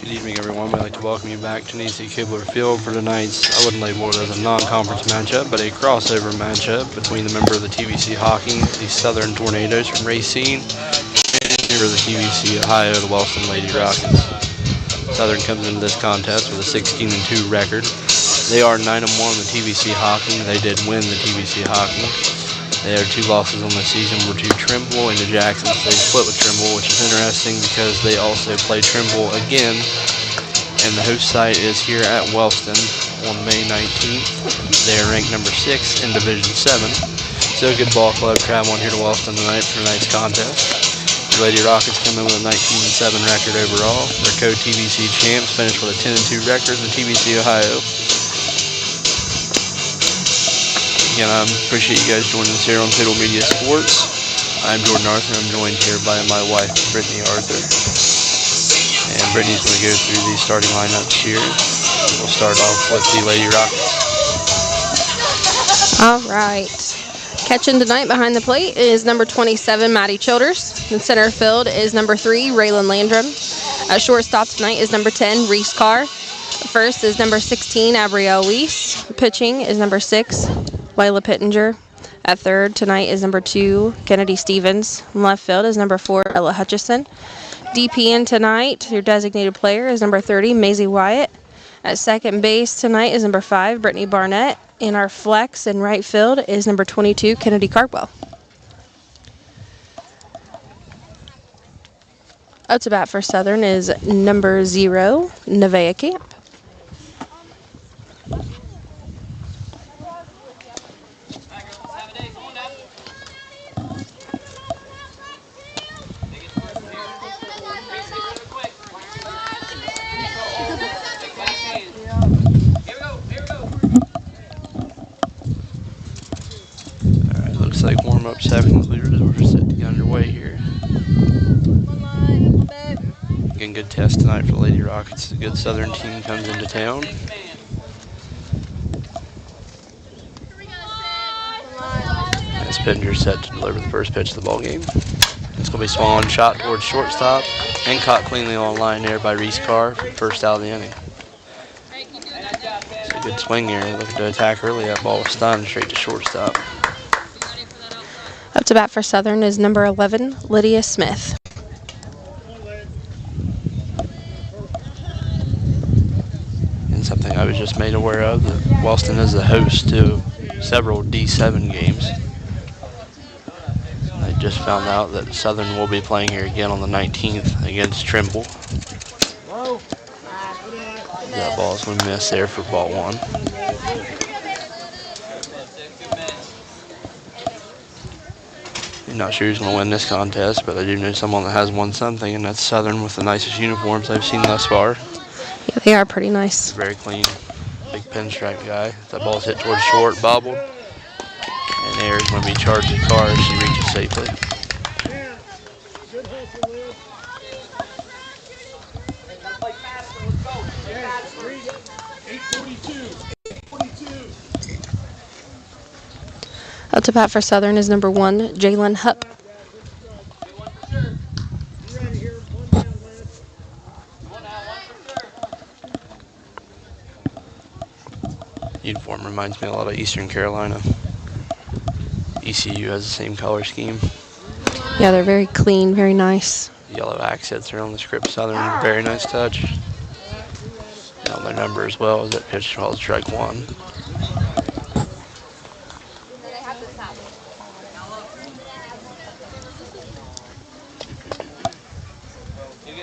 Good evening, everyone. We'd like to welcome you back to Nancy Kibler Field for tonight's, I wouldn't label it as a non-conference matchup, but a crossover matchup between the member of the TVC Hockey, the Southern Tornadoes from Racine, and the member of the TVC Ohio, the Wellston Lady Rockets. Southern comes into this contest with a 16-2 record. They are 9-1 in the TVC Hockey. They did win the TVC Hockey. Their two losses on the season were to Trimble and to Jackson. So they split with Trimble, which is interesting because they also play Trimble again. And the host site is here at Wellston on May 19th. They are ranked number 6 in Division 7. So a good ball club traveling here to Wellston tonight for tonight's contest. The Lady Rockets come in with a 19-7 record overall. Their co-TVC champs finished with a 10-2 record in the TVC Ohio. Again, I appreciate you guys joining us here on Total Media Sports. I'm Jordan Arthur. I'm joined here by my wife, Brittany Arthur. And Brittany's going to go through the starting lineups here. We'll start off with the Lady Rockets. All right. Catching tonight behind the plate is number 27, Maddie Childers. In center field is number 3, Raylan Landrum. At shortstop tonight is number 10, Reese Carr. First is number 16, Abrielle Weiss. Pitching is number 6, Layla Pittenger. At third tonight is number 2, Kennedy Stevens. In left field is number 4, Ella Hutchison. DPN tonight, your designated player, is number 30, Maisie Wyatt. At second base tonight is number 5, Brittany Barnett. And our flex in right field is number 22, Kennedy Cardwell. Up to bat for Southern is number 0, Nevaeh Camp. Like warm-ups have concluded as we're set to get underway here. Again, good test tonight for the Lady Rockets. A good Southern team comes into town. As Pittenger set to deliver the first pitch of the ball game. It's going to be swung on, shot towards shortstop, and caught cleanly on line there by Reese Carr for the first out of the inning. It's a good swing here. Looking to attack early. That ball was stunned straight to shortstop. Up to bat for Southern is number 11, Lydia Smith. And something I was just made aware of, that Wellston is the host to several D7 games. I just found out that Southern will be playing here again on the 19th against Trimble. That ball's going to miss there for ball 1. Not sure who's going to win this contest, but I do know someone that has won something, and that's Southern with the nicest uniforms I've seen thus far. Yeah, they are pretty nice. Very clean, big pinstripe guy. That ball's hit towards short, bobbled, and there is going to be charged at Carr as she reaches safely. Up to bat for Southern is number 1, Jalen Hupp. Uniform reminds me a lot of Eastern Carolina. ECU has the same color scheme. Yeah, they're very clean, very nice. Yellow accents are on the script. Southern, very nice touch. And on their number as well as that pitch called strike 1.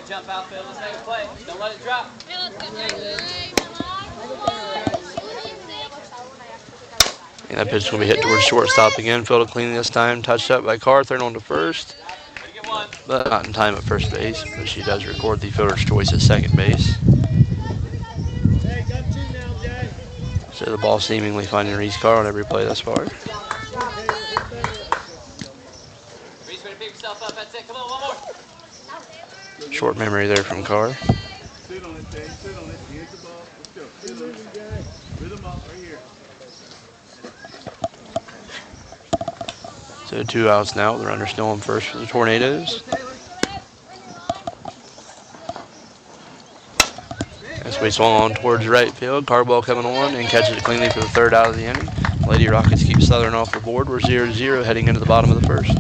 Jump outfield, let's make a play. Don't let it drop. And that pitch is going to be hit towards shortstop again. Fielded cleanly this time. Touched up by Carr, thrown on to first. But not in time at first base. But she does record the fielder's choice at second base. So the ball seemingly finding Reese Carr on every play thus far. Reese, ready to pick yourself up. That's it. Come on, one more. Short memory there from Carr. Sit on it, Dave. Sit on it. Here's the ball. Let's go. Sit on it. Rhythm up right here. So 2 outs now. The runner still on first for the Tornadoes. So we swung on towards right field. Cardwell coming on and catches it cleanly for the third out of the inning. Lady Rockets keep Southern off the board. We're 0-0 heading into the bottom of the first.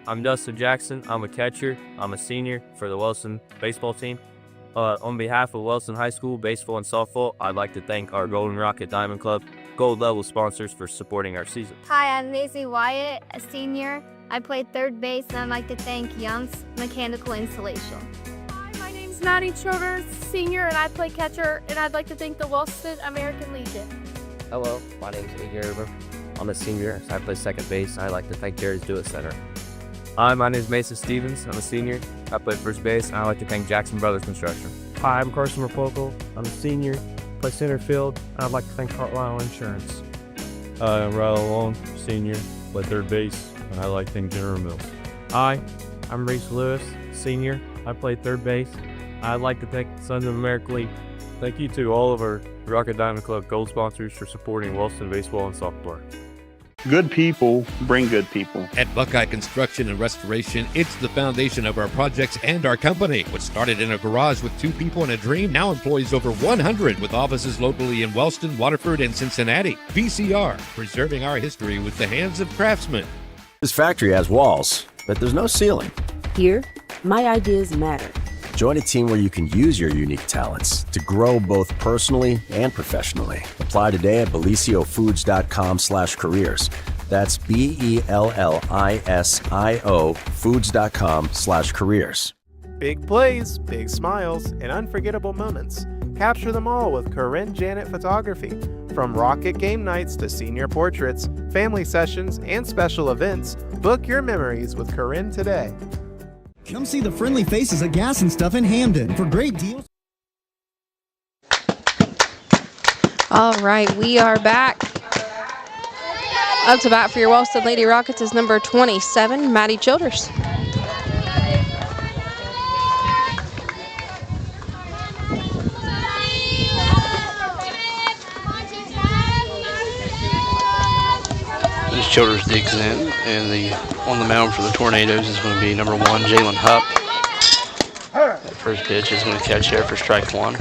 I'm Dustin Jackson. I'm a catcher. I'm a senior for the Wellston baseball team. On behalf of Wellston High School baseball and softball, I'd like to thank our Golden Rocket Diamond Club Gold Level sponsors for supporting our season. Hi, I'm Maisie Wyatt, a senior. I played third base, and I'd like to thank Young's Mechanical Installation. Hi, my name's Maddie Childers, senior, and I play catcher, and I'd like to thank the Wellston American Legion. Hello, my name is Igor Erber. I'm a senior, so I play second base. I'd like to thank Jerry's Do-It Center. Hi, my name is Mason Stevens. I'm a senior. I play first base, and I'd like to thank Jackson Brothers Construction. Hi, I'm Carson Rapoco. I'm a senior, play center field, and I'd like to thank Carlisle Insurance. Hi, I'm Riley Long, senior, play third base, and I'd like to thank General Mills. Hi, I'm Reese Lewis, senior. I play third base. I'd like to thank Sons of America League. Thank you to all of our Rocket Diamond Club Gold sponsors for supporting Wellston baseball and softball. Good people bring good people. At Buckeye Construction and Restoration, it's the foundation of our projects and our company. What started in a garage with 2 people and a dream now employs over 100 with offices locally in Wellston, Waterford, and Cincinnati. VCR, preserving our history with the hands of craftsmen. This factory has walls, but there's no ceiling. Here, my ideas matter. Join a team where you can use your unique talents to grow both personally and professionally. Apply today at beliciofoods.com/careers. That's BELLISIO foods.com/careers. Big plays, big smiles, and unforgettable moments. Capture them all with Corinne Janet Photography. From rocket game nights to senior portraits, family sessions, and special events, book your memories with Corinne today. Come see the friendly faces at Gas and Stuff in Hamden for great deals. All right, we are back. Up to bat for your Wellston Lady Rockets is number 27, Maddie Childers. As Childers digs in, and on the mound for the Tornadoes is going to be number 1, Jalen Hupp. That first pitch is going to catch there for strike 1.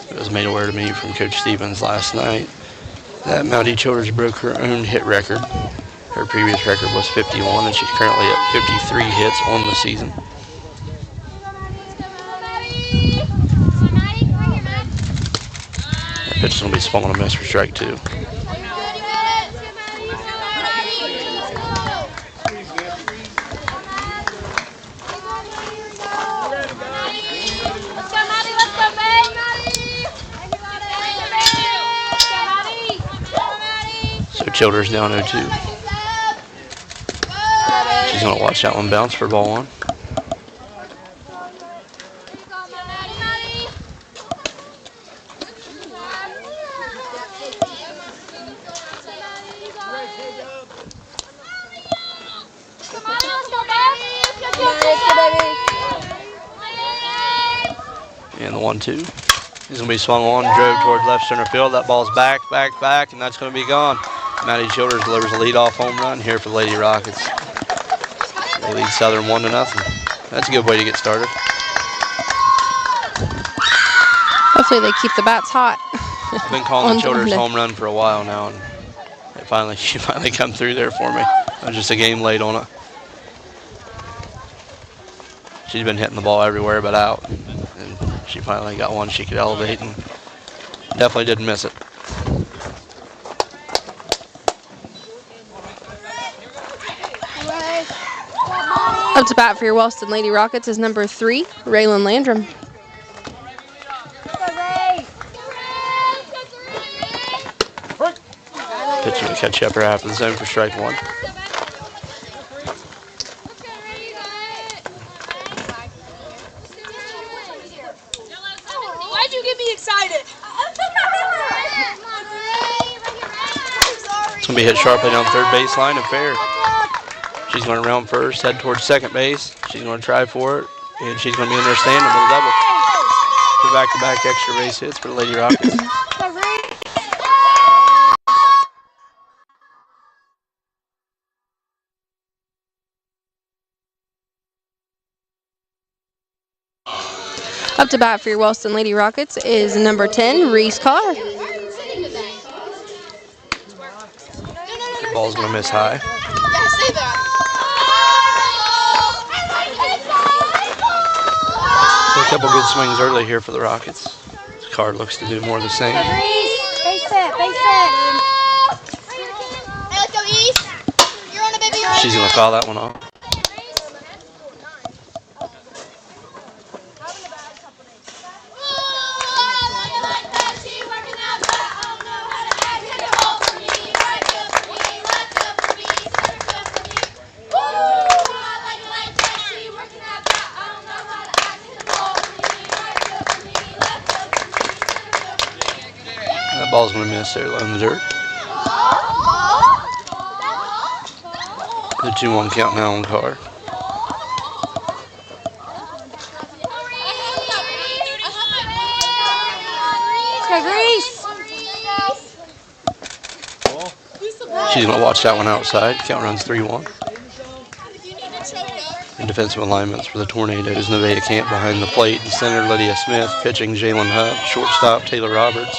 It was made aware to me from Coach Stevens last night that Maddie Childers broke her own hit record. Her previous record was 51, and she's currently at 53 hits on the season. The pitch is going to be swung on a miss for strike 2. Childers down 0-2. She's going to watch that one bounce for ball 1. And the 1-2 is going to be swung on, drove towards left center field. That ball's back, and that's going to be gone. Maddie Childers delivers a leadoff home run here for the Lady Rockets. They lead Southern 1-0. That's a good way to get started. Hopefully they keep the bats hot. I've been calling the Childers home run for a while now, and she finally come through there for me. I was just a game late on it. She's been hitting the ball everywhere but out, and she finally got one she could elevate, and definitely didn't miss it. Up to bat for your Wellston Lady Rockets is number 3, Raylan Landrum. Pitch going to catch you upper half of the zone for strike 1. Why'd you get me excited? It's going to be hit sharply down third baseline and fair. She's going to round first, head towards second base. She's going to try for it, and she's going to be in there standing with a double. 2 back-to-back extra base hits for the Lady Rockets. Up to bat for your Wellston Lady Rockets is number 10, Reese Carr. The ball's going to miss high. So a couple good swings early here for the Rockets. This card looks to do more of the same. She's going to foul that one off. That ball's going to miss there, low in the dirt. The 2-1 count now on Carr. She's going to watch that one outside. Count runs 3-1. And defensive alignments for the Tornadoes. Nevada Camp behind the plate. In center, Lydia Smith. Pitching, Jalen Hubb. Shortstop, Taylor Roberts.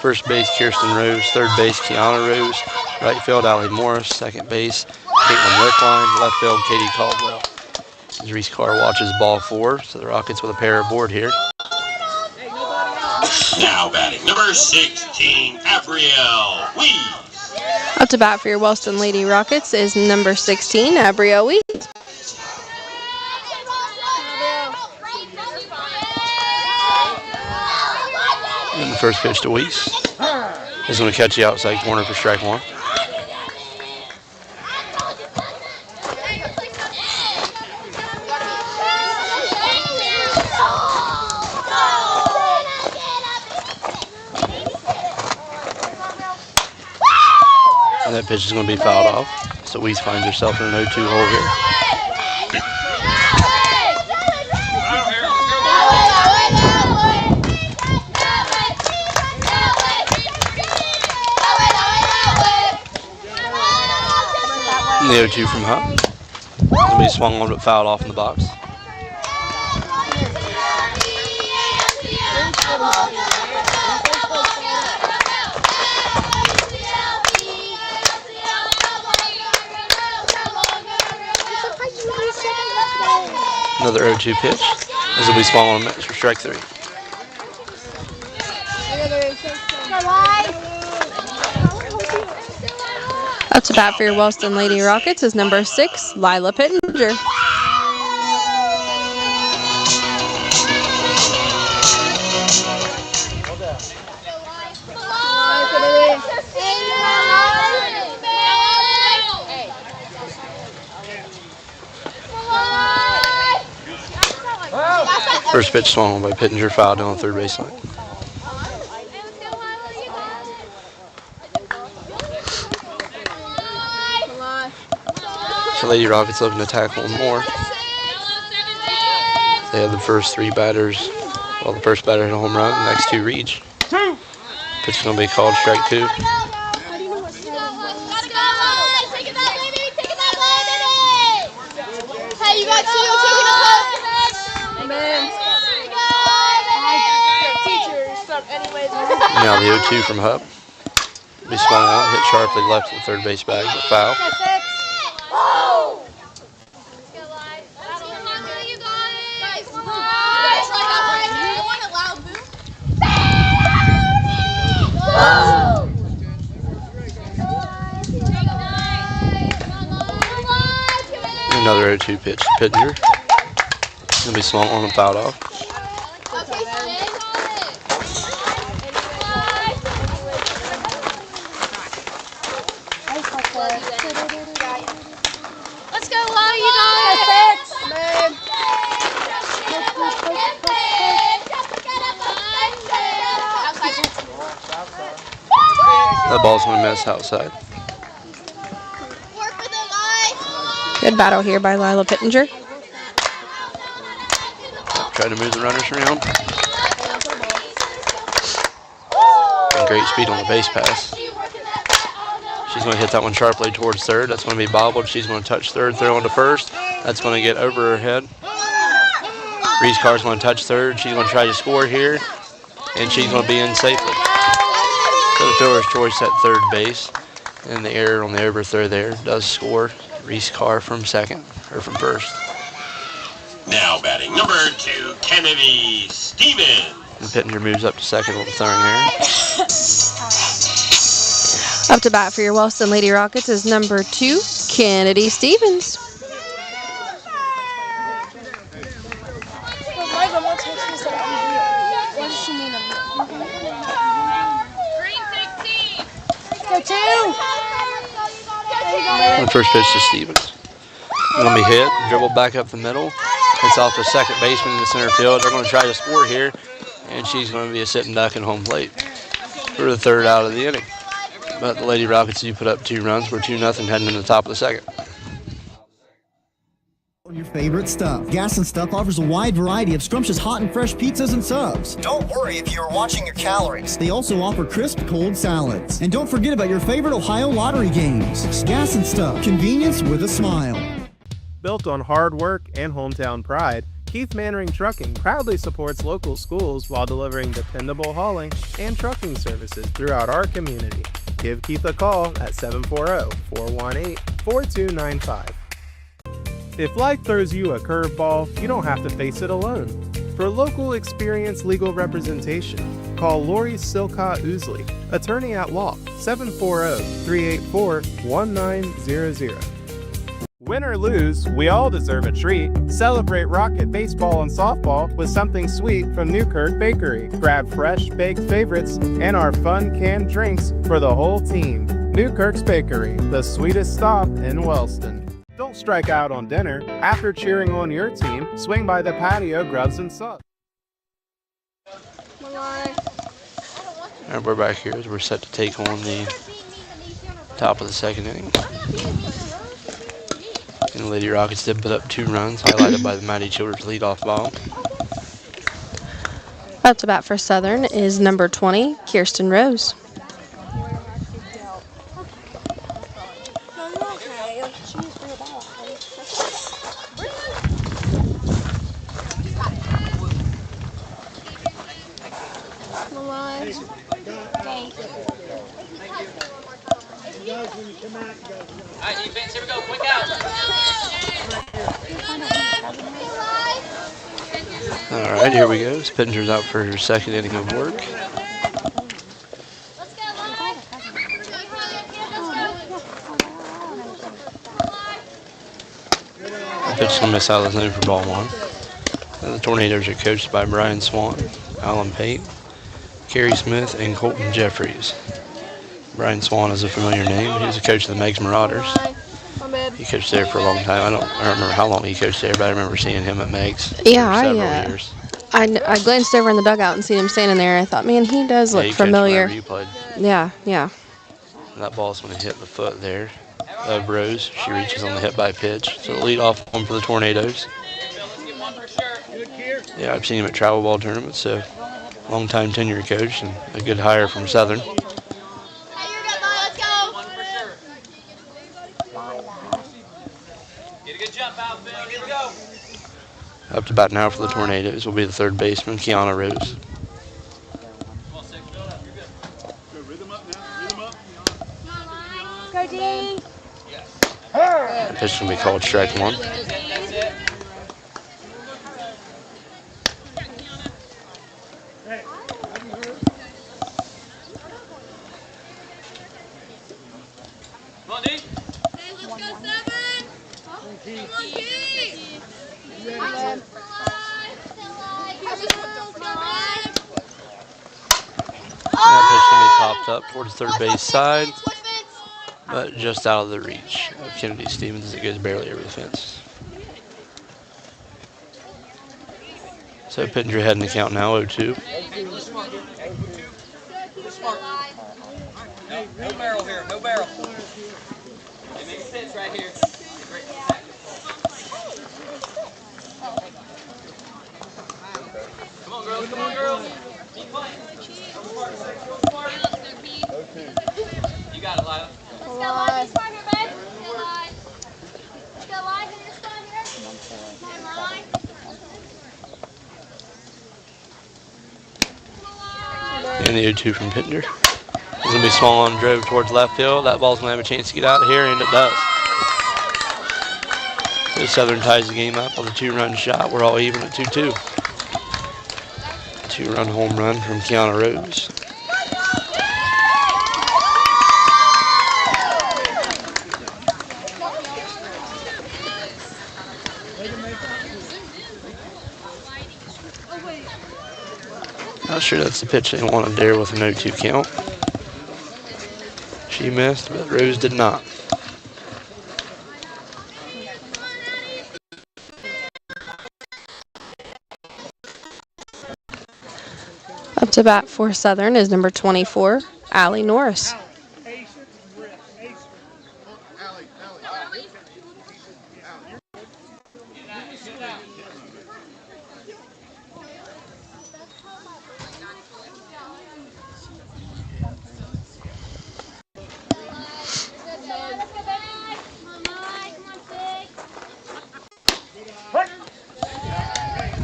First base, Kirsten Rose. Third base, Kiana Rose. Right field, Allie Morris. Second base, Caitlin Wickline. Left field, Katie Caldwell. As Reese Carr watches ball 4, so the Rockets with a pair aboard here. Now batting, number 16, Abrielle Weed. Up to bat for your Wellston Lady Rockets is number 16, Abrielle Weed. And the first pitch to Weiss is going to catch the outside corner for strike 1. And that pitch is going to be fouled off. So Weiss finds herself in an 0-2 hole here. And the 0-2 from Hupp. It'll be swung on but fouled off in the box. Another 0-2 pitch. This will be swung on for strike 3. Up to bat for your Wellston Lady Rockets is number 6, Lila Pittenger. First pitch swung on by Pittenger, fouled on the third baseline. So Lady Rockets looking to tackle more. They have the first 3 batters. Well, the first batter hit a home run, the next 2 reach. Pitch is going to be called strike 2. Now the 0-2 from Hupp. Be swung out, hit sharply left to the third base bag, but foul. Another 0-2 pitch to Pittenger. It's going to be swung on and fouled off. Let's go, Lyle, you got it. That ball's going to miss outside. Good battle here by Lila Pittenger. Try to move the runners around. And great speed on the base pass. She's going to hit that one sharply towards third. That's going to be bobbled. She's going to touch third, throw into first. That's going to get over her head. Reese Carr's going to touch third. She's going to try to score here, and she's going to be in safely. So the fielder's choice at third base, and the error on the overthrow there does score Reese Carr from second, or from first. Now batting number 2, Kennedy Stevens. And Pittenger moves up to second on the throwing error. Up to bat for your Wellston Lady Rockets is number 2, Kennedy Stevens. The first pitch to Stevens. Going to be hit, dribbled back up the middle. Hits off the second baseman in the center field. They're going to try to score here, and she's going to be a sitting duck at home plate for the third out of the inning. But the Lady Rockets do put up 2 runs. We're 2-0 heading into the top of the second. Your favorite stuff. Gas and Stuff offers a wide variety of scrumptious hot and fresh pizzas and subs. Don't worry if you're watching your calories. They also offer crisp, cold salads. And don't forget about your favorite Ohio lottery games. Gas and Stuff. Convenience with a smile. Built on hard work and hometown pride, Keith Mannering Trucking proudly supports local schools while delivering dependable hauling and trucking services throughout our community. Give Keith a call at 740-418-4295. If life throws you a curveball, you don't have to face it alone. For local experienced legal representation, call Lori Silcott Ousley, attorney at law, 740-384-1900. Win or lose, we all deserve a treat. Celebrate Rocket baseball and softball with something sweet from Newkirk Bakery. Grab fresh baked favorites and our fun canned drinks for the whole team. Newkirk's Bakery, the sweetest stop in Wellston. Don't strike out on dinner. After cheering on your team, swing by the patio Grubs and Subs. And we're back here as we're set to take on the top of the second inning. And the Lady Rockets did put up 2 runs, highlighted by the Maddie Childers leadoff bomb. Up to bat for Southern is number 20, Kirsten Rose. Alright, defense, here we go, quick out. Alright, here we go. Pittenger's out for her second inning of work. The pitch is going to miss out of the zone for ball 1. And the Tornadoes are coached by Brian Swan, Alan Pate, Kerry Smith, and Colton Jeffries. Brian Swan is a familiar name. He was a coach of the Meigs Marauders. He coached there for a long time. I don't remember how long he coached there, but I remember seeing him at Meigs for several years. I glanced over in the dugout and seen him standing there. I thought, man, he does look familiar. You played. Yeah. And that ball's going to hit the foot there of Rose. She reaches on the hit by pitch. So the leadoff one for the Tornadoes. Yeah, I've seen him at travel ball tournaments, so long-time tenure coach and a good hire from Southern. Up to bat now for the Tornadoes will be the third baseman, Kiana Rose. Go D. The pitch is going to be called strike 1. Come on, D. Hey, let's go, 7. Come on, D. That pitch going to be popped up towards third base side, but just out of the reach of Kennedy Stevens as it goes barely over the fence. So Pittenger ahead in the count now, 0-2. No barrel here, no barrel. It makes sense right here. Come on, girls, come on, girls. Be quiet. You got it, Lila. Let's go live. This part here, babe. Let's go live. Let's go live in your spot here. Come on, line. And the 0-2 from Pitner. It's going to be swung on, drove towards left field. That ball's going to have a chance to get out of here, and it does. So Southern ties the game up on the 2-run shot. We're all even at 2-2. 2-run home run from Kiana Rose. Not sure that's the pitch they wanted there with an 0-2 count. She missed, but Rose did not. Up to bat for Southern is number 24, Allie Norris.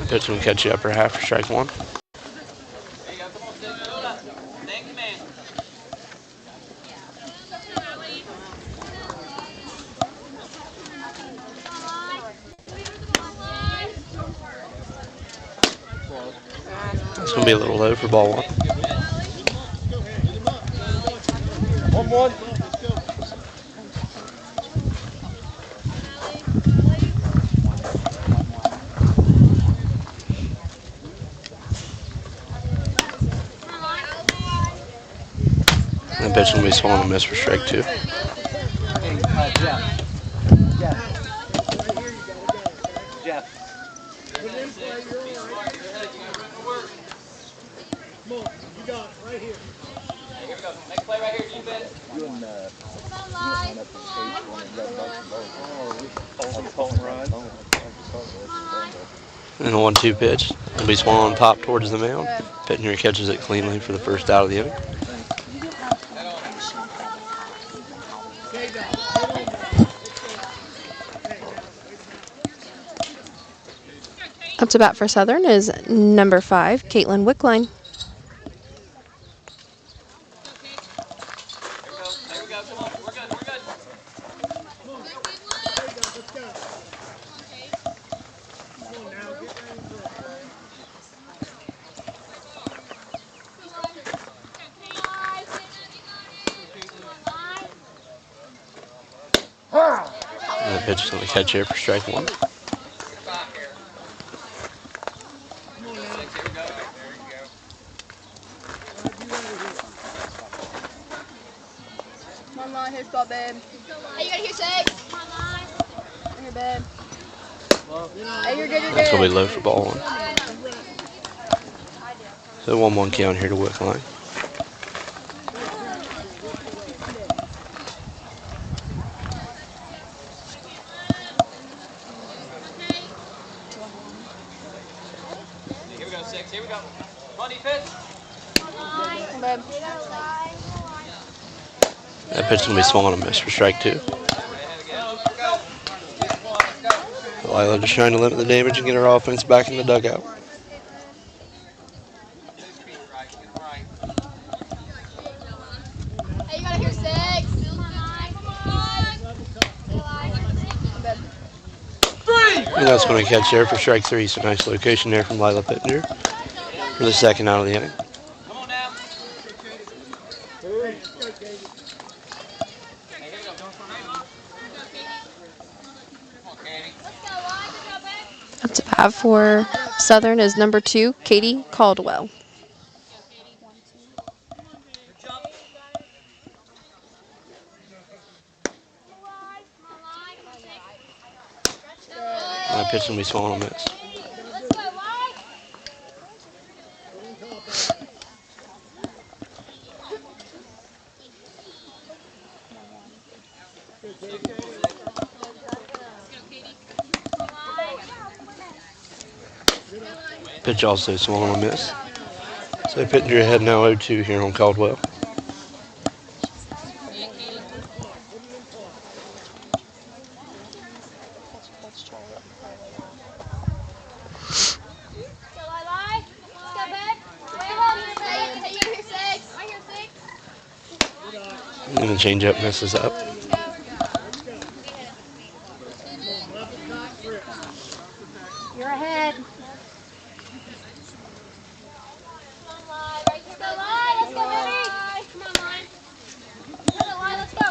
Pitch will catch you upper half for strike one. It's going to be a little low for ball one. 1-1. And the pitch will be swung and miss for strike two. Jeff. Come on, you got it right here. Here we go. Next play right here, defense. You and went up to the stage one and got And a 1-2 pitch. It'll be swung on top towards the mound. Pitner catches it cleanly for the first out of the inning. Up to bat for Southern is number 5, Caitlin Wickline. And the pitch is going to catch here for strike one. Come on, here's ball, babe. Hey, you gotta hear 6. Come on, here, babe. Hey, you're good, you're good. That's going to be low for ball one. So 1-1 count here to Wickline. Here we go, 6. Here we go. Come on, defense. Come on, babe. That pitch is going to be swung and miss for strike two. Lila just trying to limit the damage and get her offense back in the dugout. Hey, you gotta hear 6. And that's going to catch there for strike three. So nice location there from Lila Pitner for the second out of the inning. Come on now. Up to bat for Southern is number 2, Katie Caldwell. That pitch is going to be swung and miss. Pitch also swung and miss. So Pitner ahead now 0-2 here on Caldwell. Hey, you gotta hear 6. And the changeup misses up. You're ahead.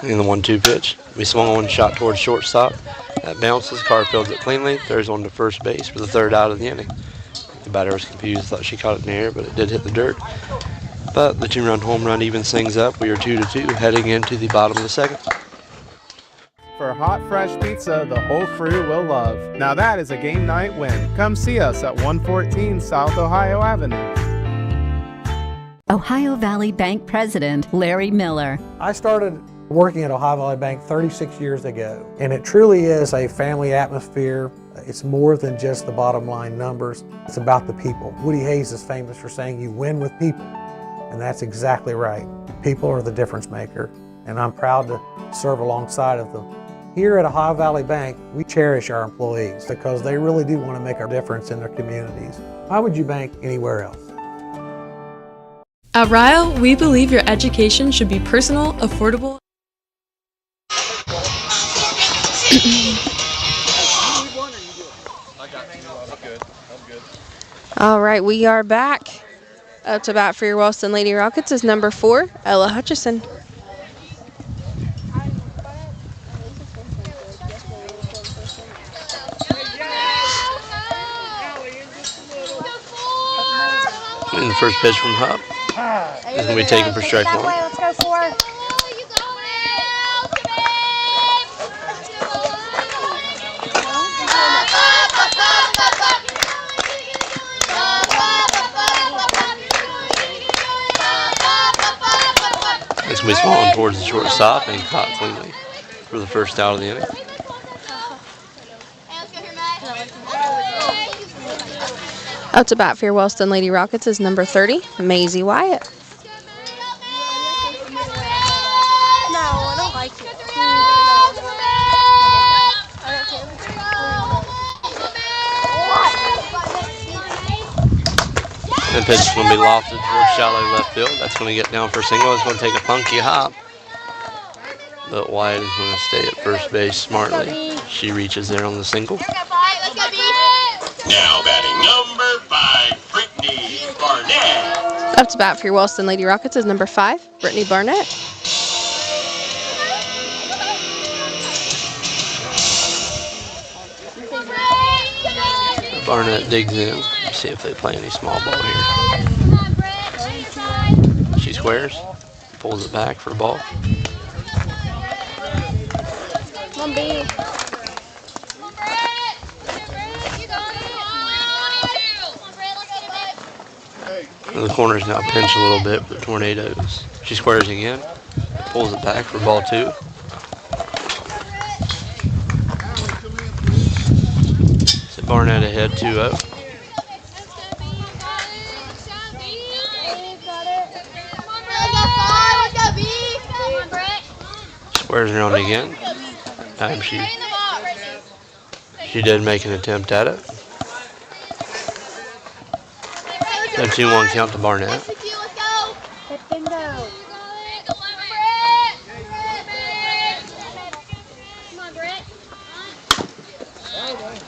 And the 1-2 pitch. We swung one shot towards shortstop. That bounces. Carr fields it cleanly. Throws one to first base for the third out of the inning. The batter was confused. Thought she caught it in the air, but it did hit the dirt. But the 2-run home run evens things up. We are 2-2 heading into the bottom of the second. For hot, fresh pizza the whole crew will love. Now that is a game night win. Come see us at 114 South Ohio Avenue. Ohio Valley Bank President Larry Miller. I started working at Ohio Valley Bank 36 years ago, and it truly is a family atmosphere. It's more than just the bottom line numbers. It's about the people. Woody Hayes is famous for saying you win with people, and that's exactly right. People are the difference maker, and I'm proud to serve alongside of them. Here at Ohio Valley Bank, we cherish our employees because they really do want to make a difference in their communities. Why would you bank anywhere else? At Ryle, we believe your education should be personal, affordable. All right, we are back. Up to bat for your Wellston Lady Rockets is number 4, Ella Hutchison. And the first pitch from Hupp is going to be taken for strike one. Let's go for it. It's going to be swung towards the shortstop and caught cleanly for the first out of the inning. Up to bat for your Wellston Lady Rockets is number 30, Maisie Wyatt. No, I don't like it. The pitch is going to be lofted towards shallow left field. That's going to get down for a single. It's going to take a funky hop. But Wyatt is going to stay at first base smartly. She reaches there on the single. Now batting number 5, Brittany Barnett. Up to bat for your Wellston Lady Rockets is number 5, Brittany Barnett. Barnett digs in. See if they play any small ball here. She squares, pulls it back for a ball. Come on, B. The corner's now pinched a little bit for the Tornadoes. She squares again, pulls it back for ball 2. So Barnett ahead 2-0. Squares around again. Time she did make an attempt at it. So 2-1 count to Barnett.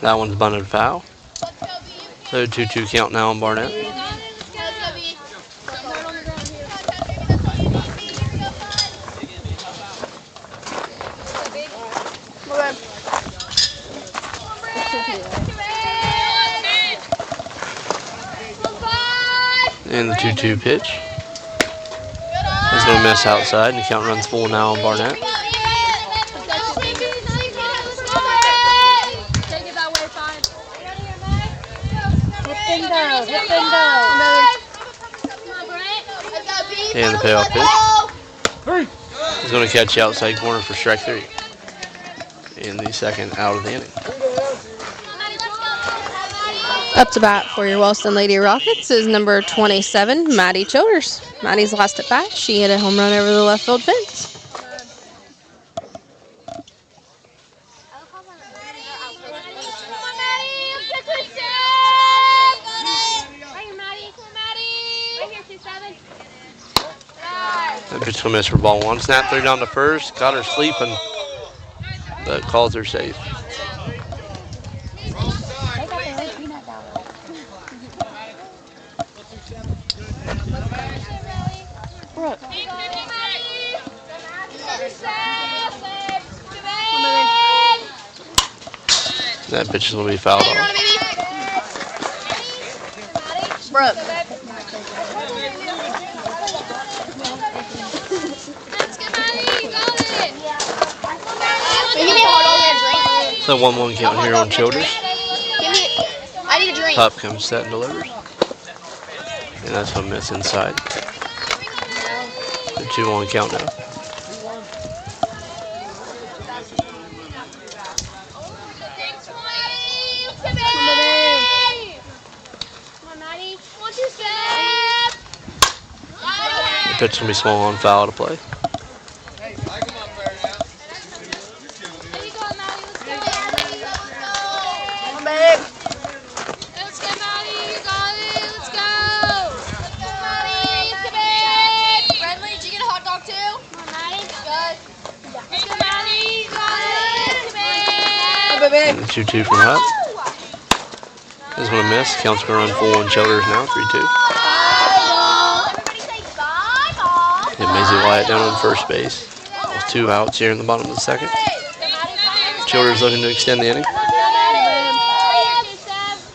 That one's bunted foul. So 2-2 count now on Barnett. And the 2-2 pitch is going to miss outside, and the count runs full now on Barnett. And the payoff pitch is going to catch the outside corner for strike 3 in the second out of the inning. Up to bat for your Wellston Lady Rockets is number 27, Maddie Childers. Maddie's last at bat. She hit a home run over the left field fence. The Pitch will miss for ball one. Snap three down to first. Got her sleeping, but calls her safe. That pitch is going to be fouled off. Brooke. So 1-1 count here on Childers. I need a drink. Pup comes set and delivers. And that's going to miss inside. The 2-1 count now. The pitch is going to be swung on foul to play. And the 2-2 from Hutt. This is going to miss. Count's going to run full on Childers now, 3-2. And Maisie Wyatt down on first base. With 2 outs here in the bottom of the second. Childers looking to extend the inning.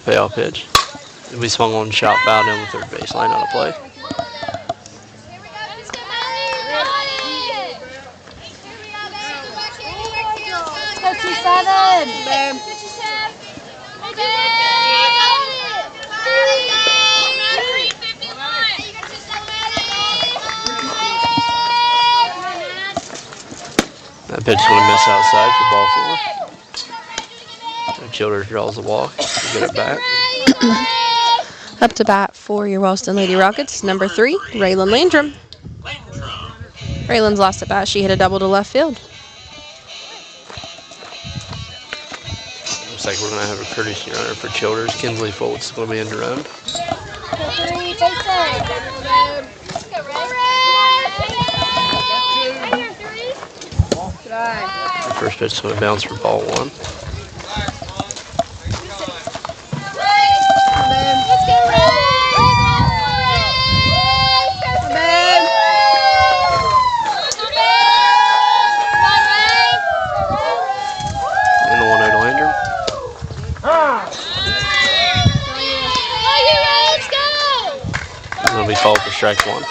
Payoff pitch. It'll be swung on, shot foul down the third base line on a play. That pitch is going to miss outside for ball 4. Childers draws the walk to get it back. Up to bat for your Wellston Lady Rockets, number 3, Raylan Landrum. Raylan's last at bat. She hit a double to left field. Looks like we're going to have a courtesy runner for Childers. Kinsley Foltz is going to be in to run. The first pitch is going to bounce for ball 1. And the 1-0 to Landrum. It's going to be called for strike 1.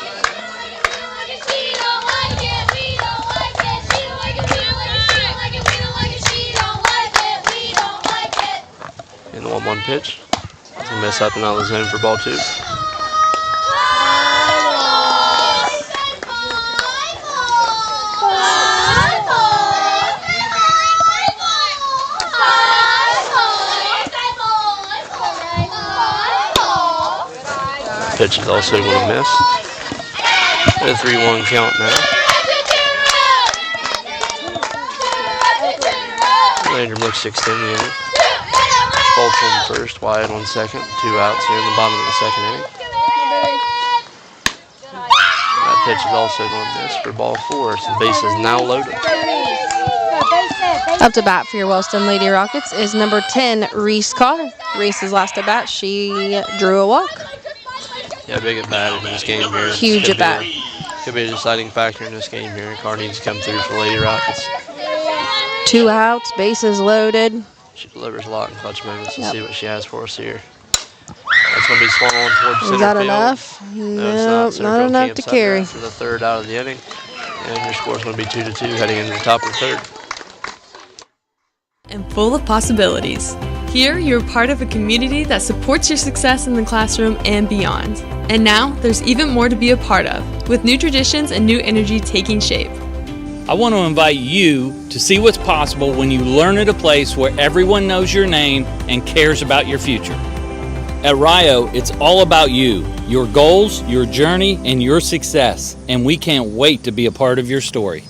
And the 1-1 pitch. It's going to miss up and out of the zone for ball 2. Pitch is also going to miss. And a 3-1 count now. Landrum looks to extend the inning. Foltz on first, Wyatt on second. 2 outs here in the bottom of the second inning. That pitch is also going to miss for ball 4. So the base is now loaded. Up to bat for your Wellston Lady Rockets is number 10, Reese Carr. Reese's last at bat, she drew a walk. Yeah, big at bat in this game here. Huge at bat. Could be a deciding factor in this game here. Carr needs to come through for the Lady Rockets. 2 outs, bases loaded. She delivers a lot in clutch moments. Let's see what she has for us here. That's going to be swung on towards center field. Is that enough? No, not enough to carry. For the 3rd out of the inning. And your score is going to be 2-2 heading into the top of the 3rd. And full of possibilities. Here, you're part of a community that supports your success in the classroom and beyond. And now, there's even more to be a part of, with new traditions and new energy taking shape. I want to invite you to see what's possible when you learn at a place where everyone knows your name and cares about your future. At Rio, it's all about you, your goals, your journey, and your success, and we can't wait to be a part of your story.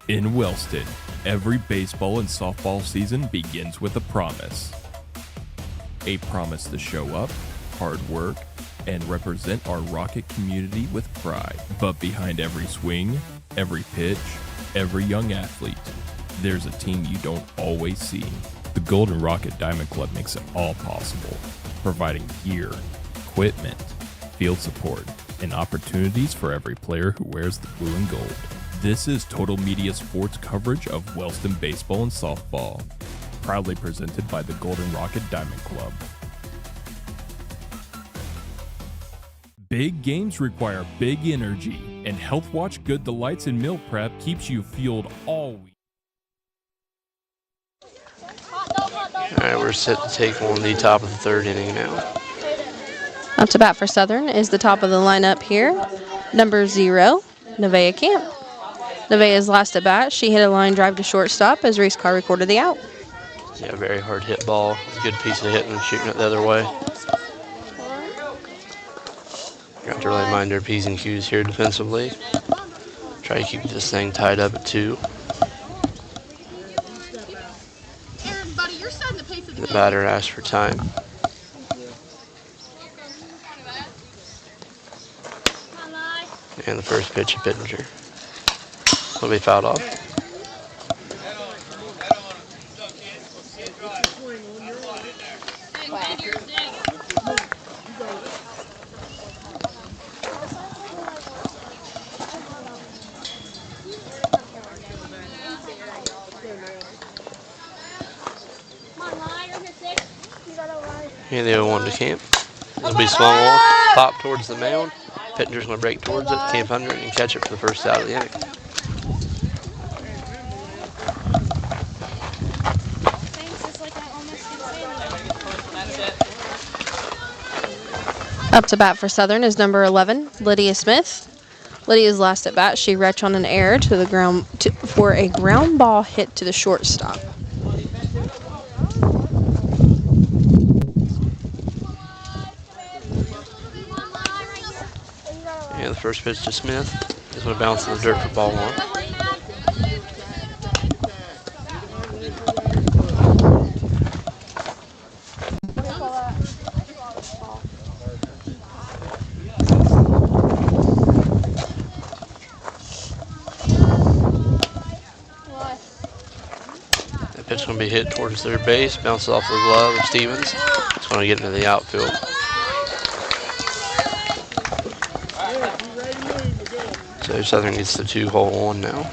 In Wellston, every baseball and softball season begins with a promise. A promise to show up, hard work, and represent our Rocket community with pride. But behind every swing, every pitch, every young athlete. There's a team you don't always see. The Golden Rocket Diamond Club makes it all possible, providing gear, equipment, field support, and opportunities for every player who wears the blue and gold. This is Total Media Sports coverage of Wellston baseball and softball, proudly presented by the Golden Rocket Diamond Club. Big games require big energy, and Health Watch Good Delights and Meal Prep keeps you fueled all week. Alright, we're set to take on the top of the third inning now. Up to bat for Southern is the top of the lineup here. Number 0, Nevaeh Camp. Nevaeh's last at bat, she hit a line drive to shortstop as Reese Carr recorded the out. Yeah, very hard hit ball. Good piece of hitting and shooting it the other way. You have to really mind their P's and Q's here defensively. Try to keep this thing tied up at 2. The batter asks for time. And the first pitch of Pittenger will be fouled off. And the 0-1 to Camp. It'll be swung on, pop towards the mound. Pittenger's going to break towards it, Camp under it, and catch it for the first out of the inning. Up to bat for Southern is number 11, Lydia Smith. Lydia's last at bat, she reached on an error to the ground for a ground ball hit to the shortstop. And the first pitch to Smith is going to bounce in the dirt for ball 1. That pitch is going to be hit towards third base, bounces off the glove of Stevens. It's going to get into the outfield. So Southern gets the 2-hole on now.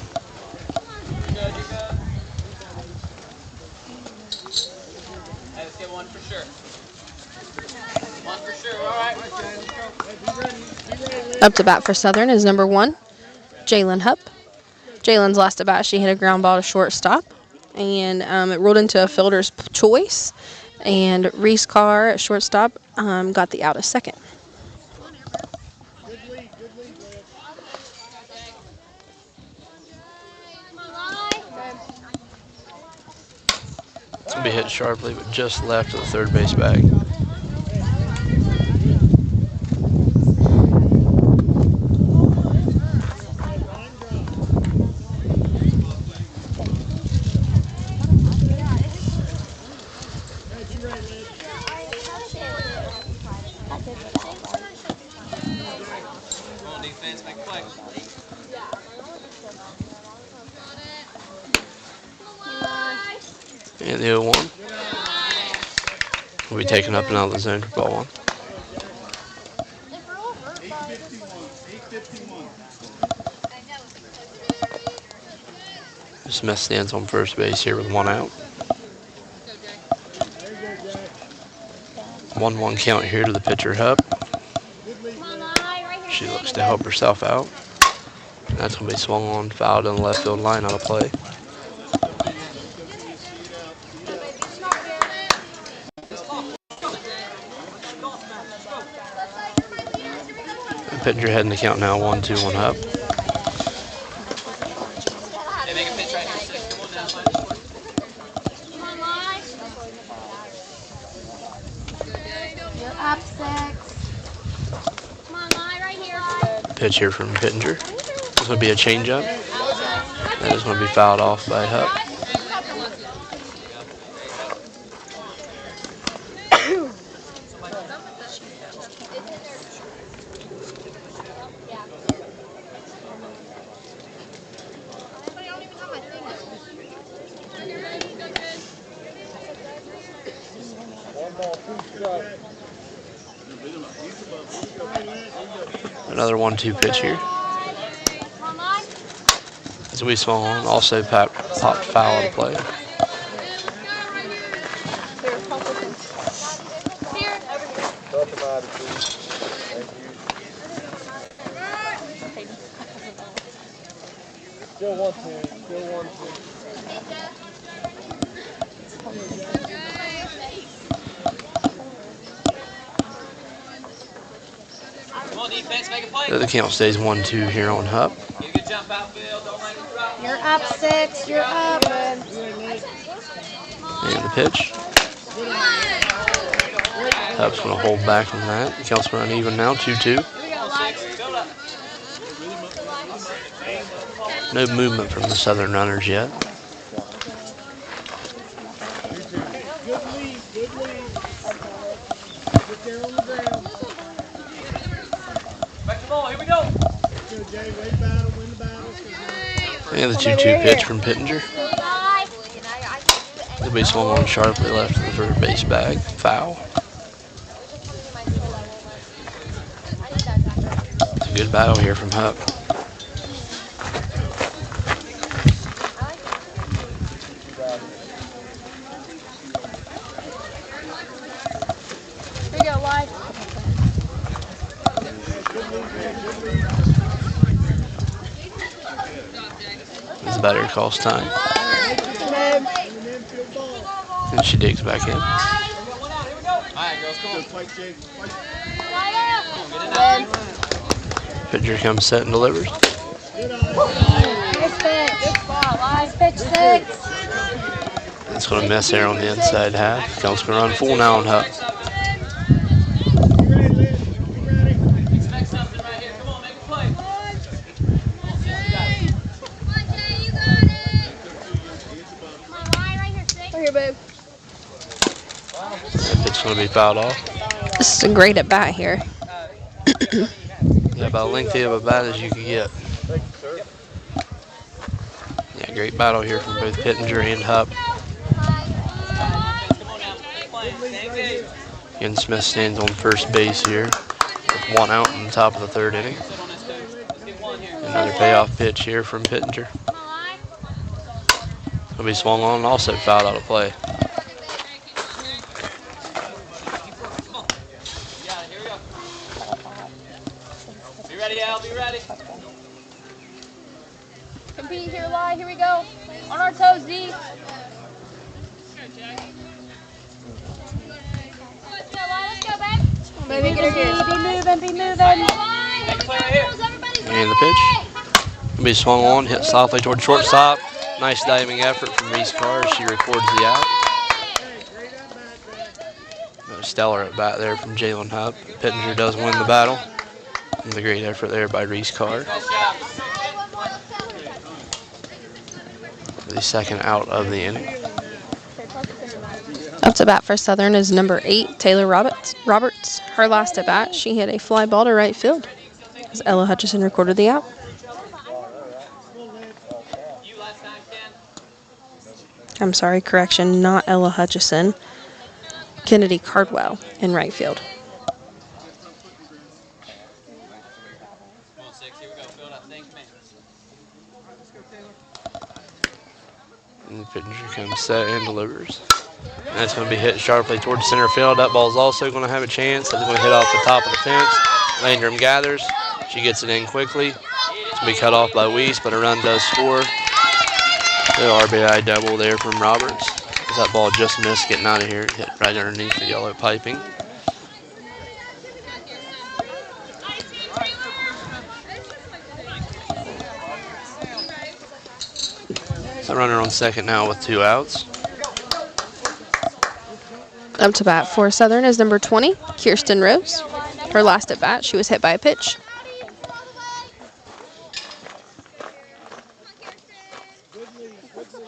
Let's get one for sure. One for sure, all right. Up to bat for Southern is number 1, Jalen Hupp. Jalen's last at bat, she hit a ground ball to shortstop, and it rolled into a fielder's choice, and Reese Carr at shortstop got the out of second. It's going to be hit sharply, but just left of the third base bag. And the 0-1 will be taken up and out of the zone for ball 1. Smith stands on first base here with 1 out. 1-1 count here to the pitcher, Hupp. She looks to help herself out. And that's going to be swung on, fouled in the left field line, out of play. Pitcher heading the count now, 1-2-1 Hupp. You're up 6. Come on, right here. Pitch here from Pittenger. This will be a changeup. That is going to be fouled off by Hupp. Another 1-2 pitch here. As we swung on, also pop foul to play. Still 1-2. Still 1-2. The count stays 1-2 here on Hupp. You're up 6. You're up. And the pitch. Hupp's going to hold back from that. The count's running even now, 2-2. No movement from the Southern runners yet. And the 2-2 pitch from Pittenger. The base swung on sharply left to the third base bag. Foul. It's a good battle here from Hupp. Here you go, Wide. As the batter calls time. And she digs back in. Pitcher comes set and delivers. Nice pitch. Nice pitch, 6. It's going to miss there on the inside half. Count's going to run full now on Hupp. Here, babe. It's going to be fouled off. This is a great at bat here. Yeah, about lengthy of a bat as you can get. Yeah, great battle here from both Pittenger and Hupp. Again, Smith stands on first base here with 1 out in the top of the 3rd inning. Another payoff pitch here from Pittenger. Will be swung on and also fouled out of play. Be ready, Al. Be ready. Compete here, Lie. Here we go. On our toes, D. Let's go, babe. Baby, get her here. Be moving, be moving. And the pitch. Will be swung on, hit softly toward shortstop. Nice diving effort from Reese Carr. She records the out. Stellar at bat there from Jalen Hupp. Pittenger does win the battle. And the great effort there by Reese Carr. The second out of the inning. Up to bat for Southern is number 8, Taylor Roberts. Her last at bat, she hit a fly ball to right field as Ella Hutchison recorded the out. I'm sorry, correction, not Ella Hutchison. Kennedy Cardwell in right field. And the pitcher comes set and delivers. And that's going to be hit sharply towards center field. That ball is also going to have a chance. That's going to hit off the top of the fence. Landrum gathers. She gets it in quickly. It's going to be cut off by Weiss, but a run does score. The RBI double there from Roberts. That ball just missed getting out of here. It hit right underneath the yellow piping. The runner on second now with 2 outs. Up to bat for Southern is number 20, Kirsten Rose. Her last at bat, she was hit by a pitch.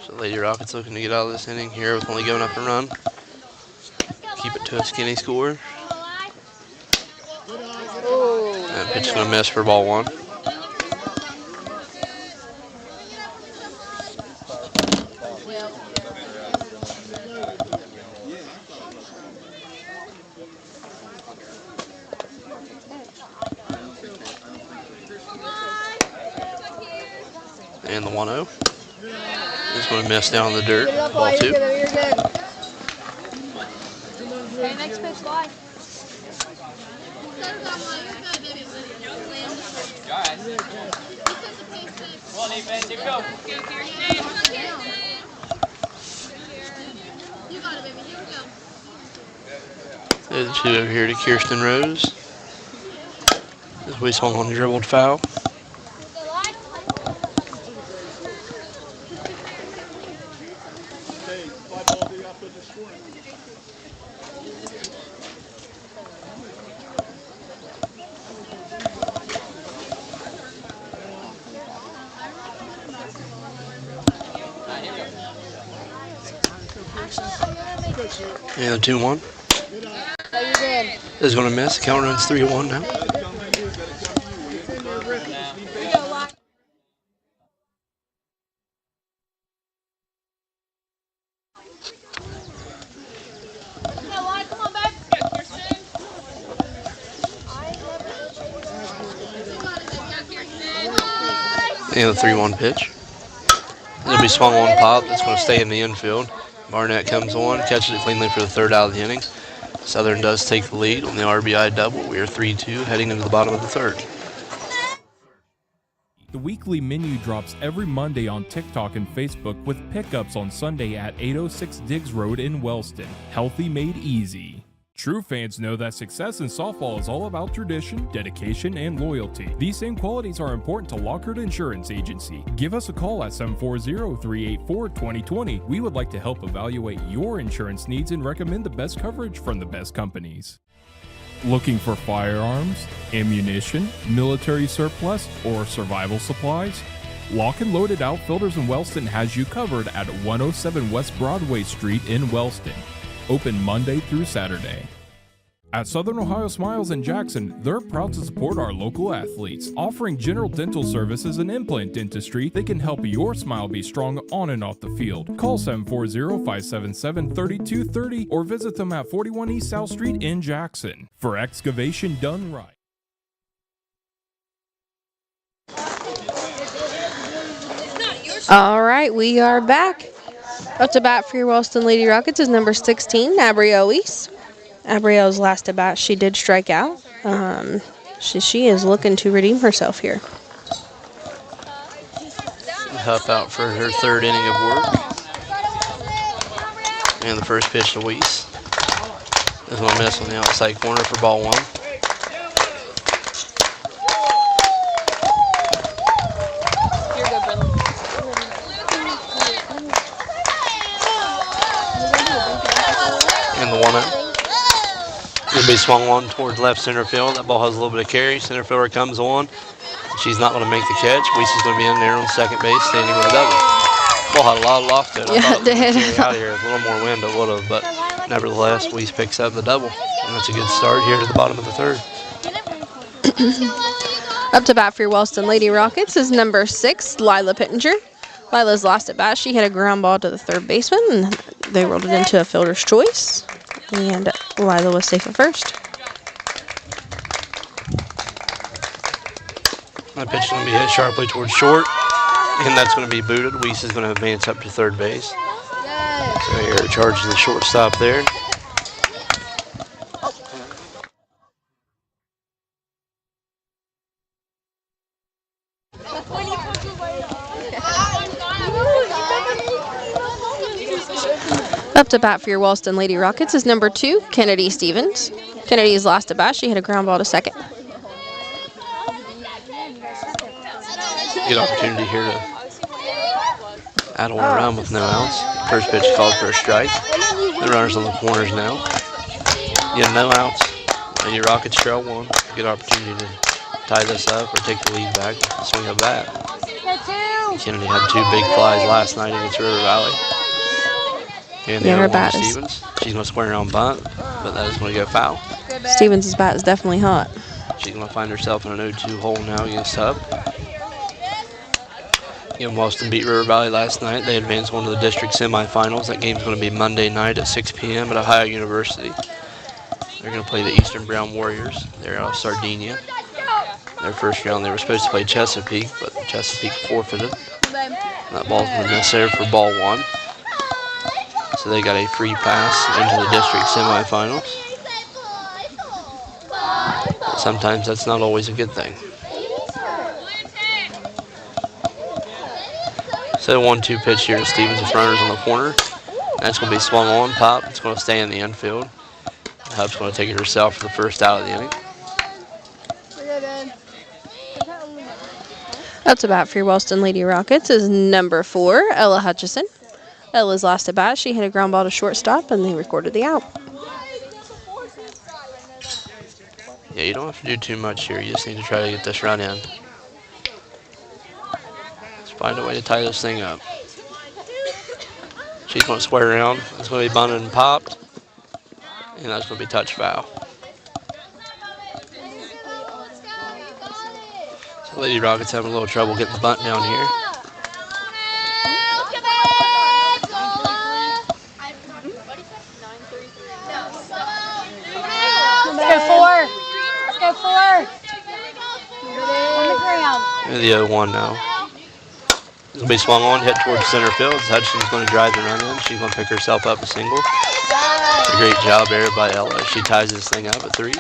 So Lady Rockets looking to get out of this inning here with only giving up a run. Keep it to a skinny score. That pitch is going to miss for ball 1. And the 1-0. He's going to miss down the dirt. Ball 2. You're good. Okay, next pitch live. Come on, Nathan. Here we go. You got it, baby. Here we go. The 2 over here to Kirsten Rose. As we swung on the dribbled foul. And the 2-1. Is going to miss. The count runs 3-1 now. And the 3-1 pitch. It'll be swung on pop. That's going to stay in the infield. Barnett comes on, catches it cleanly for the 3rd out of the inning. Southern does take the lead on the RBI double. We are 3-2 heading into the bottom of the 3rd. The weekly menu drops every Monday on TikTok and Facebook with pickups on Sunday at 806 Diggs Road in Wellston. Healthy made easy. True fans know that success in softball is all about tradition, dedication, and loyalty. These same qualities are important to Lockhart Insurance Agency. Give us a call at 740-384-2020. We would like to help evaluate your insurance needs and recommend the best coverage from the best companies. Looking for firearms, ammunition, military surplus, or survival supplies? Lock and Loaded Outfitters in Wellston has you covered at 107 West Broadway Street in Wellston. Open Monday through Saturday. At Southern Ohio Smiles in Jackson, they're proud to support our local athletes. Offering general dental services and implant dentistry, they can help your smile be strong on and off the field. Call 740-577-3230 or visit them at 41 East South Street in Jackson. For excavation done right. All right, we are back. Up to bat for your Wellston Lady Rockets is number 16, Abrielle Weiss. Abrielle's last at bat, she did strike out. She is looking to redeem herself here. Huff out for her 3rd inning of work. And the first pitch to Weiss. This one miss on the outside corner for ball 1. And the 1-0. It'll be swung on towards left center field. That ball has a little bit of carry. Center fielder comes on. She's not going to make the catch. Weiss is going to be in there on second base, standing with a double. Ball had a lot of loft to it. I thought it would carry out here. With a little more wind, it would have, but nevertheless, Weiss picks up the double. And that's a good start here to the bottom of the 3rd. Up to bat for your Wellston Lady Rockets is number 6, Lila Pittenger. Lila's last at bat, she hit a ground ball to the 3rd baseman, and they rolled it into a fielder's choice. And Lila was safe at first. That pitch is going to be hit sharply towards short, and that's going to be booted. Weiss is going to advance up to 3rd base. So here charges the shortstop there. Up to bat for your Wellston Lady Rockets is number 2, Kennedy Stevens. Kennedy's last at bat, she hit a ground ball to second. Good opportunity here to add one around with no outs. First pitch called for a strike. The runners on the corners now. Yeah, no outs. Lady Rockets trail 1. Good opportunity to tie this up or take the lead back with a swing of bat. Kennedy had 2 big flies last night against River Valley. And the other one, Stevens. She's going to square around bunt, but that is going to go foul. Stevens' bat is definitely hot. She's going to find herself in an 0-2 hole now against Hub. Wellston beat River Valley last night. They advanced one to the district semifinals. That game's going to be Monday night at 6 p.m. at Ohio University. They're going to play the Eastern Brown Warriors. They're out of Sardinia. Their first round, they were supposed to play Chesapeake, but Chesapeake forfeited. That ball's going to miss there for ball 1. So they got a free pass into the district semifinals. Sometimes that's not always a good thing. So 1-2 pitch here to Stevens with runners on the corner. That's going to be swung on, pop. It's going to stay in the infield. Hub's going to take it herself for the first out of the inning. Up to bat for your Wellston Lady Rockets is number 4, Ella Hutchison. Ella's last at bat, she hit a ground ball to shortstop, and they recorded the out. Yeah, you don't have to do too much here. You just need to try to get this run in. Let's find a way to tie this thing up. She's going to square around. It's going to be bunted and popped. And that's going to be touch foul. So Lady Rockets having a little trouble getting the bunt down here. Let's go 4. On the ground. And the 0-1 now. It's going to be swung on, hit towards center field. Hutchinson's going to drive the run in. She's going to pick herself up a single. A great job there by Ella. She ties this thing up at 3.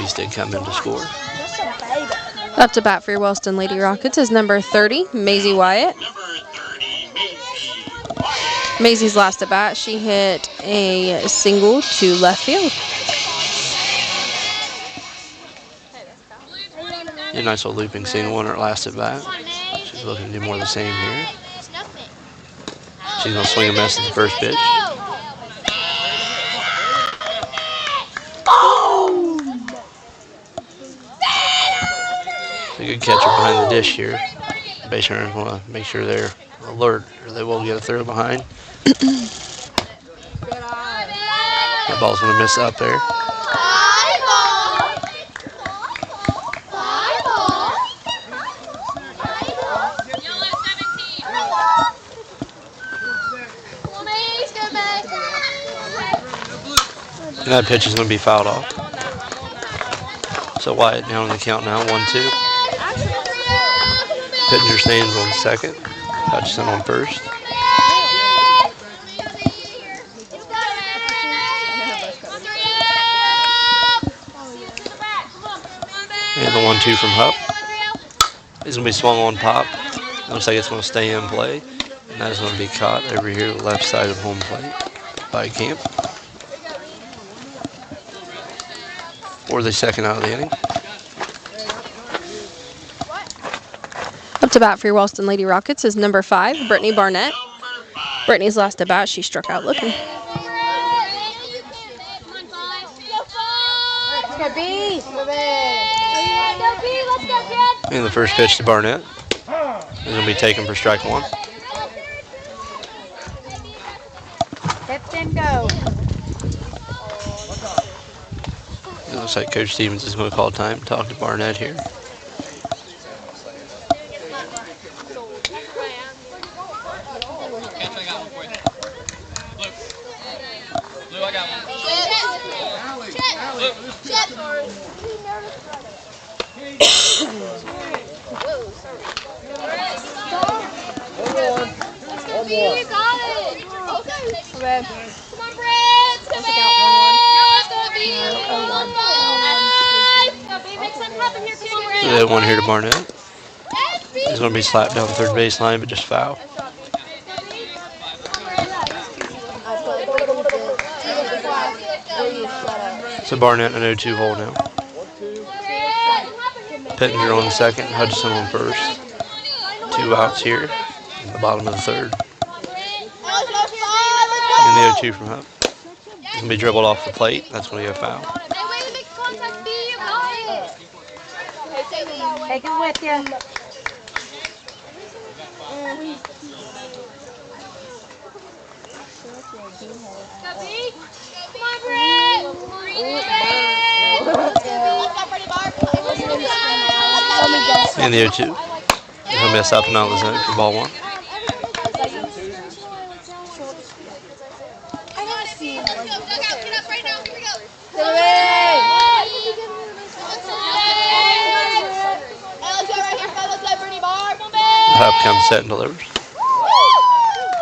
Least did come in to score. Up to bat for your Wellston Lady Rockets is number 30, Maisie Wyatt. Maisie's last at bat, she hit a single to left field. A nice little looping single on her last at bat. She's looking to do more of the same here. She's going to swing a miss at the first pitch. A good catcher behind the dish here. Base runners want to make sure they're alert or they will get a throw behind. That ball's going to miss up there. And that pitch is going to be fouled off. So Wyatt down on the count now, 1-2. Pitcher stands on second. Hutchison on first. And the 1-2 from Hupp is going to be swung on pop. Looks like it's going to stay in play. And that is going to be caught over here to the left side of home plate by Camp. For the second out of the inning. Up to bat for your Wellston Lady Rockets is number 5, Brittany Barnett. Brittany's last at bat, she struck out looking. Let's go B. And the first pitch to Barnett is going to be taken for strike 1. Lift and go. It looks like Coach Stevens is going to call time to talk to Barnett here. The one here to Barnett. He's going to be slapped down the third baseline, but just foul. So Barnett in an 0-2 hole now. Pittenger on second, Hutchison on first. 2 outs here in the bottom of the third. And the 0-2 from Hupp. He's going to be dribbled off the plate. That's going to be a foul. Take it with you. And the 0-2. He'll miss up and out of the zone for ball 1. Hupp comes, set, and delivers.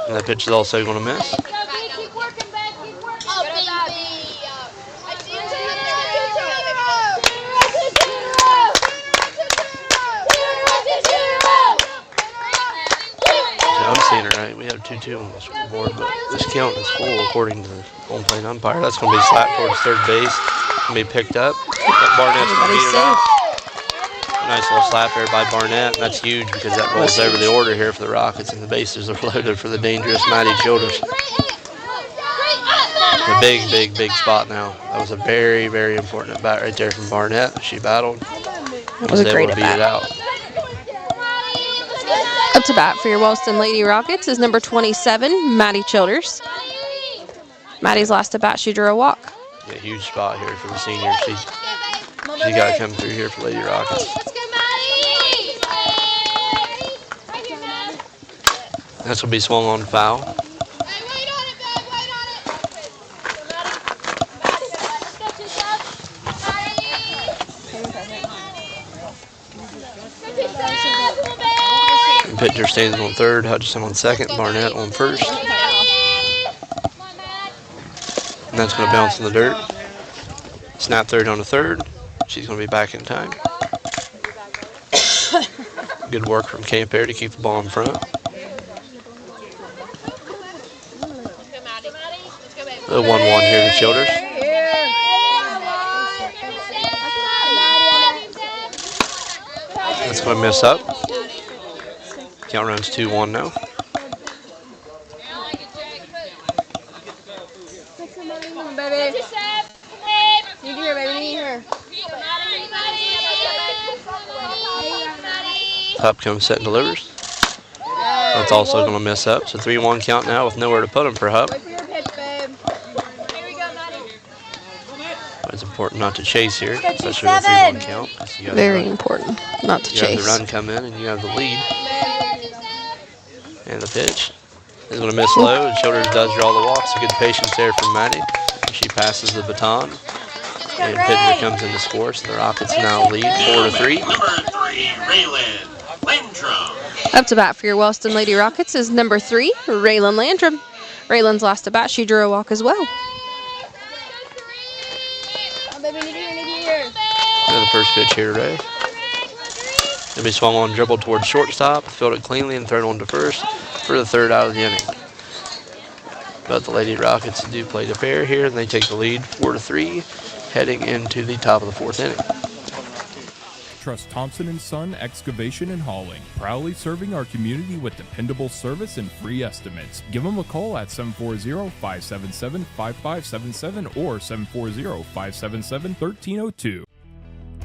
And that pitch is also going to miss. I'm seeing it right. We have 2-2 on the scoreboard, but this count is full according to the home plate umpire. That's going to be slapped towards third base. Going to be picked up. Barnett's going to beat it off. A nice little slap there by Barnett. That's huge because that rolls over the order here for the Rockets, and the bases are loaded for the dangerous Maddie Childers. A big, big, big spot now. That was a very, very important at bat right there from Barnett. She battled and was able to beat it out. Up to bat for your Wellston Lady Rockets is number 27, Maddie Childers. Maddie's last at bat, she drew a walk. A huge spot here for the senior. She got to come through here for Lady Rockets. This will be swung on foul. Pitcher stands on third, Hutchison on second, Barnett on first. And that's going to bounce in the dirt. Snap third on the third. She's going to be back in time. Good work from Camp there to keep the ball in front. The 1-1 here to Childers. That's going to miss up. Count runs 2-1 now. Pup comes, set, and delivers. That's also going to miss up. So 3-1 count now with nowhere to put him for Hup. It's important not to chase here, especially with a 3-1 count. Very important not to you have chase. the run come in and you have the lead. And the pitch is going to miss low, and Childers does draw the walk. So good patience there from Maddie. She passes the baton, and pitcher comes in to score. So the Rockets now lead 4-3. Number 3, Raylan Landrum. Up to bat for your Wellston Lady Rockets is number 3, Raylan Landrum. Raylan's last at bat, she drew a walk as well. And the first pitch here today. It'll be swung on, dribbled towards shortstop, filled it cleanly, and thrown on to first for the third out of the inning. But the Lady Rockets do play the fair here, and they take the lead 4-3, heading into the top of the fourth inning. Trust Thompson & Son Excavation and Hauling, proudly serving our community with dependable service and free estimates. Give them a call at 740-577-5577 or 740-577-1302.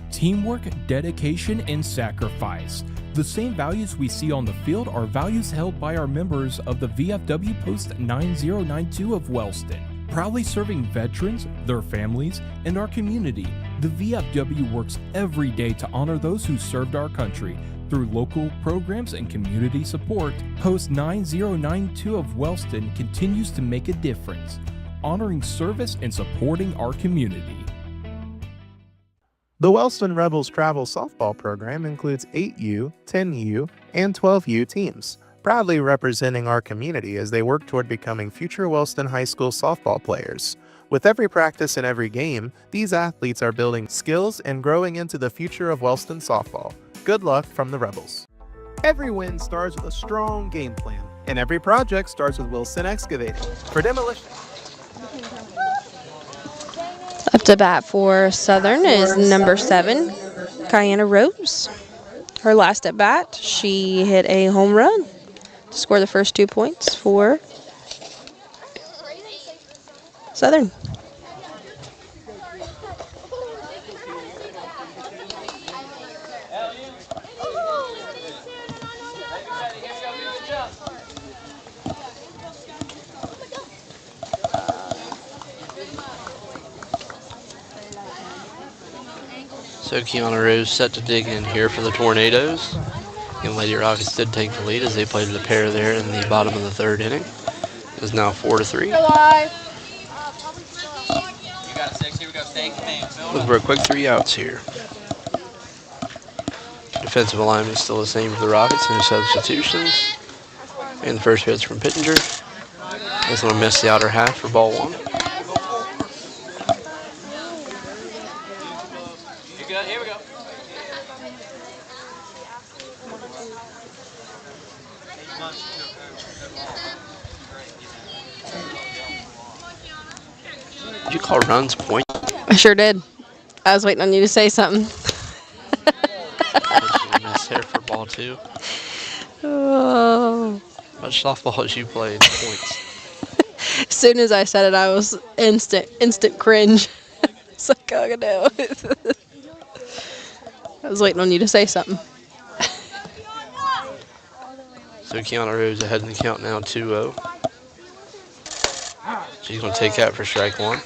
Teamwork, dedication, and sacrifice. The same values we see on the field are values held by our members of the VFW Post 9092 of Wellston. Proudly serving veterans, their families, and our community, the VFW works every day to honor those who served our country. Through local programs and community support, Post 9092 of Wellston continues to make a difference, honoring service and supporting our community. The Wellston Rebels travel softball program includes 8U, 10U, and 12U teams, proudly representing our community as they work toward becoming future Wellston High School softball players. With every practice and every game, these athletes are building skills and growing into the future of Wellston softball. Good luck from the Rebels. Every win starts with a strong game plan, and every project starts with Wilson Excavating. For demolition. Up to bat for Southern is number 7, Kiana Rose. Her last at bat, she hit a home run to score the first 2 points for Southern. So Kiana Rose set to dig in here for the Tornadoes. And Lady Rockets did take the lead as they played the pair there in the bottom of the third inning. It is now 4-3. Looking for a quick 3 outs here. Defensive alignment is still the same for the Rockets, no substitutions. And the first pitch from Pittenger. This one missed the outer half for ball 1. You're good. Here we go. Did you call runs point? I sure did. I was waiting on you to say something. Miss there for ball 2. Oh. How much softball as you played? Points. As soon as I said it, I was instant cringe. It's like, oh no. I was waiting on you to say something. So Kiana Rose ahead in the count now, 2-0. She's going to take that for strike 1.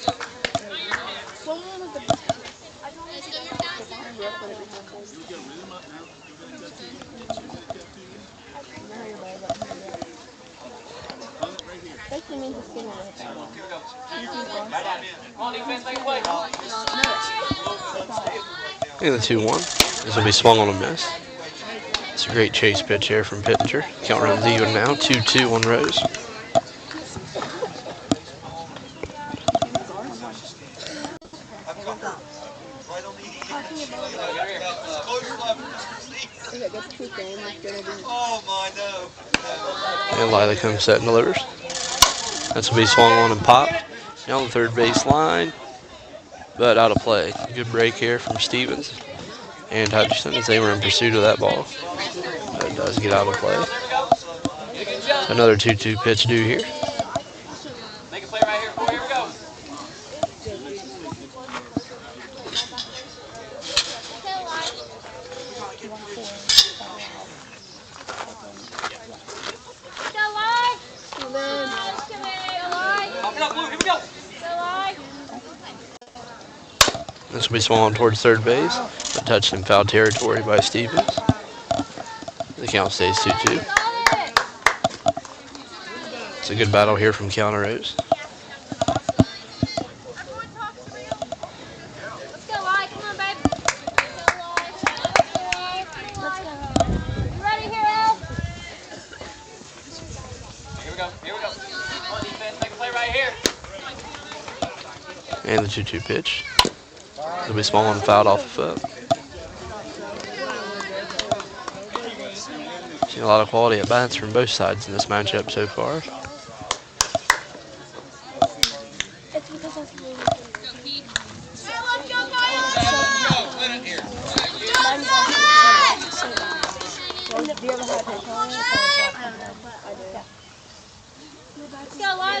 And the 2-1. This will be swung on a miss. It's a great chase pitch here from Pittenger. Count runs even now, 2-2 on Rose. And Lila comes set and delivers. This will be swung on and popped down the third base line, but out of play. Good break here from Stevens and Hutchison as they were in pursuit of that ball. But it does get out of play. So another 2-2 pitch due here. Make a play right here. Here we go. This will be swung towards third base, but touched in foul territory by Stevens. The count stays 2-2. It's a good battle here from Kiana Rose. And the 2-2 pitch. It'll be small and fouled off the foot. Seen a lot of quality at bats from both sides in this matchup so far.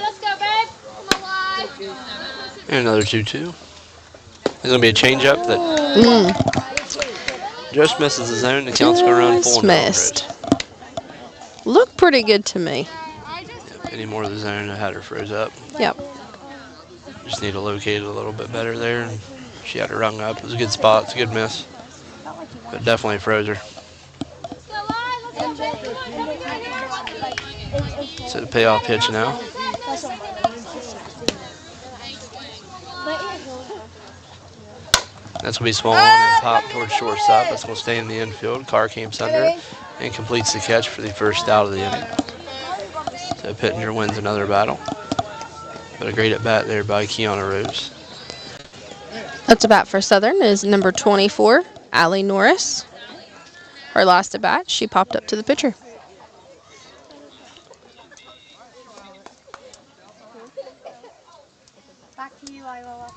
Let's go, babe. Come on, And another 2-2. There's going to be a changeup that just misses the zone. The count's going to run full. Missed. Looked pretty good to me. Any more of the zone, I had her froze up. Yep. Just need to locate it a little bit better there. And she had her rung up. It was a good spot. It's a good miss. But definitely froze her. So the payoff pitch now. That's going to be swung on and popped towards shortstop. That's going to stay in the infield. Carr camps under it and completes the catch for the first out of the inning. So Pittenger wins another battle. But a great at bat there by Kiana Rose. That's a bat for Southern is number 24, Allie Norris. Her last at bat, she popped up to the pitcher. Back to you, Lila.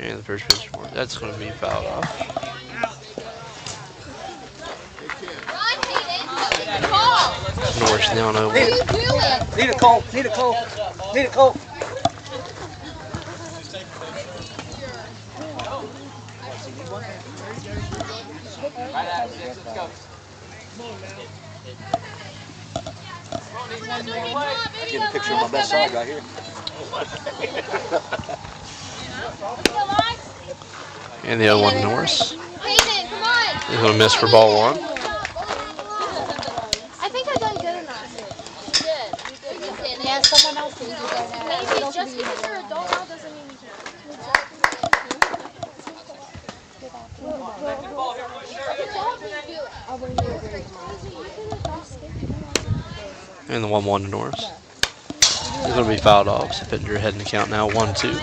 And the first pitch, that's going to be fouled off. Norris down 0-1. Need a call. Need a call. Need a call. Let's go. Get a picture of my best side right here. And the 0-1 Norris. Hayden, come on. He's going to miss for ball 1. I think I done good enough. Good. Yeah, so And the 1-1 to Norris. He's going to be fouled off, so Pittenger heading the count now, 1-2.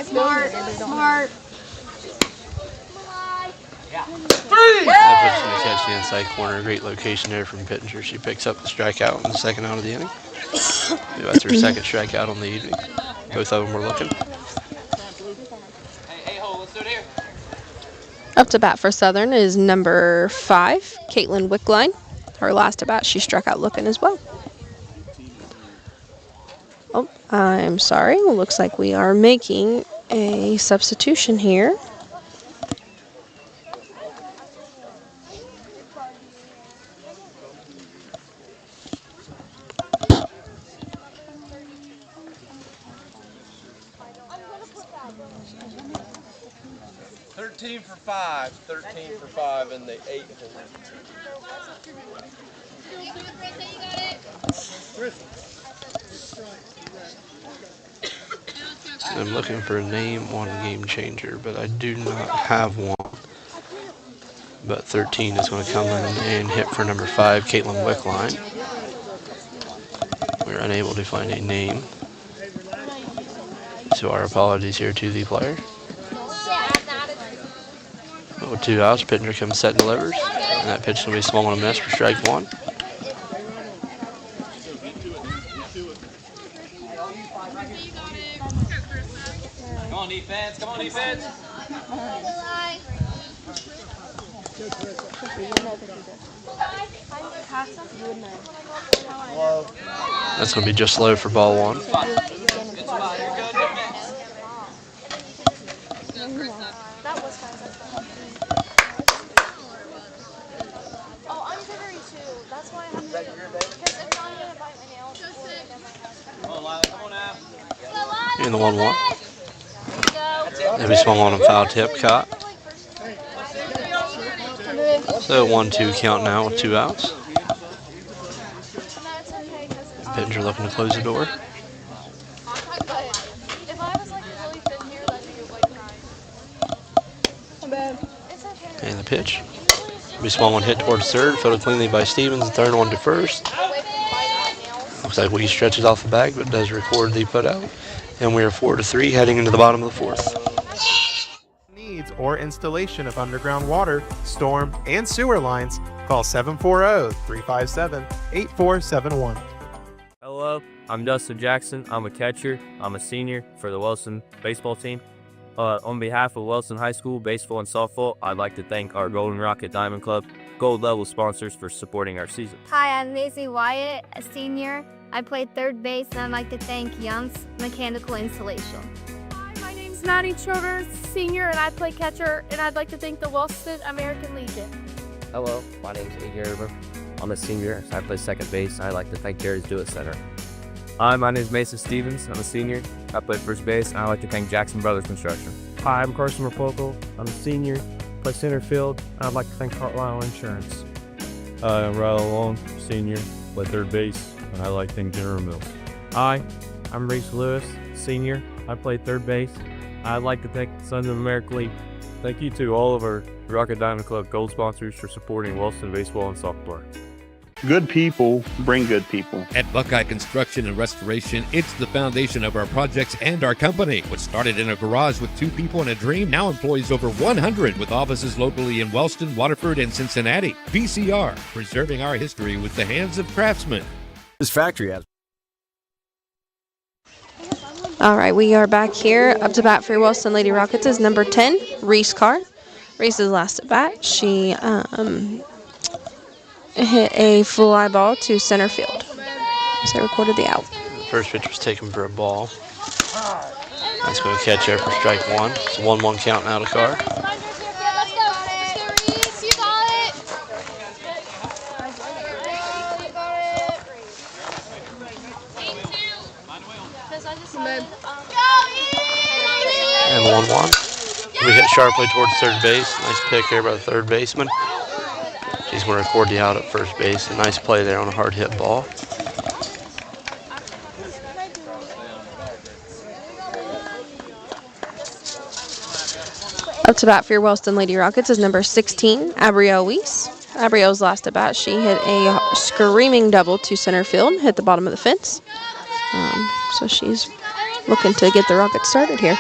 Smart. That pitch going to catch the inside corner. Great location there from Pittenger. She picks up the strikeout in the second out of the inning. That's her second strikeout on the evening. Both of them were looking. Up to bat for Southern is number 5, Caitlin Wickline. Her last at bat, she struck out looking as well. Oh, I'm sorry. Looks like we are making a substitution here. Thirteen for five in the 8 hole. I'm looking for a name on Game Changer, but I do not have one. But 13 is going to come in and hit for number 5, Caitlin Wickline. We're unable to find a name, so our apologies here to the player. With 2 outs, Pittenger comes set and delivers. And that pitch will be swung on a miss for strike 1. Come on, defense. Come on, defense. That's going to be just low for ball 1. And the 1-1. It'll be swung on and foul tip, caught. So 1-2 count now with 2 outs. Pittenger looking to close the door. And the pitch. It'll be swung on, hit towards third, fielded cleanly by Stevens, the third one to first. Looks like Lee stretches off the bag, but does record the putout. And we are 4-3 heading into the bottom of the 4th. Needs or installation of underground water, storm, and sewer lines, call 740-357-8471. Hello, I'm Dustin Jackson. I'm a catcher. I'm a senior for the Wellston baseball team. On behalf of Wellston High School baseball and softball, I'd like to thank our Golden Rocket Diamond Club Gold Level sponsors for supporting our season. Hi, I'm Maisie Wyatt, a senior. I played third base, and I'd like to thank Young's Mechanical Installation. Hi, my name's Maddie Childers, senior, and I play catcher, and I'd like to thank the Wellston American Legion. Hello, my name's Igor Herber. I'm a senior, so I play second base. I'd like to thank Jerry's Do It Center. Hi, my name is Mason Stevens. I'm a senior. I play first base, and I'd like to thank Jackson Brothers Construction. Hi, I'm Carson Rapoko. I'm a senior, play center field, and I'd like to thank Carlisle Insurance. Hi, I'm Riley Long, senior, play third base, and I'd like to thank General Mills. Hi, I'm Reese Lewis, senior. I play third base. I'd like to thank the Sons of America League. Thank you to all of our Rocket Diamond Club Gold sponsors for supporting Wellston baseball and softball. Good people bring good people. At Buckeye Construction and Restoration, it's the foundation of our projects and our company. What started in a garage with 2 people and a dream now employs over 100 with offices locally in Wellston, Waterford, and Cincinnati. VCR, preserving our history with the hands of craftsmen. This factory has. All right, we are back here. Up to bat for Wellston Lady Rockets is number 10, Reese Carr. Reese's last at bat. She hit a fly ball to center field. So I recorded the out. First pitch was taken for a ball. That's going to catch her for strike 1. It's a 1-1 count now to Carr. And the 1-1. We hit sharply towards third base. Nice pick there by the third baseman. He's going to record the out at first base. A nice play there on a hard hit ball. Up to bat for your Wellston Lady Rockets is number 16, Abrielle Weiss. Abrielle's last at bat, she hit a screaming double to center field, hit the bottom of the fence. So she's looking to get the Rockets started here.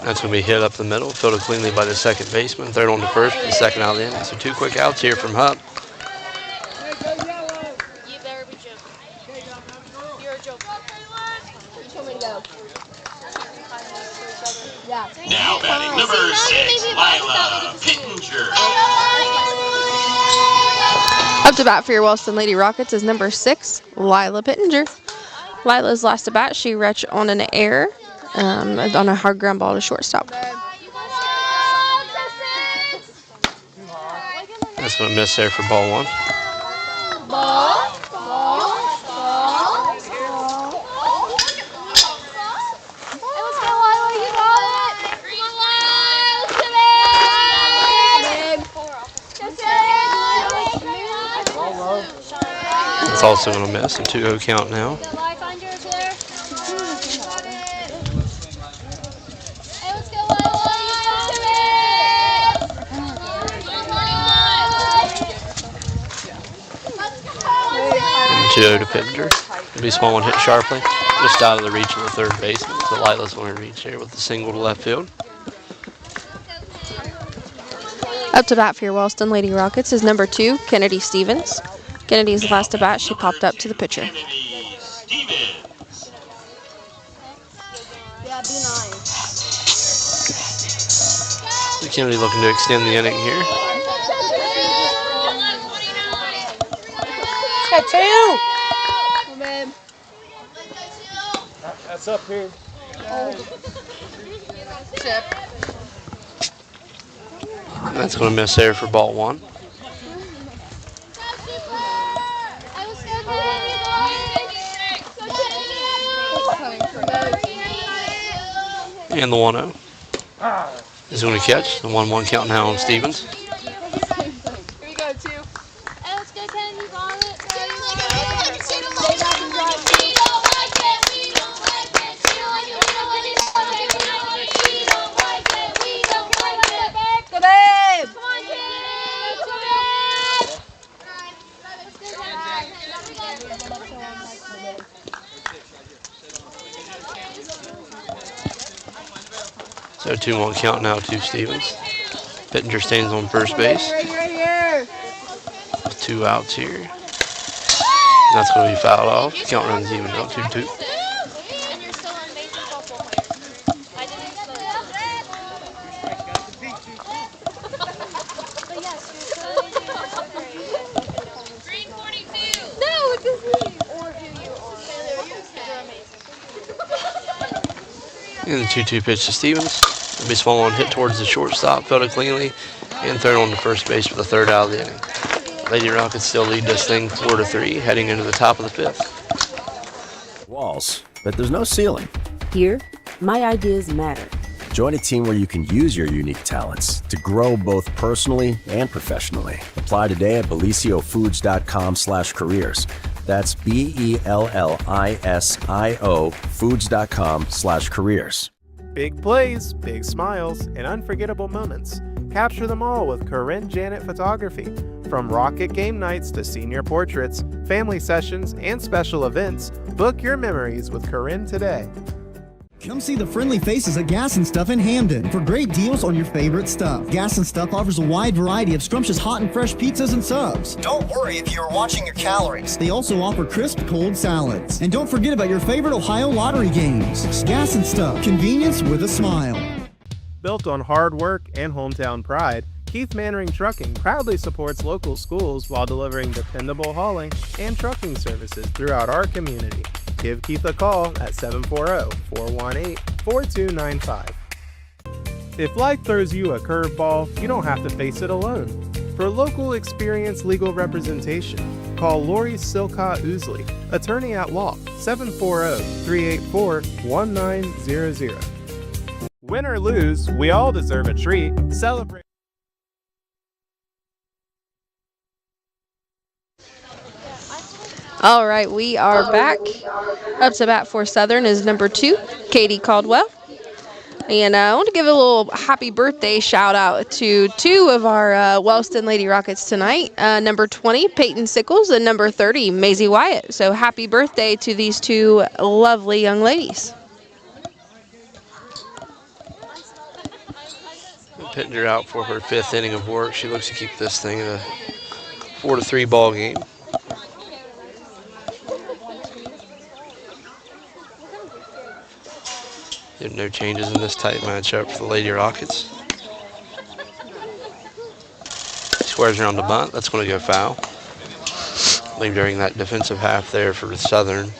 That's going to be hit up the middle, fielded cleanly by the second baseman. Third on to first, the second out of the inning. So 2 quick outs here from Hupp. You better be joking. You're a joker. You told me to go. Yeah. Now batting number 6, Lila Pittenger. Up to bat for your Wellston Lady Rockets is number 6, Lila Pittenger. Lila's last at bat, she reached on an error on a hard ground ball to shortstop. That's going to miss there for ball 1. It's also going to miss. A 2-0 count now. And 2-0 to Pittenger. It'll be a small one hit sharply, just out of the reach of the third baseman. So Lila's going to reach here with the single to left field. Up to bat for your Wellston Lady Rockets is number 2, Kennedy Stevens. Kennedy's last at bat, she popped up to the pitcher. Yeah, be nice. So Kennedy looking to extend the inning here. Got 2. Oh, babe. That's up here. Chip. And that's going to miss there for ball 1. And the 1-0 is going to catch. The 1-1 count now on Stevens. Here we go, 2. Hey, let's go, Kennedy. Ball it. Go, babe. Come on, So 2-1 count now to Stevens. Pittenger stands on first base. Right here. With 2 outs here. And that's going to be fouled off. Count runs even now, 2-2. And the 2-2 pitch to Stevens. It'll be small one hit towards the shortstop, fielded cleanly, and third on to first base for the third out of the inning. Lady Rockets still lead this thing 4-3, heading into the top of the 5th. Walls, but there's no ceiling. Here, my ideas matter. Join a team where you can use your unique talents to grow both personally and professionally. Apply today at beliciofoods.com/careers. That's BELLISIO foods.com/careers. Big plays, big smiles, and unforgettable moments. Capture them all with Corinne Janet Photography. From rocket game nights to senior portraits, family sessions, and special events, book your memories with Corinne today. Come see the friendly faces at Gas and Stuff in Hamden for great deals on your favorite stuff. Gas and Stuff offers a wide variety of scrumptious hot and fresh pizzas and subs. Don't worry if you're watching your calories. They also offer crisp cold salads. And don't forget about your favorite Ohio lottery games. Gas and Stuff, convenience with a smile. Built on hard work and hometown pride, Keith Mannering Trucking proudly supports local schools while delivering dependable hauling and trucking services throughout our community. Give Keith a call at 740-418-4295. If life throws you a curveball, you don't have to face it alone. For local experienced legal representation, call call Lori Silcott Oosley, attorney at law, 740-384-1900. Win or lose, we all deserve a treat. Celebrate. All right, we are back. Up to bat for Southern is number 2, Katie Caldwell. And I want to give a little happy birthday shout out to 2 of our Wellston Lady Rockets tonight. Number 20, Peyton Sickles, and number 30, Maisie Wyatt. So happy birthday to these 2 lovely young ladies. Pittenger out for her 5th inning of work. She looks to keep this thing at a 4-3 ball game. There are no changes in this tight matchup for the Lady Rockets. Squares around the bunt. That's going to go foul. I believe during that defensive half there for Southern,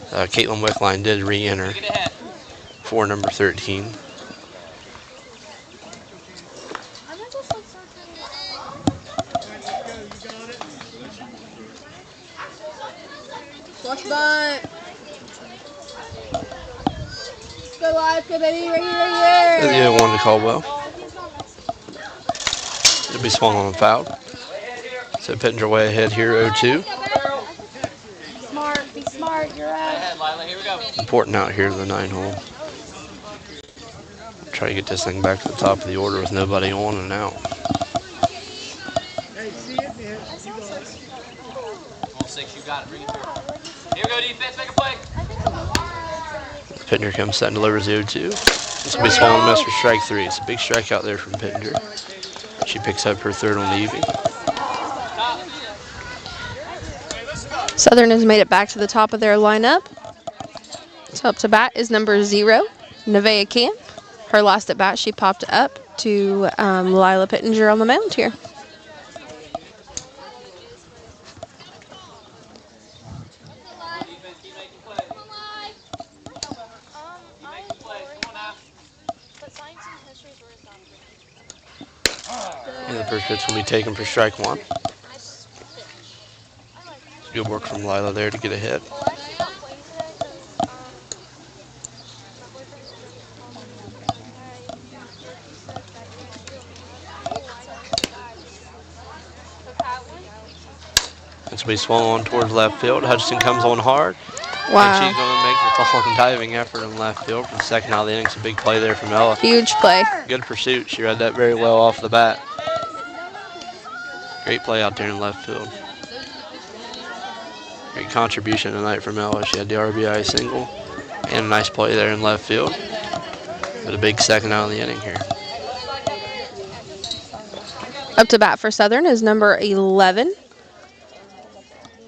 Caitlin Wickline did re-enter for number 13. Watch bunt. Go live, go baby, right here. Yeah, 1 to Caldwell. It'll be swung on and fouled. So Pittenger way ahead here, 0-2. Be smart, you're out. Here we go. Important out here in the 9-hole. Try to get this thing back to the top of the order with nobody on and out. All 6, you got it. Bring it through. Here we go, defense, make a play. Pittenger comes set and delivers the 0-2. This will be swung and missed for strike 3. It's a big strike out there from Pittenger. She picks up her 3rd on the evening. Southern has made it back to the top of their lineup. So up to bat is number 0, Nevaeh Camp. Her last at bat, she popped up to Lila Pittenger on the mound here. And the first pitch will be taken for strike 1. Good work from Lila there to get a hit. This will be swung on towards left field. Hutchinson comes on hard. Wow. And she's going to make the long diving effort in left field for the second out of the inning. It's a big play there from Ella. Huge play. Good pursuit. She read that very well off the bat. Great play out there in left field. Great contribution tonight from Ella. She had the RBI single and a nice play there in left field. But a big second out of the inning here. Up to bat for Southern is number 11,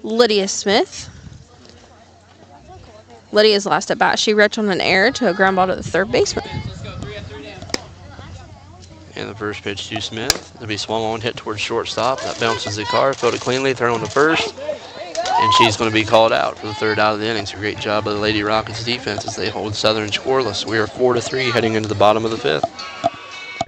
Lydia Smith. Lydia's last at bat, she reached on an error to a ground ball to the 3rd baseman. And the first pitch to Smith. It'll be swung on, hit towards shortstop. That bounces the car, fielded cleanly, thrown to first. And she's going to be called out for the 3rd out of the inning. So great job by the Lady Rockets defense as they hold Southern scoreless. We are 4-3 heading into the bottom of the 5th.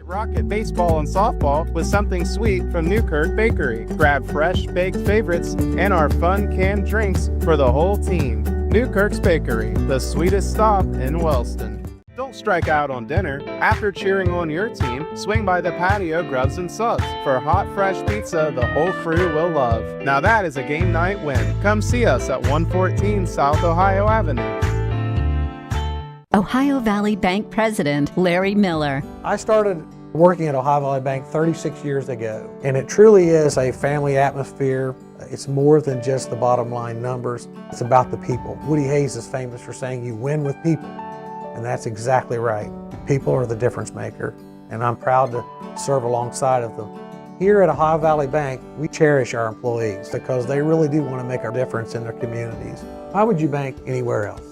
Rocket baseball and softball with something sweet from Newkirk Bakery. Grab fresh baked favorites and our fun canned drinks for the whole team. Newkirk's Bakery, the sweetest stop in Wellston. Don't strike out on dinner. After cheering on your team, swing by the patio Grubs and Subs for hot, fresh pizza the whole crew will love. Now that is a game night win. Come see us at 114 South Ohio Avenue. Ohio Valley Bank President Larry Miller. I started working at Ohio Valley Bank 36 years ago, and it truly is a family atmosphere. It's more than just the bottom line numbers. It's about the people. Woody Hayes is famous for saying you win with people, and that's exactly right. People are the difference maker, and I'm proud to serve alongside of them. Here at Ohio Valley Bank, we cherish our employees because they really do want to make a difference in their communities. Why would you bank anywhere else?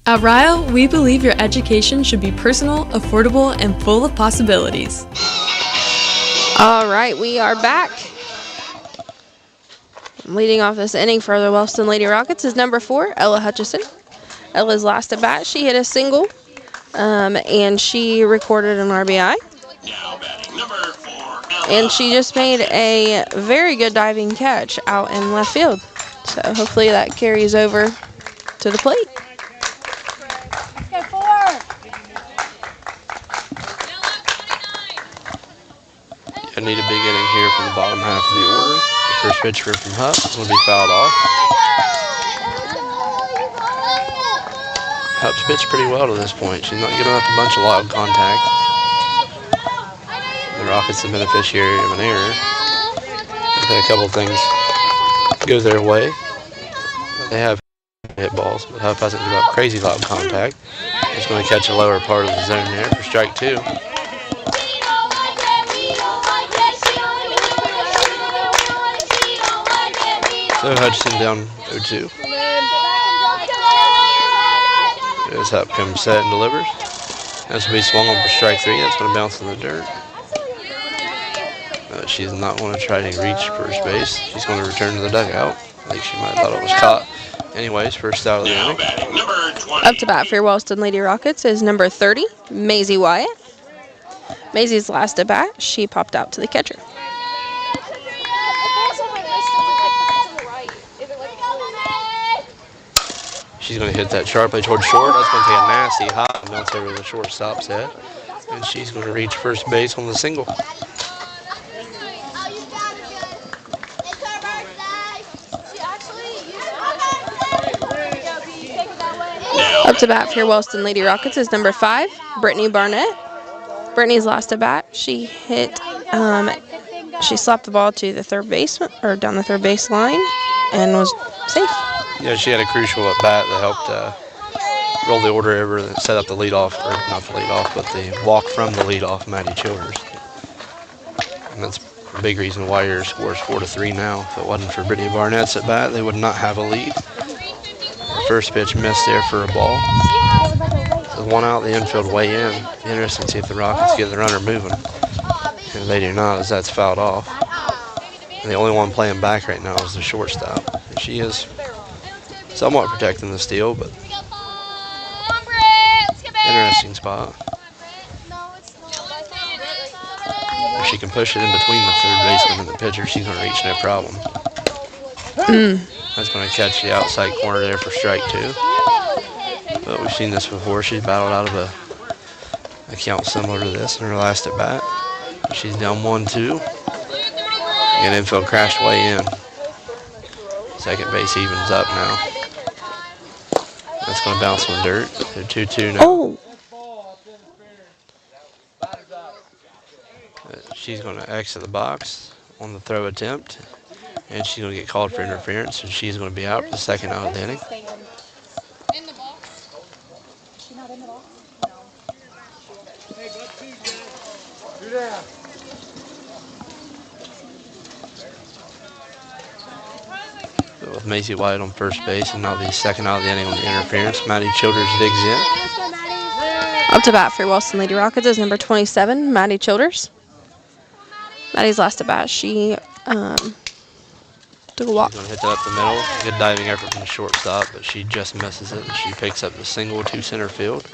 At Ryle, we believe your education should be personal, affordable, and full of possibilities. All right, we are back. Leading off this inning for the Wellston Lady Rockets is number 4, Ella Hutchison. Ella's last at bat, she hit a single, and she recorded an RBI. And she just made a very good diving catch out in left field. So hopefully that carries over to the plate. Okay, 4. I need a big inning here from the bottom half of the order. The first pitch from Hupp is going to be fouled off. Hupp's pitched pretty well to this point. She's not giving up a bunch of loud contact. The Rockets the beneficiary of an error. I think a couple of things go their way. They have hit balls, but Hupp hasn't given up crazy loud contact. It's going to catch a lower part of the zone there for strike 2. So Hutchinson down 0-2. As Hupp comes set and delivers. That's going to be swung on for strike 3. That's going to bounce in the dirt. She's not going to try to reach first base. She's going to return to the dugout. I think she might have thought it was caught. Anyways, first out of the inning. Up to bat for your Wellston Lady Rockets is number 30, Maisie Wyatt. Maisie's last at bat, she popped out to the catcher. She's going to hit that sharply towards short. That's going to take a nasty hop and bounce over the shortstop's head. And she's going to reach first base on the single. Up to bat for your Wellston Lady Rockets is number 5, Brittany Barnett. Brittany's last at bat, she hit, she slapped the ball to the third baseman, or down the third base line, and was safe. Yeah, she had a crucial at bat that helped roll the order over and set up the leadoff, or not the leadoff, but the walk from the leadoff, Maddie Childers. And that's a big reason why your score is 4-3 now. If it wasn't for Brittany Barnett's at bat, they would not have a lead. First pitch missed there for a ball. So 1 out, the infield way in. Interesting to see if the Rockets get the runner moving. And they do not, as that's fouled off. And the only one playing back right now is the shortstop. And she is somewhat protecting the steal, but interesting spot. If she can push it in between the third baseman and the pitcher, she's going to reach no problem. That's going to catch the outside corner there for strike 2. But we've seen this before. She's battled out of a count similar to this in her last at bat. She's down 1-2. And infield crashed way in. Second base evens up now. That's going to bounce on dirt. They're 2-2 now. Oh. She's going to exit the box on the throw attempt. And she's going to get called for interference. And she's going to be out for the second out of the inning. In the box? She's not in the box? No. With Macy White on first base and now the second out of the inning on the interference, Maddie Childers digs in. Up to bat for Wellston Lady Rockets is number 27, Maddie Childers. Maddie's last at bat, she took a walk. She's going to hit that up the middle. Good diving effort from the shortstop, but she just misses it. She picks up the single to center field.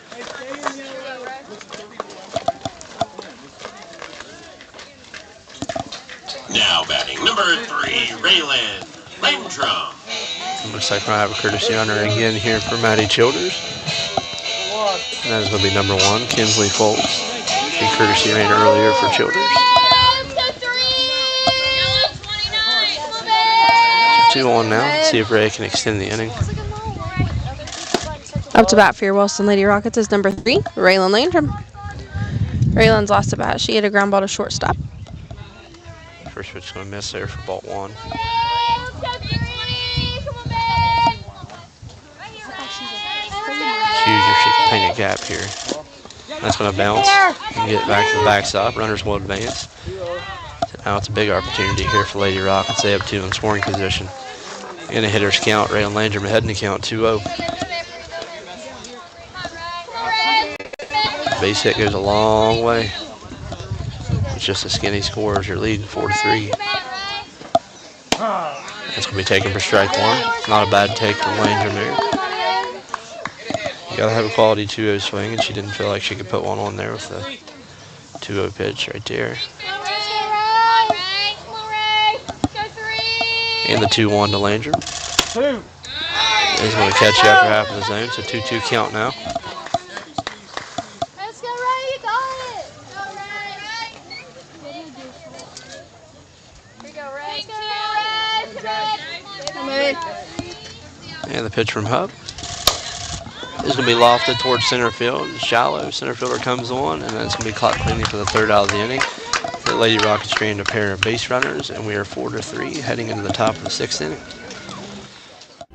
Now batting number 3, Raylan Landrum. Looks like we're going to have a courtesy runner again here for Maddie Childers. And that is going to be number 1, Kinsley Foltz. She courtesy ran earlier for Childers. 2-1 now. Let's see if Ray can extend the inning. Up to bat for your Wellston Lady Rockets is number 3, Raylan Landrum. Raylan's last at bat, she hit a ground ball to shortstop. First pitch is going to miss there for ball 1. She can paint a gap here. That's going to bounce and get back to the backstop. Runners will advance. So now it's a big opportunity here for Lady Rockets. They have 2 in scoring position. In a hitter's count, Raylan Landrum ahead in the count 2-0. Base hit goes a long way. It's just a skinny score as your lead 4-3. That's going to be taken for strike 1. Not a bad take from Landrum there. You got to have a quality 2-0 swing, and she didn't feel like she could put one on there with the 2-0 pitch right there. And the 2-1 to Landry. He's going to catch you after half of the zone, so 2-2 count now. Let's go, Ray. You got it. Go, Ray. Here we go, Ray. Come on. And the pitch from Hub. This is going to be lofted towards center field. Shallow. Center fielder comes on, and then it's going to be clock cleaning for the 3rd out of the inning. The Lady Rockets trained a pair of base runners, and we are 4-3 heading into the top of the 6th inning.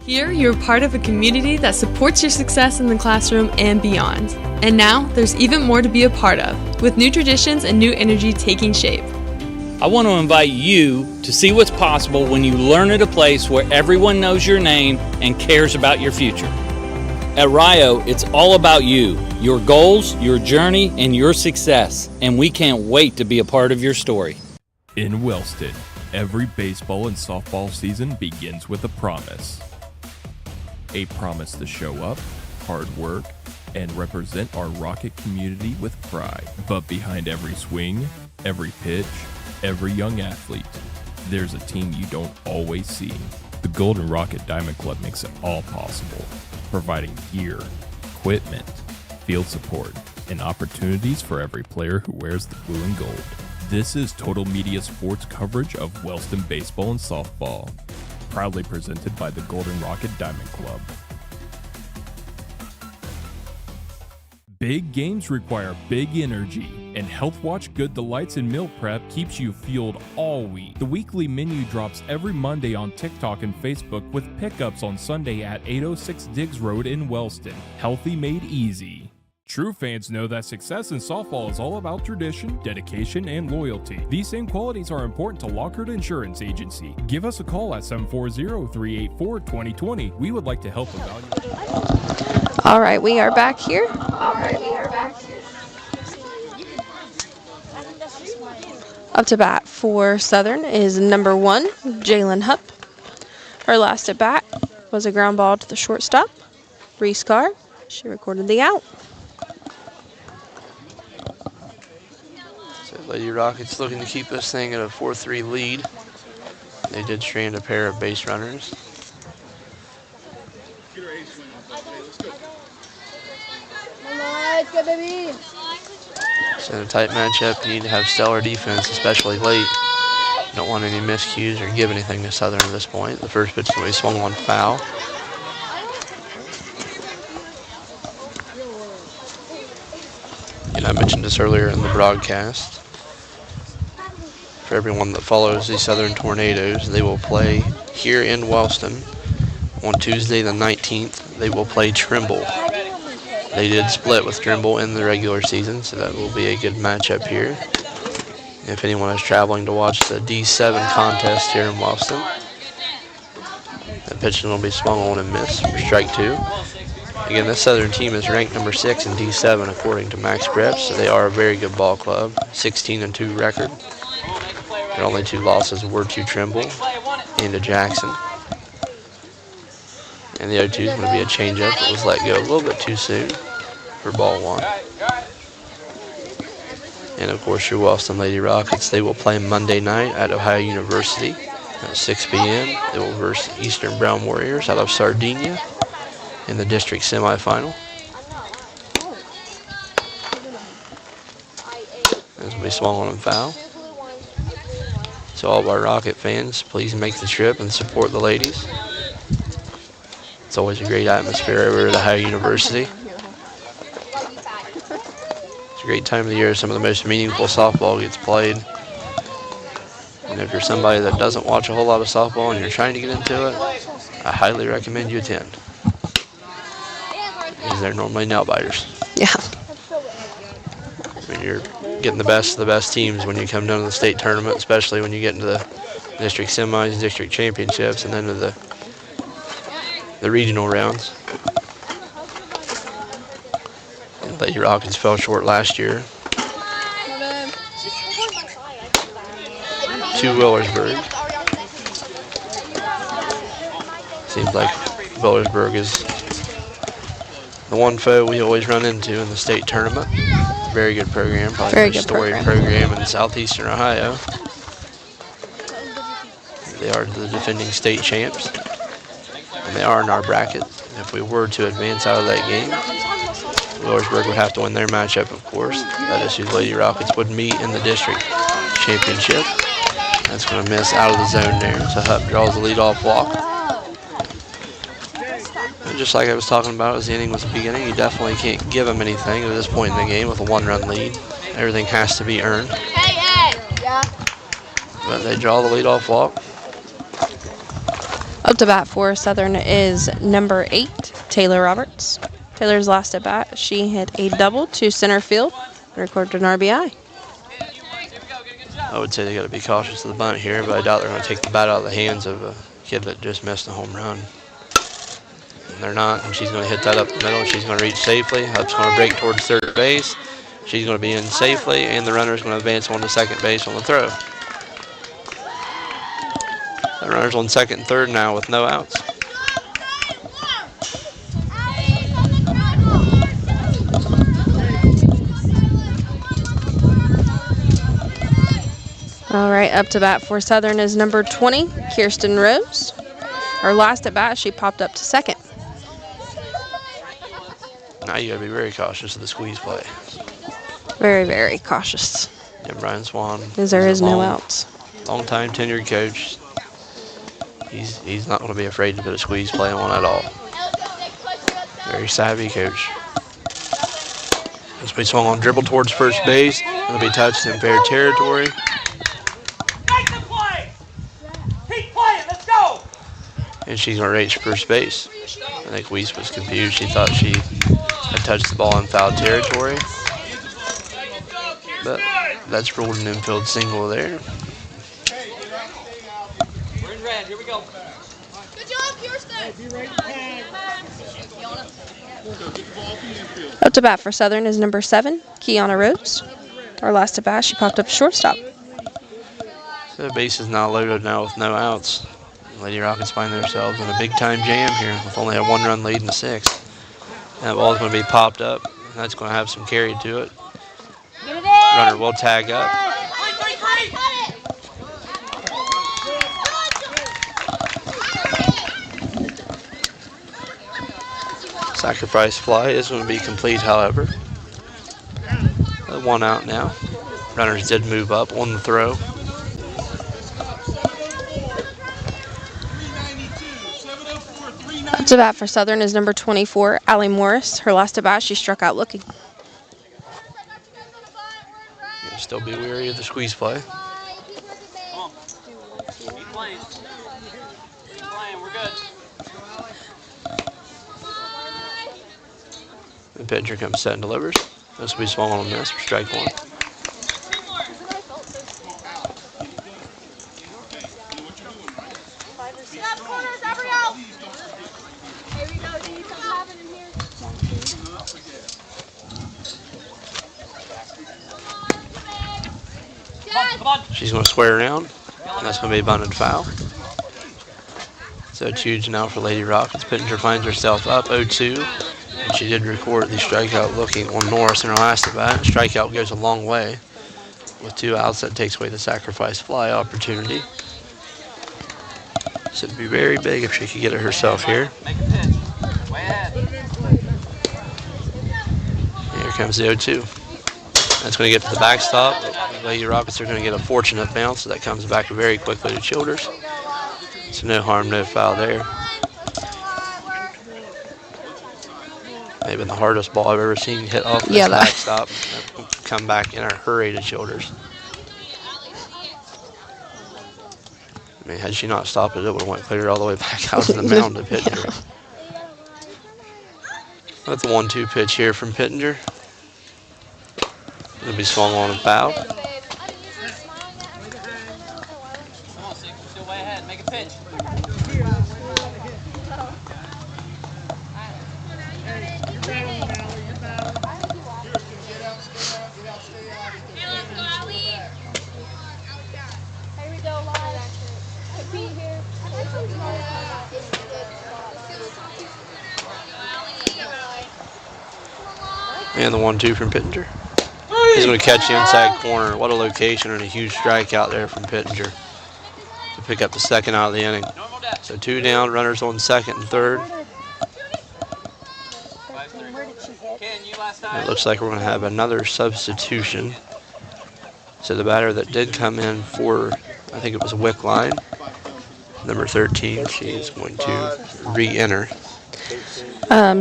Here, you're part of a community that supports your success in the classroom and beyond. And now, there's even more to be a part of, with new traditions and new energy taking shape. I want to invite you to see what's possible when you learn at a place where everyone knows your name and cares about your future. At Rio, it's all about you, your goals, your journey, and your success, and we can't wait to be a part of your story. In Wellston, every baseball and softball season begins with a promise. A promise to show up, hard work, and represent our Rocket community with pride. But behind every swing, every pitch, every young athlete, there's a team you don't always see. The Golden Rocket Diamond Club makes it all possible, providing gear, equipment, field support, and opportunities for every player who wears the blue and gold. This is Total Media Sports coverage of Wellston baseball and softball, proudly presented by the Golden Rocket Diamond Club. Big games require big energy, and Health Watch Good Delights and Meal Prep keeps you fueled all week. The weekly menu drops every Monday on TikTok and Facebook, with pickups on Sunday at 806 Diggs Road in Wellston. Healthy made easy. True fans know that success in softball is all about tradition, dedication, and loyalty. These same qualities are important to Lockhart Insurance Agency. Give us a call at 740-384-2020. We would like to help evaluate. All right, we are back here. Up to bat for Southern is number 1, Jalen Hupp. Her last at bat was a ground ball to the shortstop, Reese Carr. She recorded the out. So Lady Rockets looking to keep this thing at a 4-3 lead. They did strand a pair of base runners. Let's go, baby. So in a tight matchup, you need to have stellar defense, especially late. You don't want any miscues or give anything to Southern at this point. The first pitch is going to be swung on foul. And I mentioned this earlier in the broadcast. For everyone that follows the Southern Tornadoes, they will play here in Wellston on Tuesday the 19th. They will play Trimble. They did split with Trimble in the regular season, so that will be a good matchup here. If anyone is traveling to watch the D7 contest here in Wellston, the pitch will be swung on and missed for strike 2. Again, this Southern team is ranked number 6 in D7 according to Max Preps, so they are a very good ball club. 16-2 record. Their only 2 losses were to Trimble and to Jackson. And the 0-2 is going to be a changeup that was let go a little bit too soon for ball 1. And of course, your Wellston Lady Rockets, they will play Monday night at Ohio University at 6 p.m. They will verse Eastern Brown Warriors out of Sardinia in the district semifinal. This will be swung on and foul. So all of our Rocket fans, please make the trip and support the ladies. It's always a great atmosphere over at Ohio University. It's a great time of the year. Some of the most meaningful softball gets played. And if you're somebody that doesn't watch a whole lot of softball and you're trying to get into it, I highly recommend you attend. Because they're normally nail-biters. Yeah. I mean, you're getting the best of the best teams when you come down to the state tournament, especially when you get into the district semis, district championships, and then to the regional rounds. And Lady Rockets fell short last year to Willersburg. Seems like Willersburg is the one foe we always run into in the state tournament. Very good program, probably Very the good storied program in southeastern Ohio. They are the defending state champs, and they are in our bracket. If we were to advance out of that game, Willersburg would have to win their matchup, of course. That is who the Lady Rockets would meet in the district championship. That's going to miss out of the zone there, so Hupp draws the leadoff walk. And just like I was talking about as the inning was beginning, you definitely can't give them anything at this point in the game with a 1-run lead. Everything has to be earned. But they draw the leadoff walk. Up to bat for Southern is number 8, Taylor Roberts. Taylor's last at bat, she hit a double to center field, recorded an RBI. I would say they got to be cautious of the bunt here, but I doubt they're going to take the bat out of the hands of a kid that just missed a home run. And they're not, and she's going to hit that up the middle. She's going to reach safely. Hupp's going to break towards third base. She's going to be in safely, and the runner's going to advance on to second base on the throw. The runner's on second and third now with no outs. All right, up to bat for Southern is number 20, Kirsten Rose. Her last at bat, she popped up to second. Now you got to be very cautious of the squeeze play. Very, very cautious. Yeah, Brian Swan. As there is no outs. Long-time tenured coach. He's not going to be afraid to put a squeeze play on at all. Very savvy coach. This will be swung on, dribble towards first base. It'll be touched in fair territory. And she's going to reach first base. I think Weiss was confused. She thought she had touched the ball in foul territory. But that's ruled an infield single there. We're in red. Here we go. Good job, Kirsten. Up to bat for Southern is number 7, Kiana Rhodes. Our last at bat, she popped up shortstop. So the base is now loaded now with no outs. Lady Rockets find themselves in a big-time jam here with only a 1-run lead in the 6th. That ball is going to be popped up, and that's going to have some carry to it. Runner will tag up. Sacrifice fly is going to be complete, however. 1 out now. Runners did move up on the throw. Up to bat for Southern is number 24, Allie Morris. Her last at bat, she struck out looking. You'll still be wary of the squeeze play. Keep playing. Keep playing. We're good. The pitcher comes set and delivers. This will be swung on a miss for strike 1. She's going to square around, and that's going to be a bunted foul. So it's huge now for Lady Rockets. Pittenger finds herself up 0-2, and she did record the strikeout looking on Norris in her last at bat. Strikeout goes a long way. With 2 outs, that takes away the sacrifice fly opportunity. So it'd be very big if she could get it herself here. Here comes the 0-2. That's going to get to the backstop. Lady Rockets are going to get a fortunate bounce, so that comes back very quickly to Childers. So no harm, no foul there. Maybe been the hardest ball I've ever seen hit off this backstop. Come back in a hurry to Childers. I mean, had she not stopped it, it would have went clear all the way back out to the mound to Pittenger. That's the 1-2 pitch here from Pittenger. It'll be swung on and foul. Come on, Six. We're still way ahead. Make a pitch. And the 1-2 from Pittenger. He's going to catch the inside corner. What a location and a huge strikeout there from Pittenger. to pick up the second out of the inning. So 2 down, runners on second and third. It looks like we're going to have another substitution. So the batter that did come in for, I think it was Wickline, number 13, she is going to re-enter.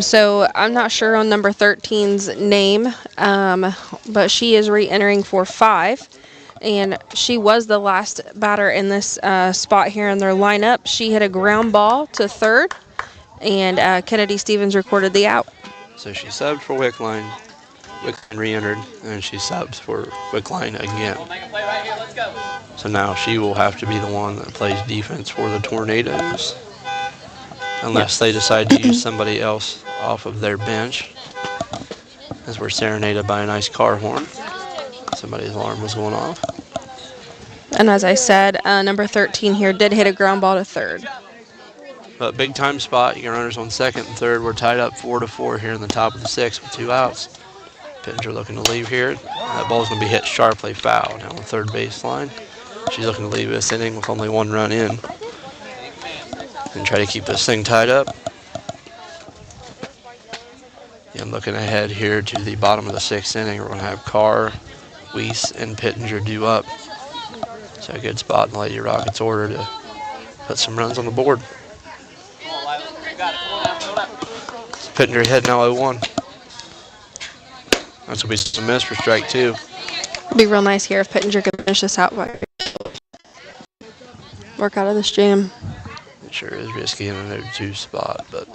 So I'm not sure on number 13's name, but she is re-entering for 5. And she was the last batter in this spot here in their lineup. She hit a ground ball to third, and Kennedy Stevens recorded the out. So she subbed for Wickline. Wickline re-entered, and she subs for Wickline again. So now she will have to be the one that plays defense for the Tornadoes, unless they decide to use somebody else off of their bench, as we're serenaded by a nice car horn. Somebody's alarm was going off. And as I said, number 13 here did hit a ground ball to third. But big time spot. You got runners on second and third. We're tied up 4-4 here in the top of the 6th with 2 outs. Pitcher looking to leave here. That ball's going to be hit sharply foul down the third baseline. She's looking to leave this inning with only 1 run in and try to keep this thing tied up. And looking ahead here to the bottom of the 6th inning, we're going to have Carr, Weiss, and Pittenger due up. So a good spot in the Lady Rockets order to put some runs on the board. Pittenger heading now 0-1. That's going to be some miss for strike 2. It'd be real nice here if Pittenger could finish this out. Work out of this jam. It sure is risky in an 0-2 spot, but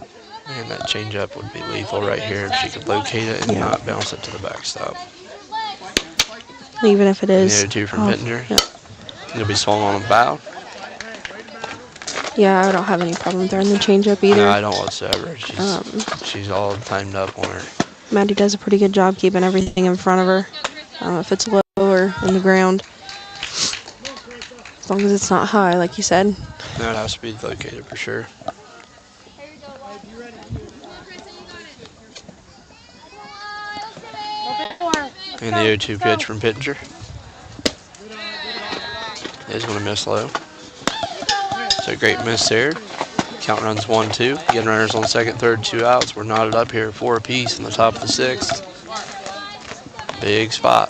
man, that changeup would be lethal right here if she could locate it and not bounce it to the backstop. Even if it is. 0-2 from Pittenger. Yep. It'll be swung on a foul. Yeah, I don't have any problem throwing the changeup either. No, I don't whatsoever. She's all timed up on her. Maddie does a pretty good job keeping everything in front of her. If it's low or in the ground. As long as it's not high, like you said. No, it has to be located for sure. And the 0-2 pitch from Pittenger. Is going to miss low. So a great miss there. Count runs 1-2. Getting runners on second, third, 2 outs. We're knotted up here 4 apiece in the top of the 6th. Big spot.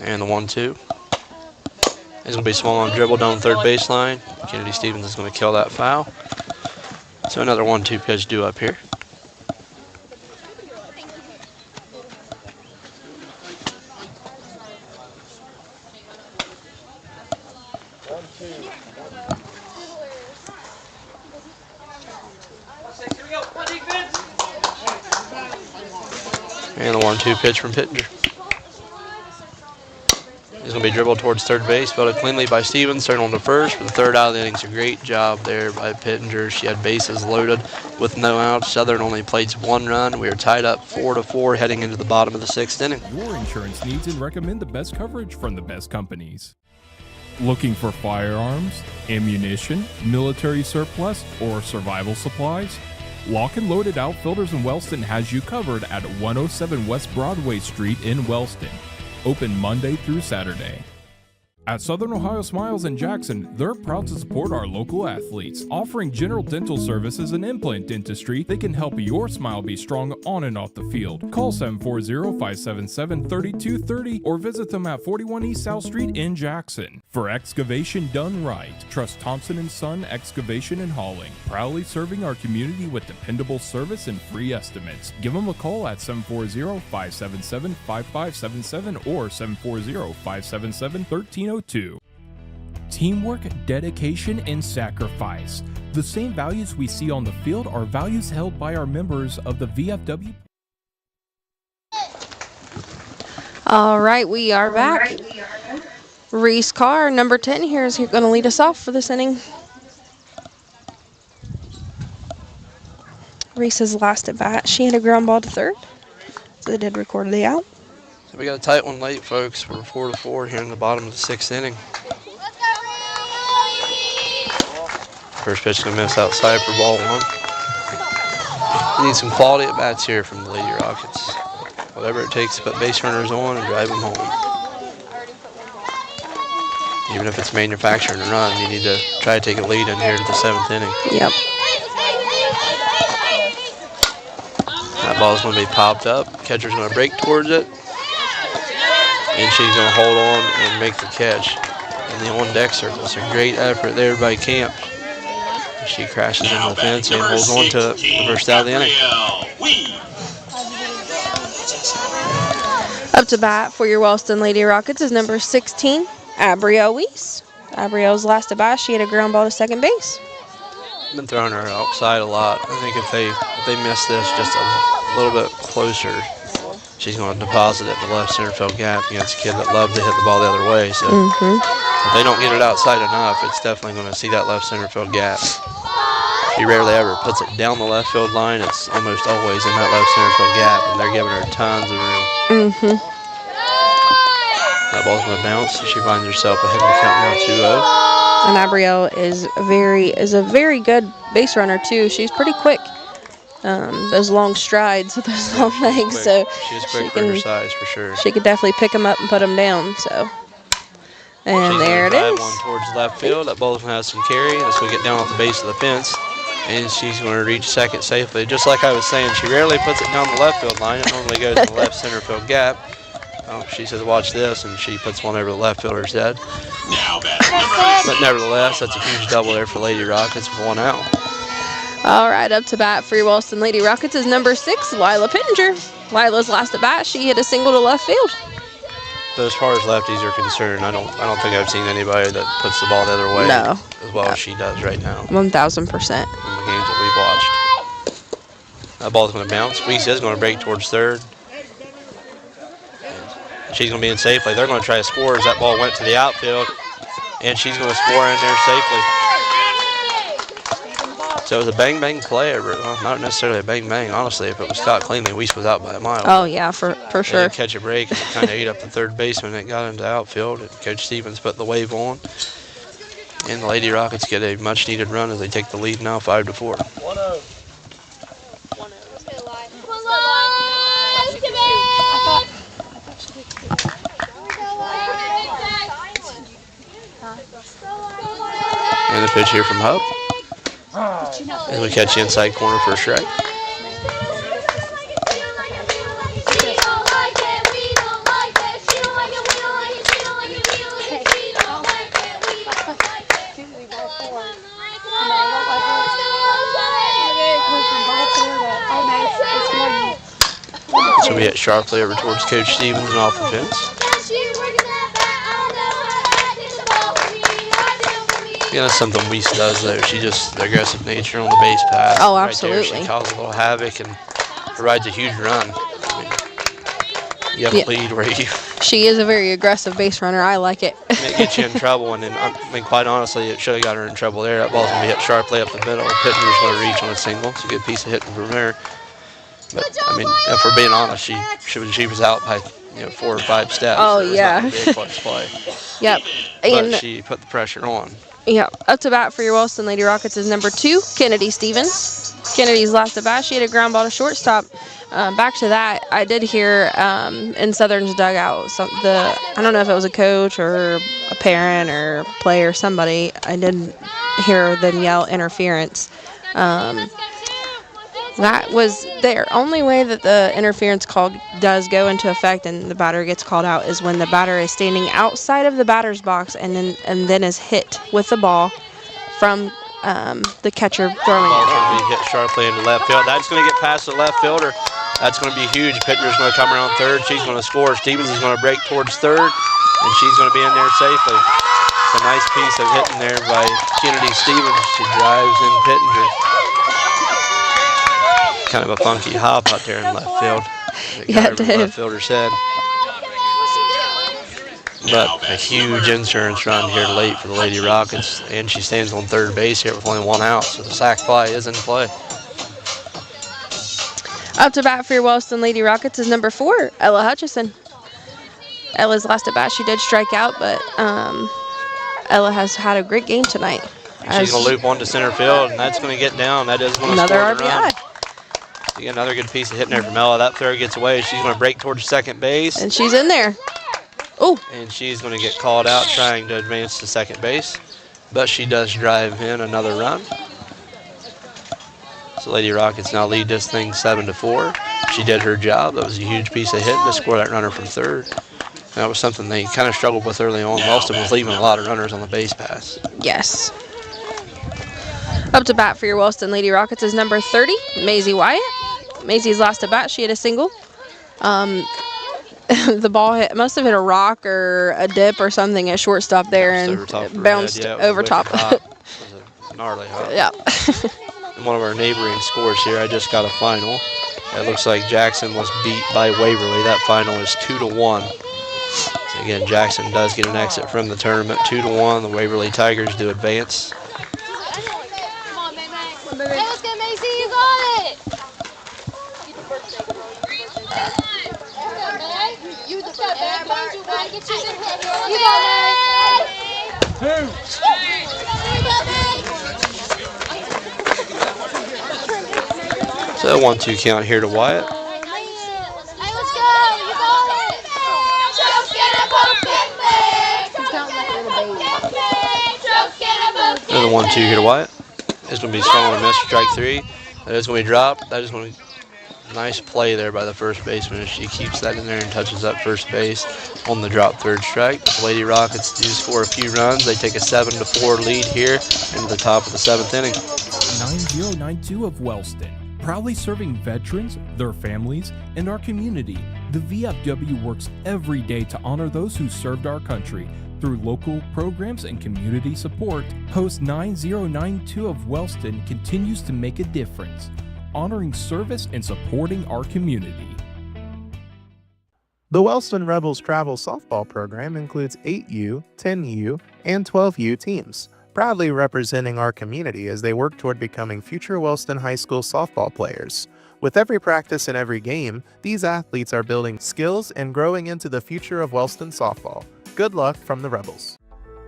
And the 1-2. It's going to be swung on dribble down third baseline. Kennedy Stevens is going to kill that foul. So another 1-2 pitch due up here. And the 1-2 pitch from Pittenger. He's going to be dribbled towards third base, fielded cleanly by Stevens, turned on to first for the 3rd out of the inning. So great job there by Pittenger. She had bases loaded with no outs. Southern only plays 1 run. We are tied up 4-4 heading into the bottom of the 6th inning. Your insurance needs and recommend the best coverage from the best companies. Looking for firearms, ammunition, military surplus, or survival supplies? Lock and Loaded Outfitters in Wellston has you covered at 107 West Broadway Street in Wellston. Open Monday through Saturday. At Southern Ohio Smiles in Jackson, they're proud to support our local athletes. Offering general dental services and implant dentistry, they can help your smile be strong on and off the field. Call 740-577-3230 or visit them at 41 East South Street in Jackson. For excavation done right, trust Thompson & Son Excavation and Hauling. Proudly serving our community with dependable service and free estimates. Give them a call at 740-577-5577 or 740-577-1302. Teamwork, dedication, and sacrifice. The same values we see on the field are values held by our members of the VFW. All right, we are back. Reese Carr, number 10 here, is going to lead us off for this inning. Reese's last at bat. She hit a ground ball to third, so they did record the out. So we got a tight one late, folks. We're 4-4 here in the bottom of the 6th inning. First pitch going to miss outside for ball 1. We need some quality at bats here from the Lady Rockets. Whatever it takes to put base runners on and drive them home. Even if it's manufacturing a run, you need to try to take a lead in here to the 7th inning. Yep. That ball's going to be popped up. Catcher's going to break towards it. And she's going to hold on and make the catch in the on-deck circle. It's a great effort there by Camp. She crashes into the fence and holds on to it. The first out of the inning. Up to bat for your Wellston Lady Rockets is number 16, Abrielle Weiss. Abrielle's last at bat, she had a ground ball to second base. Been throwing her outside a lot. I think if they miss this just a little bit closer, she's going to deposit it in the left center field gap against a kid that loved to hit the ball the other way. So if they don't get it outside enough, it's definitely going to see that left center field gap. She rarely ever puts it down the left field line. It's almost always in that left center field gap, and they're giving her tons of room. That ball's going to bounce. She finds herself ahead in the count now 2-0. And Abrielle is a very good base runner too. She's pretty quick. Those long strides with those long legs. So she's quick for her size for sure. She could definitely pick them up and put them down. So, and there it is. One towards left field. That ball's going to have some carry. That's going to get down off the base of the fence. And she's going to reach second safely. Just like I was saying, she rarely puts it down the left field line. It normally goes in the left center field gap. She says, watch this, and she puts one over the left fielder's head. But nevertheless, that's a huge double there for Lady Rockets with one out. All right, up to bat for your Wellston Lady Rockets is number 6, Lila Pittenger. Lila's last at bat, she hit a single to left field. But as far as lefties are concerned, I don't think I've seen anybody that puts the ball the other way as well as she does right now. 1,000%. In the games that we've watched. That ball's going to bounce. Weiss is going to break towards third. She's going to be in safely. They're going to try to score as that ball went to the outfield, and she's going to score in there safely. So it was a bang-bang play. Well, not necessarily a bang-bang, honestly. If it was caught cleanly, Weiss was out by a mile. Oh, yeah, for sure. Catch a break and kind of ate up the third baseman. It got into the outfield, and Coach Stevens put the wave on. And the Lady Rockets get a much-needed run as they take the lead now 5-4. 1-0. And the pitch here from Hub. And we catch the inside corner for a strike. So we hit sharply over towards Coach Stevens and off the fence. Yeah, that's something Weiss does, though. She just, the aggressive nature on the base pass. Oh, absolutely. Right there, she causes a little havoc and provides a huge run. I mean, you have a lead where you... She is a very aggressive base runner. I like it. It gets you in trouble, and then, I mean, quite honestly, it should have got her in trouble there. That ball's going to be hit sharply up the middle. Pittenger's going to reach on a single. It's a good piece of hitting from there. But, I mean, if we're being honest, she was out by 4 or 5 steps. Oh, yeah. It was not a big play. Yep. But she put the pressure on. Yeah, up to bat for your Wellston Lady Rockets is number 2, Kennedy Stevens. Kennedy's last at bat, she had a ground ball to shortstop. Back to that, I did hear in Southern's dugout, I don't know if it was a coach or a parent or player or somebody, I did hear them yell interference. That was their only way that the interference call does go into effect and the batter gets called out is when the batter is standing outside of the batter's box and then is hit with the ball from the catcher throwing it. The ball's going to be hit sharply into left field. That's going to get past the left fielder. That's going to be huge. Pitcher's going to come around third. She's going to score. Stevens is going to break towards third, and she's going to be in there safely. It's a nice piece of hitting there by Kennedy Stevens. She drives in Pittenger. Kind of a funky hop out there in left field. Yeah, it did. Left fielder's head. But a huge insurance run here late for the Lady Rockets, and she stands on third base here with only 1 out, so the sac fly is in play. Up to bat for your Wellston Lady Rockets is number 4, Ella Hutchison. Ella's last at bat, she did strike out, but Ella has had a great game tonight. She's going to loop one to center field, and that's going to get down. That is going to another score the RBI. run. Again, another good piece of hitting there from Ella. That throw gets away. She's going to break towards second base. And she's in there. Oh. And she's going to get called out trying to advance to second base. But she does drive in another run. So Lady Rockets now lead this thing 7-4. She did her job. That was a huge piece of hitting to score that runner from third. That was something they kind of struggled with early on. Wellston was leaving a lot of runners on the base pass. Yes. Up to bat for your Wellston Lady Rockets is number 30, Maisie Wyatt. Maisie's last at bat, she hit a single. The ball must have hit a rock or a dip or something at shortstop there and bounced over top. It was a gnarly hop. Yeah. In one of our neighboring scores here, I just got a final. It looks like Jackson was beat by Waverly. That final is 2-1. So again, Jackson does get an exit from the tournament, 2-1. The Waverly Tigers do advance. Come on, baby. Hey, let's go, Macy. You got it. You the first. You got it. So 1-2 count here to Wyatt. Another 1-2 here to Wyatt. It's going to be swung and a miss, strike three. That is going to be dropped. That is going to be nice play there by the first baseman as she keeps that in there and touches up first base on the drop third strike. The Lady Rockets do score a few runs. They take a 7-4 lead here into the top of the 7th inning. 9092 of Wellston, proudly serving veterans, their families, and our community. The VFW works every day to honor those who served our country. Through local programs and community support, Post 9092 of Wellston continues to make a difference, honoring service and supporting our community. The Wellston Rebels travel softball program includes 8U, 10U, and 12U teams, proudly representing our community as they work toward becoming future Wellston High School softball players. With every practice and every game, these athletes are building skills and growing into the future of Wellston softball. Good luck from the Rebels.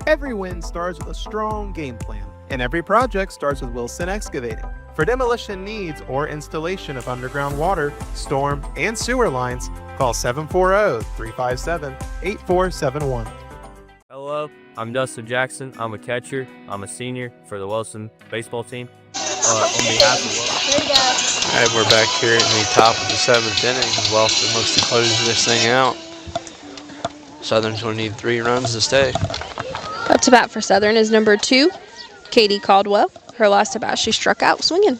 Every win starts with a strong game plan, and every project starts with Wilson Excavating. For demolition needs or installation of underground water, storm, and sewer lines, call 740-357-8471. Hello, I'm Dustin Jackson. I'm a catcher. I'm a senior for the Wellston baseball team. On behalf of Wellston. All right, we're back here in the top of the 7th inning. Wellston looks to close this thing out. Southern's going to need 3 runs to stay. Up to bat for Southern is number 2, Katie Caldwell. Her last at bat, she struck out swinging.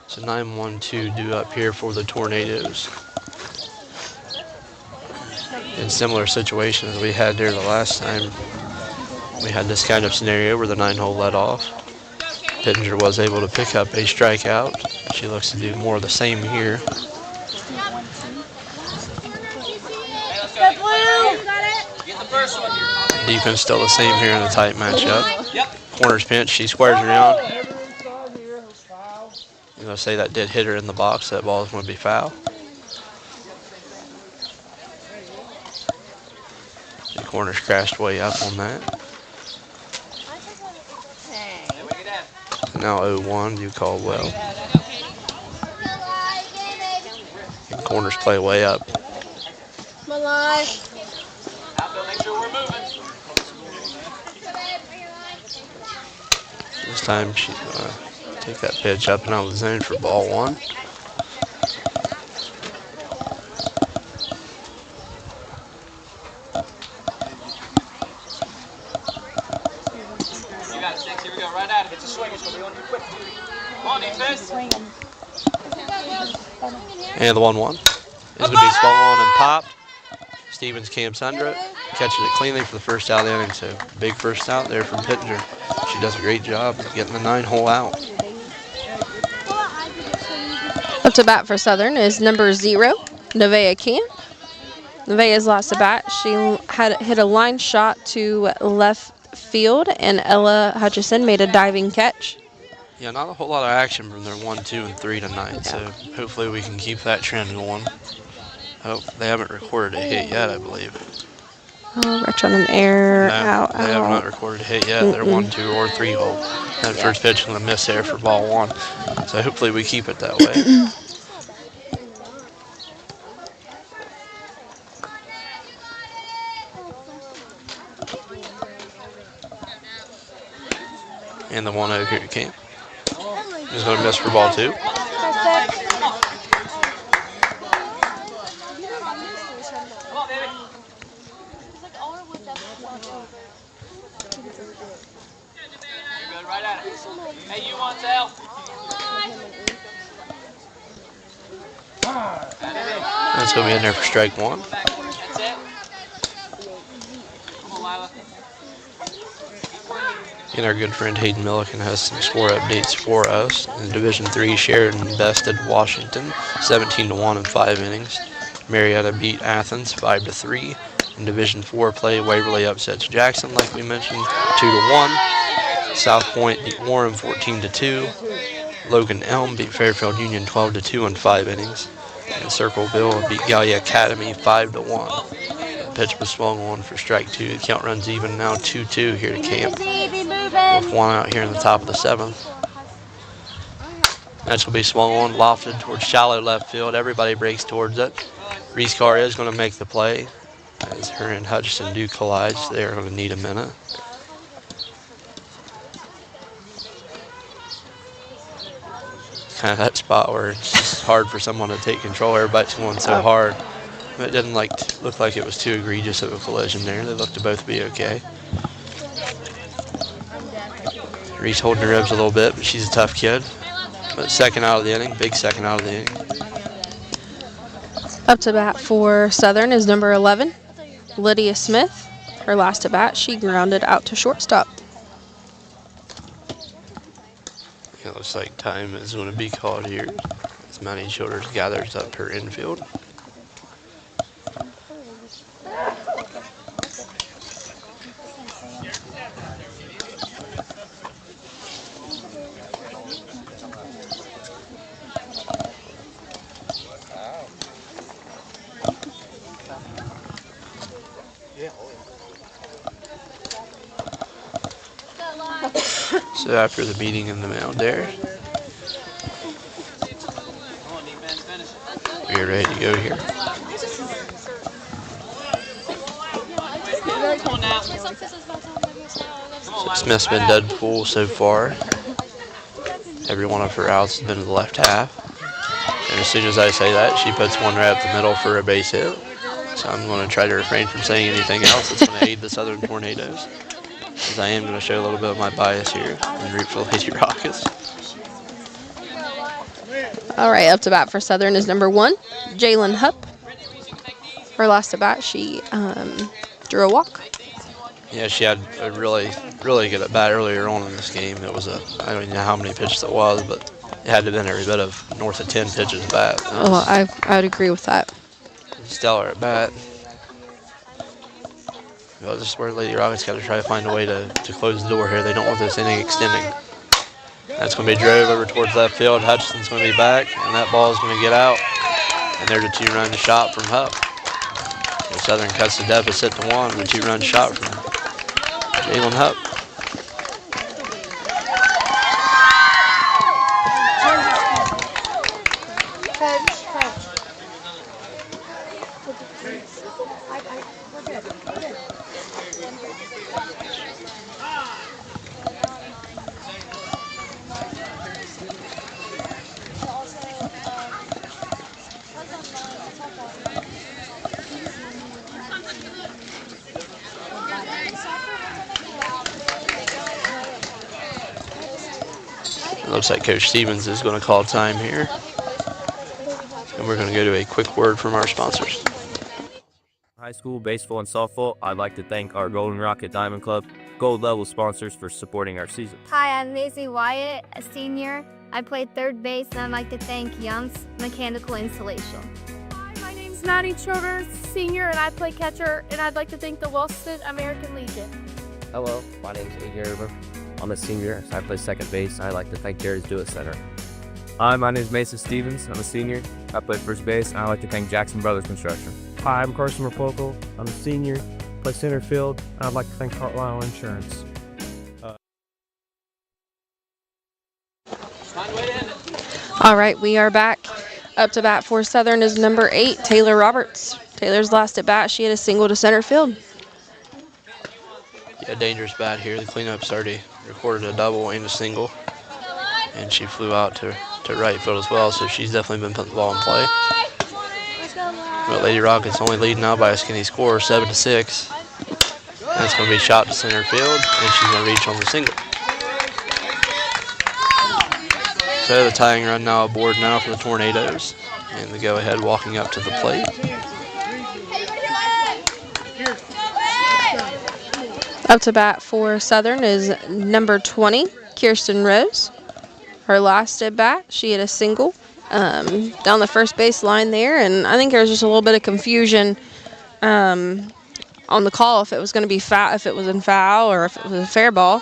So 9-1-2 due up here for the Tornadoes. In similar situation as we had there the last time, we had this kind of scenario where the 9-hole let off. Pittenger was able to pick up a strikeout. She looks to do more of the same here. Defense still the same here in the tight matchup. Corner's pinch, she squares around. I'm going to say that did hit her in the box. That ball is going to be foul. The corner's crashed way up on that. Now 0-1, you call well. And corners play way up. This time she's going to take that pitch up and out of the zone for ball 1. You got 6. Here we go. Right at it. It's a swing. It's going to be on you quick. Come on, defense. And the 1-1 is going to be swung on and popped. Stevens camps under it, catches it cleanly for the first out of the inning. So big first out there from Pittenger. She does a great job of getting the 9-hole out. Up to bat for Southern is number 0, Nevaeh Camp. Nevaeh's last at bat, she had hit a line shot to left field, and Ella Hutchison made a diving catch. Yeah, not a whole lot of action from their 1, 2, and 3 tonight. So hopefully we can keep that trend going. Oh, they haven't recorded a hit yet, I believe. Oh, Rich on an air, No, out, they have not recorded a hit yet. They're 1, 2, or 3 hole. That first pitch is going to miss there for ball 1. So hopefully we keep it that way. And the 1-0 here to camp. He's going to miss for ball 2. Hey, you want Sal? That's going to be in there for strike 1. That's it. Come on, Lila. And our good friend Hayden Milliken has some score updates for us. In Division III, Sheridan bested Washington 17-1 in 5 innings. Marietta beat Athens 5-3. In Division IV play, Waverly upsets Jackson, like we mentioned, 2-1. South Point beat Warren 14-2. Logan Elm beat Fairfield Union 12-2 in 5 innings. And Circleville beat Gallia Academy 5-1. The pitch was swung on for strike 2. The count runs even now 2-2 here to camp. With 1 out here in the top of the 7th. That's going to be swung on, lofted towards shallow left field. Everybody breaks towards it. Reese Carr is going to make the play. As her and Hutchinson do collide, so they're going to need a minute. Kind of that spot where it's just hard for someone to take control. Everybody's going so hard. It didn't look like it was too egregious of a collision there. They looked to both be okay. Reese holding her ribs a little bit, but she's a tough kid. But second out of the inning, big second out of the inning. Up to bat for Southern is number 11, Lydia Smith. Her last at bat, she grounded out to shortstop. It looks like time is going to be called here as Maddie Childers gathers up her infield. So after the meeting in the mound there, we are ready to go here. So Smith's been dead full so far. Every one of her outs has been to the left half. And as soon as I say that, she puts one right up the middle for a base hit. So I'm going to try to refrain from saying anything else that's going to aid the Southern Tornadoes, as I am going to show a little bit of my bias here and root for the Lady Rockets. All right, up to bat for Southern is number 1, Jalen Hupp. Her last at bat, she drew a walk. Yeah, she had a really good at bat earlier on in this game. It was I don't even know how many pitches it was, but it had to have been every bit of north of 10 pitches at bat. Oh, I would agree with that. Stellar at bat. Well, this is where Lady Rockets got to try to find a way to close the door here. They don't want this inning extending. That's going to be drove over towards left field. Hutchinson's going to be back, and that ball is going to get out. And there's a 2-run shot from Hupp. So Southern cuts the deficit to 1 with a 2-run shot from Jalen Hupp. Looks like Coach Stevens is going to call time here. And we're going to go to a quick word from our sponsors. High school baseball and softball, I'd like to thank our Golden Rocket Diamond Club gold level sponsors for supporting our season. Hi, I'm Maisie Wyatt, a senior. I played third base, and I'd like to thank Young's Mechanical Installation. Hi, my name's Maddie Childers, senior, and I play catcher, and I'd like to thank the Wellston American Legion. Hello, my name's Adrian Herber. I'm a senior, so I play second base. I'd like to thank Jerry's Do It Center. Hi, my name is Mason Stevens. I'm a senior. I play first base, and I'd like to thank Jackson Brothers Construction. Hi, I'm Carson Rapoco. I'm a senior, play center field, and I'd like to thank Carlisle Insurance. All right, we are back. Up to bat for Southern is number 8, Taylor Roberts. Taylor's last at bat, she had a single to center field. Yeah, dangerous bat here. The cleanup's already recorded a double and a single. And she flew out to right field as well, so she's definitely been putting the ball in play. But Lady Rockets only leading now by a skinny score, 7-6. That's going to be shot to center field, and she's going to reach on the single. So the tying run now aboard now for the Tornadoes, and the go-ahead walking up to the plate. Up to bat for Southern is number 20, Kirsten Rose. Her last at bat, she had a single down the first base line there, and I think there was just a little bit of confusion on the call if it was going to be foul, if it was in foul, or if it was a fair ball.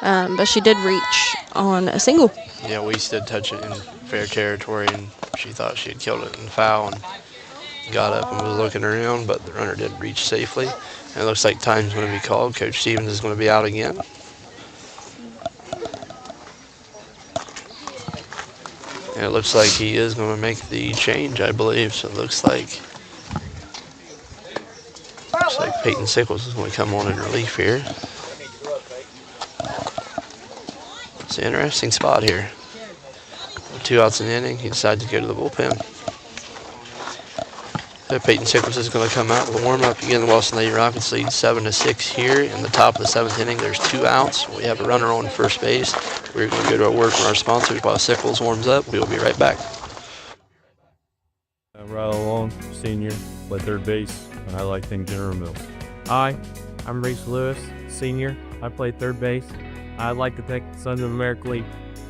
But she did reach on a single. Yeah, we did touch it in fair territory, and she thought she had killed it in foul and got up and was looking around, but the runner did reach safely. And it looks like time's going to be called. Coach Stevens is going to be out again. And it looks like he is going to make the change, I believe. So it looks like Peyton Sickles is going to come on in relief here. It's an interesting spot here. With 2 outs in the inning, he decided to go to the bullpen. So Peyton Sickles is going to come out with a warm-up. Again, the Wellston Lady Rockets lead 7-6 here. In the top of the 7th inning, there's 2 outs. We have a runner on first base. We're going to go to a word from our sponsors while Sickles warms up. We will be right back. Riley Long, senior, play third base, and I like to thank General Mills. Hi, I'm Reese Lewis, senior. I play third base. I'd like to thank the Sons of America League.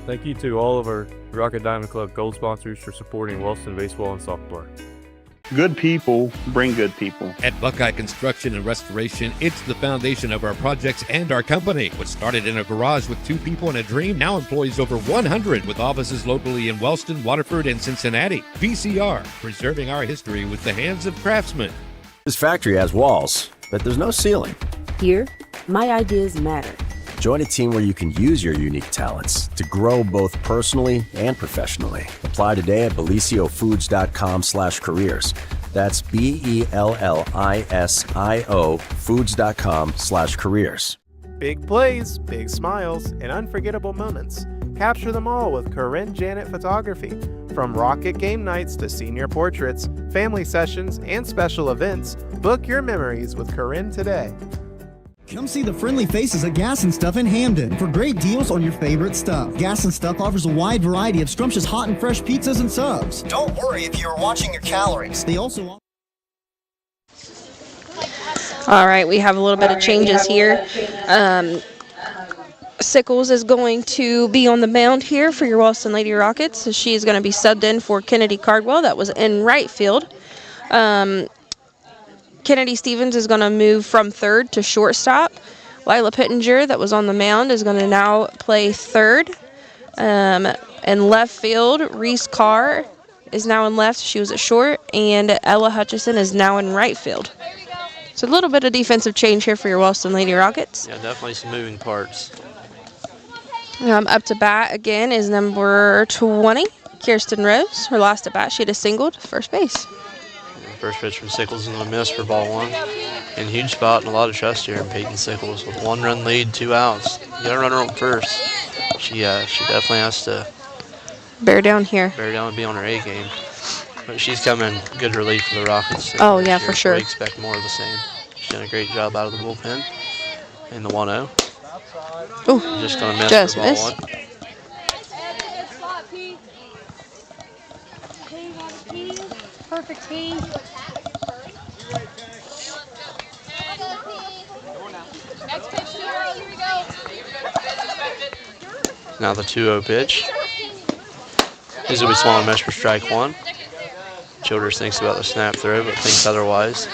Thank you to all of our Rocket Diamond Club gold sponsors for supporting Wellston baseball and softball. Good people bring good people. At Buckeye Construction and Restoration, it's the foundation of our projects and our company. What started in a garage with 2 people and a dream now employs over 100 with offices locally in Wellston, Waterford, and Cincinnati. VCR, preserving our history with the hands of craftsmen. This factory has walls, but there's no ceiling. Here, my ideas matter. Join a team where you can use your unique talents to grow both personally and professionally. Apply today at belisiofoods.com/careers. That's BELLISIO foods.com/careers. Big plays, big smiles, and unforgettable moments. Capture them all with Corinne Janet Photography. From rocket game nights to senior portraits, family sessions, and special events, book your memories with Corinne today. Come see the friendly faces at Gas and Stuff in Hamden for great deals on your favorite stuff. Gas and Stuff offers a wide variety of scrumptious hot and fresh pizzas and subs. Don't worry if you're watching your calories. They also All right, we have a little bit of changes here. Sickles is going to be on the mound here for your Wellston Lady Rockets. So she's going to be subbed in for Kennedy Cardwell. That was in right field. Kennedy Stevens is going to move from third to shortstop. Lila Pittenger, that was on the mound, is going to now play third. In left field, Reese Carr is now in left. She was at short. And Ella Hutchison is now in right field. So a little bit of defensive change here for your Wellston Lady Rockets. Yeah, definitely some moving parts. Up to bat again is number 20, Kirsten Rose. Her last at bat, she had a single to first base. First pitch from Sickles is going to miss for ball 1. And huge spot and a lot of trust here in Peyton Sickles with 1-run lead, 2 outs. You got to run her on first. She definitely has to bear down here. Bear down and be on her A game. But she's coming good relief for the Rockets. Oh, yeah, for sure. We expect more of the same. She's done a great job out of the bullpen. And the 1-0. Ooh, just going to miss just for ball missed. 1. Perfect team. Next pitch, here we go. Now the 2-0 pitch. This will be swung and missed for strike 1. Childers thinks about the snap throw, but thinks otherwise.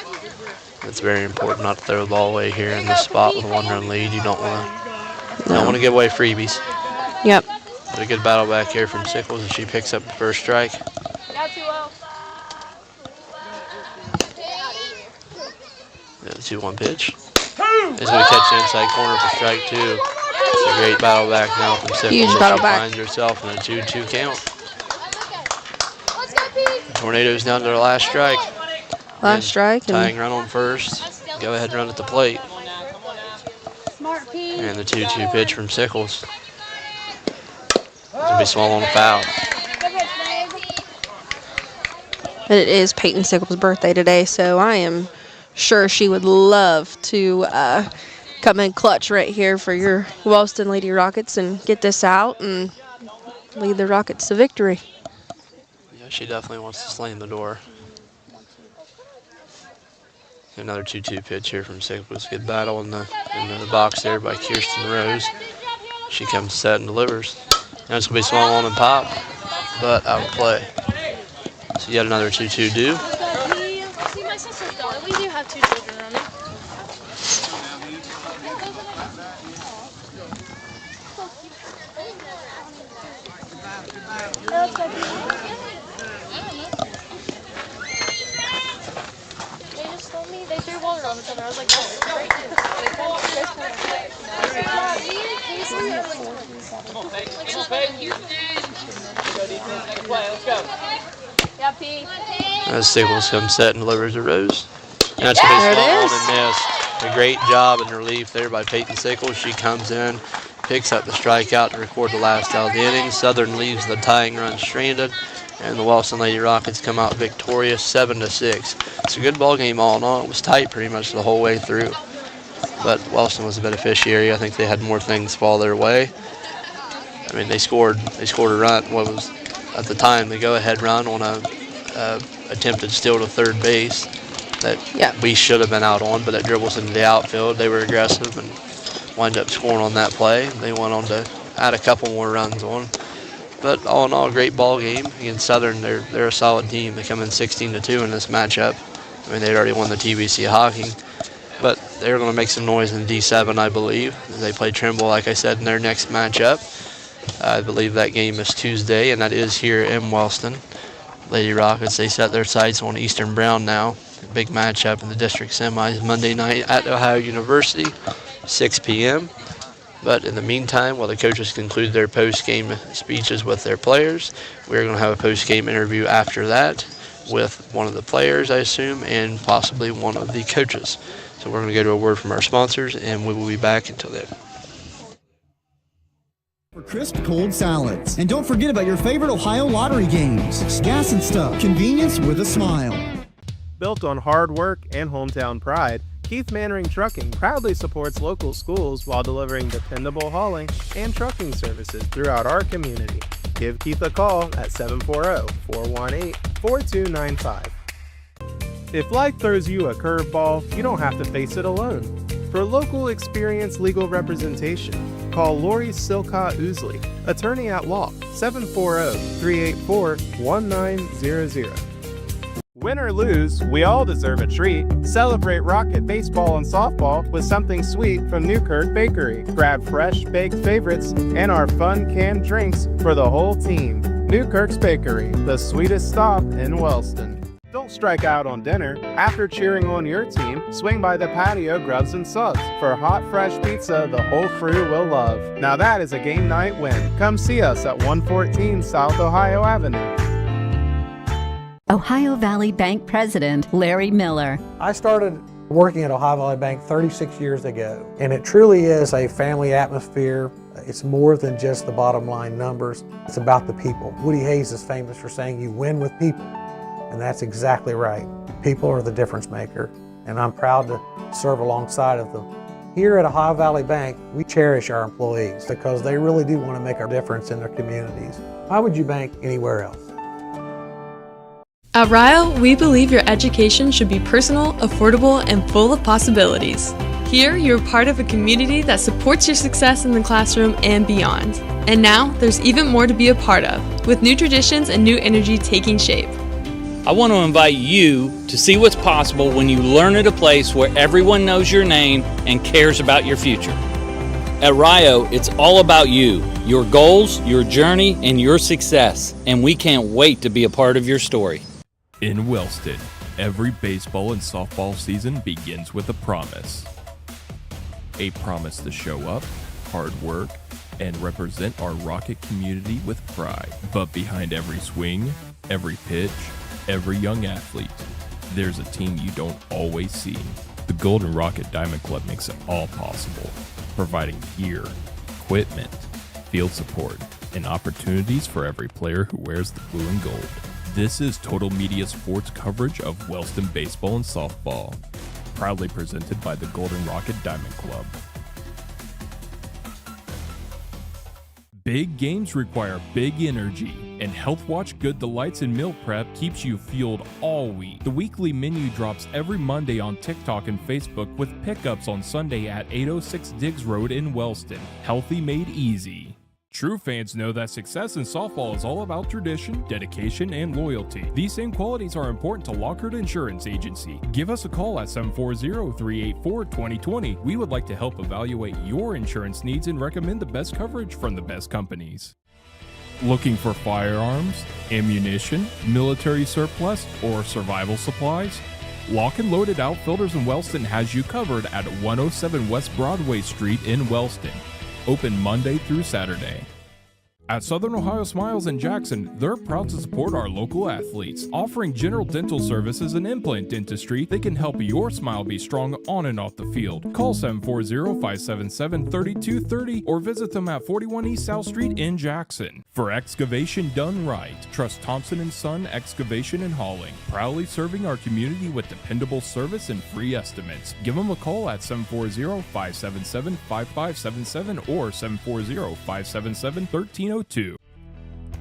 It's very important not to throw the ball away here in this spot with a 1-run lead. You don't want to give away freebies. Yep. But a good battle back here from Sickles, and she picks up the first strike. Now 2-0. The 2-1 pitch. Is going to catch the inside corner for strike 2. It's a great battle back now from Sickles. Huge battle back. She finds herself in a 2-2 count. The Tornadoes down to their last strike. Last strike. Tying run on first. Go ahead and run at the plate. And the 2-2 pitch from Sickles. It's going to be swung on a foul. It is Peyton Sickles' birthday today, so I am sure she would love to come in clutch right here for your Wellston Lady Rockets and get this out and lead the Rockets to victory. Yeah, she definitely wants to slam the door. Another 2-2 pitch here from Sickles. Good battle in the box there by Kirsten Rose. She comes set and delivers. Now it's going to be swung on and pop, but out of play. So yet another 2-2 do. See, my sister's daughter, we do have 2 children running. They just told me they threw water on each other. I was like, that's great. They called it. Let's go. Yeah, P. As Sickles comes set and delivers to Rose. That's going to be swung on and missed. A great job in relief there by Peyton Sickles. She comes in, picks up the strikeout to record the last out of the inning. Southern leaves the tying run stranded, and the Wellston Lady Rockets come out victorious 7-6. It's a good ball game all in all. It was tight pretty much the whole way through, but Wellston was a beneficiary. I think they had more things fall their way. I mean, they scored a run. What was at the time the go-ahead run on a attempted steal to third base that we should have been out on, but it dribbles into the outfield. They were aggressive and wind up scoring on that play. They went on to add a couple more runs on. But all in all, a great ball game against Southern. They're a solid team. They come in 16-2 in this matchup. I mean, they'd already won the TVC hockey, but they're going to make some noise in D7, I believe. They play Trimble, like I said, in their next matchup. I believe that game is Tuesday, and that is here in Wellston. Lady Rockets, they set their sights on Eastern Brown now. A big matchup in the district semis Monday night at Ohio University, 6 p.m. But in the meantime, while the coaches conclude their post-game speeches with their players, we're going to have a post-game interview after that with one of the players, I assume, and possibly one of the coaches. So we're going to go to a word from our sponsors, and we will be back until then. For crisp cold salads. And don't forget about your favorite Ohio lottery games. Gas and Stuff. Convenience with a smile. Built on hard work and hometown pride, Keith Mannering Trucking proudly supports local schools while delivering dependable hauling and trucking services throughout our community. Give Keith a call at 740-418-4295. If life throws you a curveball, you don't have to face it alone. For local experienced legal representation, call Lori Silcott Ousley, attorney at law, 740-384-1900. Win or lose, we all deserve a treat. Celebrate Rocket baseball and softball with something sweet from Newkirk Bakery. Grab fresh baked favorites and our fun canned drinks for the whole team. Newkirk's Bakery, the sweetest stop in Wellston. Don't strike out on dinner. After cheering on your team, swing by the patio Grubs and Subs for hot, fresh pizza the whole crew will love. Now that is a game night win. Come see us at 114 South Ohio Avenue. Ohio Valley Bank President Larry Miller. I started working at Ohio Valley Bank 36 years ago, and it truly is a family atmosphere. It's more than just the bottom line numbers. It's about the people. Woody Hayes is famous for saying you win with people, and that's exactly right. People are the difference maker, and I'm proud to serve alongside of them. Here at Ohio Valley Bank, we cherish our employees because they really do want to make a difference in their communities. Why would you bank anywhere else? At Rio, we believe your education should be personal, affordable, and full of possibilities. Here, you're part of a community that supports your success in the classroom and beyond. And now, there's even more to be a part of, with new traditions and new energy taking shape. I want to invite you to see what's possible when you learn at a place where everyone knows your name and cares about your future. At Rio, it's all about you, your goals, your journey, and your success, and we can't wait to be a part of your story. In Wellston, every baseball and softball season begins with a promise. A promise to show up, hard work, and represent our Rocket community with pride. But behind every swing, every pitch, every young athlete, there's a team you don't always see. The Golden Rocket Diamond Club makes it all possible. providing gear, equipment, field support, and opportunities for every player who wears the blue and gold. This is Total Media Sports coverage of Wellston baseball and softball, proudly presented by the Golden Rocket Diamond Club. Big games require big energy, and Health Watch Good Delights and Meal Prep keeps you fueled all week. The weekly menu drops every Monday on TikTok and Facebook with pickups on Sunday at 806 Diggs Road in Wellston. Healthy made easy. True fans know that success in softball is all about tradition, dedication, and loyalty. These same qualities are important to Lockhart Insurance Agency. Give us a call at 740-384-2020. We would like to help evaluate your insurance needs and recommend the best coverage from the best companies. Looking for firearms, ammunition, military surplus, or survival supplies? Lock and Loaded Outfitters in Wellston has you covered at 107 West Broadway Street in Wellston. Open Monday through Saturday. At Southern Ohio Smiles in Jackson, they're proud to support our local athletes. Offering general dental services and implant dentistry, they can help your smile be strong on and off the field. Call 740-577-3230 or visit them at 41 East South Street in Jackson. For excavation done right, trust Thompson & Son Excavation and Hauling. Proudly serving our community with dependable service and free estimates. Give them a call at 740-577-5577 or 740-577-1302.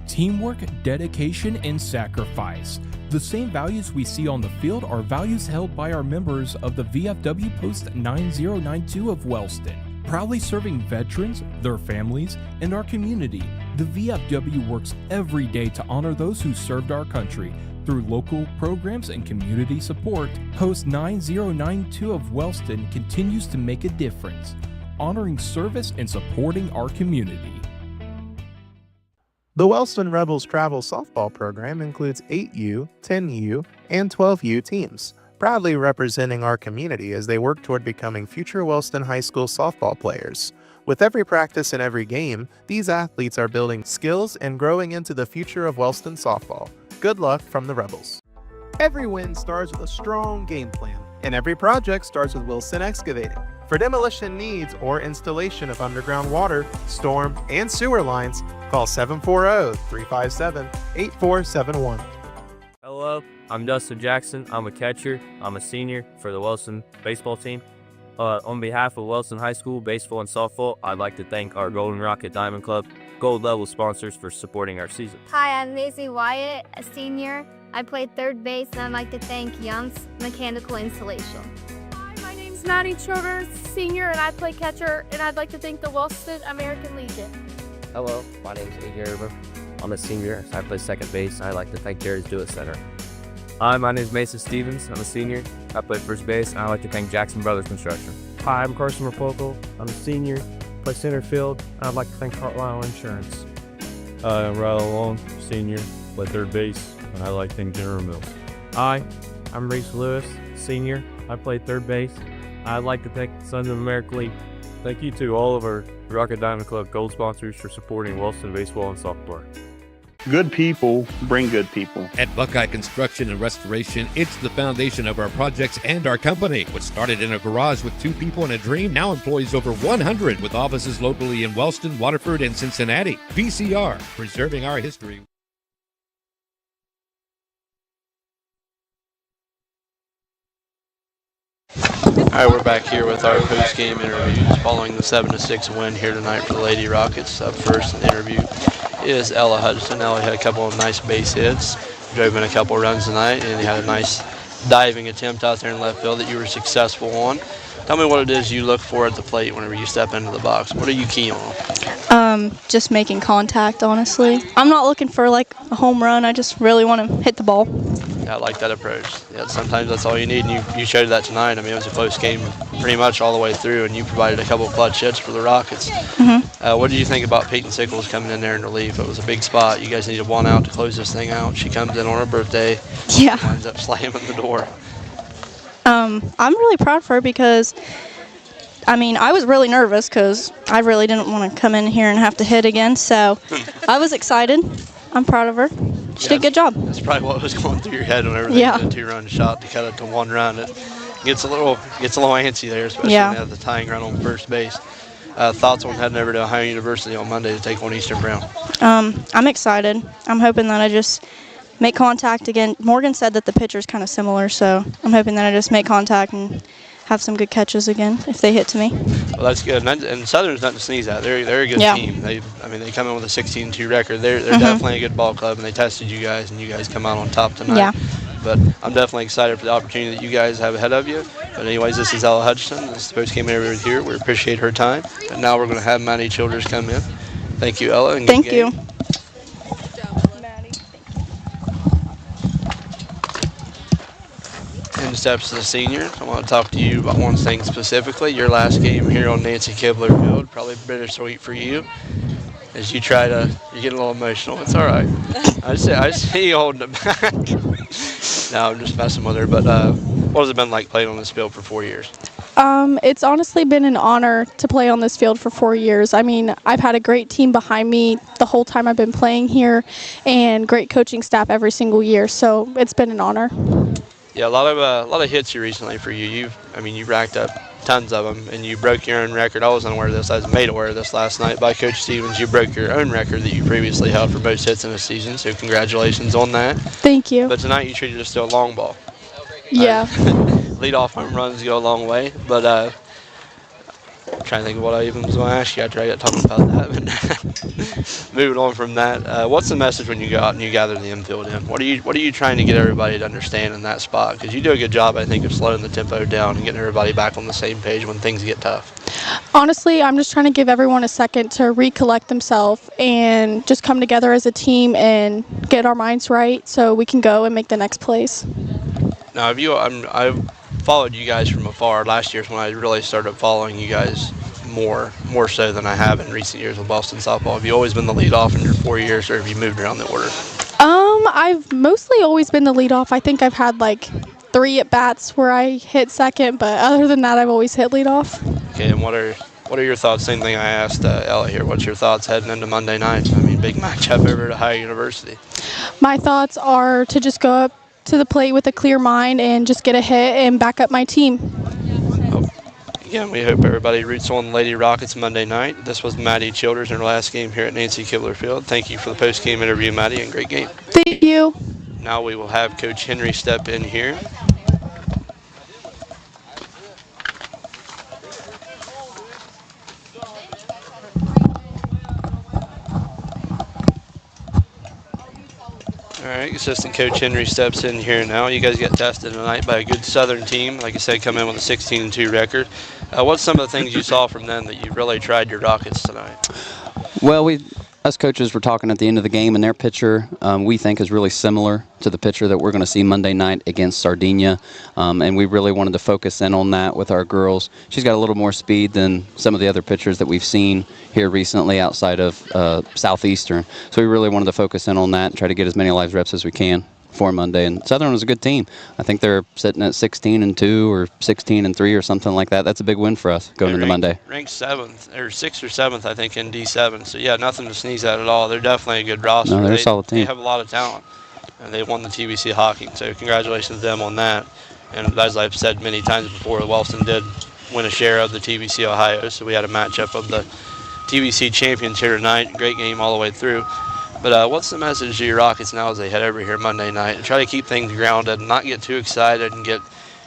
Teamwork, dedication, and sacrifice. The same values we see on the field are values held by our members of the VFW Post 9092 of Wellston. Proudly serving veterans, their families, and our community, the VFW works every day to honor those who served our country. Through local programs and community support, Post 9092 of Wellston continues to make a difference, honoring service and supporting our community. The Wellston Rebels travel softball program includes 8U, 10U, and 12U teams, proudly representing our community as they work toward becoming future Wellston High School softball players. With every practice and every game, these athletes are building skills and growing into the future of Wellston softball. Good luck from the Rebels. Every win starts with a strong game plan, and every project starts with Wilson Excavating. For demolition needs or installation of underground water, storm, and sewer lines, call 740-357-8471. Hello, I'm Dustin Jackson. I'm a catcher. I'm a senior for the Wellston baseball team. On behalf of Wellston High School baseball and softball, I'd like to thank our Golden Rocket Diamond Club gold level sponsors for supporting our season. Hi, I'm Maisie Wyatt, a senior. I played third base, and I'd like to thank Young's Mechanical Installation. Hi, my name's Maddie Childers, senior, and I play catcher, and I'd like to thank the Wellston American Legion. Hello, my name's Adrian Herber. I'm a senior, so I play second base. I'd like to thank Jared's Do It Center. Hi, my name is Mason Stevens. I'm a senior. I play first base, and I'd like to thank Jackson Brothers Construction. Hi, I'm Carson Rapoco. I'm a senior, play center field, and I'd like to thank Carlisle Insurance. Hi, I'm Riley Long, senior, play third base, and I'd like to thank General Mills. Hi, I'm Reese Lewis, senior. I play third base. I'd like to thank the Sons of America League. Thank you to all of our Rocket Diamond Club gold sponsors for supporting Wellston baseball and softball. Good people bring good people. At Buckeye Construction and Restoration, it's the foundation of our projects and our company. What started in a garage with 2 people and a dream now employs over 100 with offices locally in Wellston, Waterford, and Cincinnati. VCR, preserving our history. All right, we're back here with our post-game interviews following the 7-6 win here tonight for the Lady Rockets. Up first in the interview is Ella Hudson. Ella had a couple of nice base hits, drove in a couple of runs tonight, and he had a nice diving attempt out there in left field that you were successful on. Tell me what it is you look for at the plate whenever you step into the box. What are you key on? Just making contact, honestly. I'm not looking for like a home run. I just really want to hit the ball. Yeah, I like that approach. Yeah, sometimes that's all you need, and you showed that tonight. I mean, it was a close game pretty much all the way through, and you provided a couple of clutch hits for the Rockets. What do you think about Peyton Sickles coming in there in relief? It was a big spot. You guys needed one out to close this thing out. She comes in on her birthday. Yeah. Winds up slamming the door. I'm really proud of her because, I mean, I was really nervous because I really didn't want to come in here and have to hit again. So I was excited. I'm proud of her. She did a good job. That's probably what was going through your head whenever they did a 2-run shot to cut it to 1 run. It gets a little antsy there, especially when they have the tying run on first base. Thoughts on heading over to Ohio University on Monday to take on Eastern Brown? I'm excited. I'm hoping that I just make contact again. Morgan said that the pitcher's kind of similar, so I'm hoping that I just make contact and have some good catches again if they hit to me. Well, that's good. And Southern's nothing to sneeze at. They're a good team. They come in with a 16-2 record. They're definitely a good ball club, and they tested you guys, and you guys come out on top tonight. Yeah. But I'm definitely excited for the opportunity that you guys have ahead of you. But anyways, this is Ella Hutchinson. This is the post-game interview here. We appreciate her time. And now we're going to have Maddie Childers come in. Thank you, Ella. And Thank you. In steps the senior. I want to talk to you about one thing specifically. Your last game here on Nancy Kibler Field, probably bittersweet for you. As you try to, you're getting a little emotional. It's all right. I see you holding it back. No, I'm just messing with her. But what has it been like playing on this field for 4 years? It's honestly been an honor to play on this field for 4 years. I mean, I've had a great team behind me the whole time I've been playing here, and great coaching staff every single year. So it's been an honor. Yeah, a lot of hits here recently for you. You racked up tons of them, and you broke your own record. I was unaware of this. I was made aware of this last night by Coach Stevens. You broke your own record that you previously held for most hits in a season, so congratulations on that. Thank you. But tonight you treated us to a long ball. Yeah. Lead-off home runs go a long way, but I'm trying to think of what I even was going to ask you after I got talking about that. But moving on from that, what's the message when you go out and you gather the infield in? What are you trying to get everybody to understand in that spot? Because you do a good job, I think, of slowing the tempo down and getting everybody back on the same page when things get tough. Honestly, I'm just trying to give everyone a second to recollect themselves and just come together as a team and get our minds right so we can go and make the next plays. Now, I've followed you guys from afar. Last year's when I really started following you guys more so than I have in recent years with Wellston softball. Have you always been the leadoff in your 4 years, or have you moved around the order? I've mostly always been the leadoff. I think I've had like 3 at-bats where I hit second, but other than that, I've always hit leadoff. Okay, and what are your thoughts? Same thing I asked Ella here. What's your thoughts heading into Monday night? Big matchup over at Ohio University. My thoughts are to just go up to the plate with a clear mind and just get a hit and back up my team. Again, we hope everybody roots on the Lady Rockets Monday night. This was Maddie Childers in her last game here at Nancy Kibler Field. Thank you for the post-game interview, Maddie, and great game. Thank you. Now we will have Coach Henry step in here. All right, Assistant Coach Henry steps in here now. You guys get tested tonight by a good Southern team. Like I said, come in with a 16-2 record. What's some of the things you saw from them that you really tried your Rockets tonight? Well, us coaches were talking at the end of the game, and their pitcher we think is really similar to the pitcher that we're going to see Monday night against Sardinia, and we really wanted to focus in on that with our girls. She's got a little more speed than some of the other pitchers that we've seen here recently outside of Southeastern, so we really wanted to focus in on that and try to get as many live reps as we can for Monday. And Southern was a good team. I think they're sitting at 16-2 or 16-3 or something like that. That's a big win for us going into Monday. Ranked 7th or 6th or 7th, I think, in D7. So yeah, nothing to sneeze at all. They're definitely a good roster. No, they're a solid team. They have a lot of talent, and they won the TBC hockey. So congratulations to them on that. And as I've said many times before, Wellston did win a share of the TBC Ohio. So we had a matchup of the TBC champions here tonight. Great game all the way through. But what's the message to your Rockets now as they head over here Monday night and try to keep things grounded and not get too excited and get,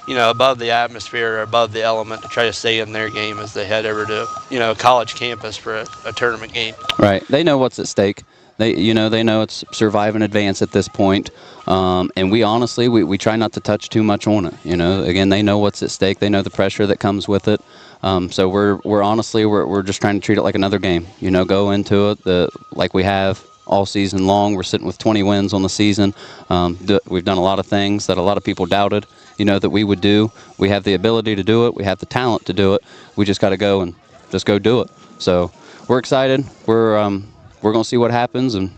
above the atmosphere or above the element to try to stay in their game as they head over to, college campus for a tournament game? Right. They know what's at stake. They know it's survive and advance at this point. And we honestly, we try not to touch too much on it. Again, they know what's at stake. They know the pressure that comes with it. So we're honestly, we're just trying to treat it like another game. Go into it like we have all season long. We're sitting with 20 wins on the season. We've done a lot of things that a lot of people doubted, that we would do. We have the ability to do it. We have the talent to do it. We just got to go and just go do it. So we're excited. We're going to see what happens, and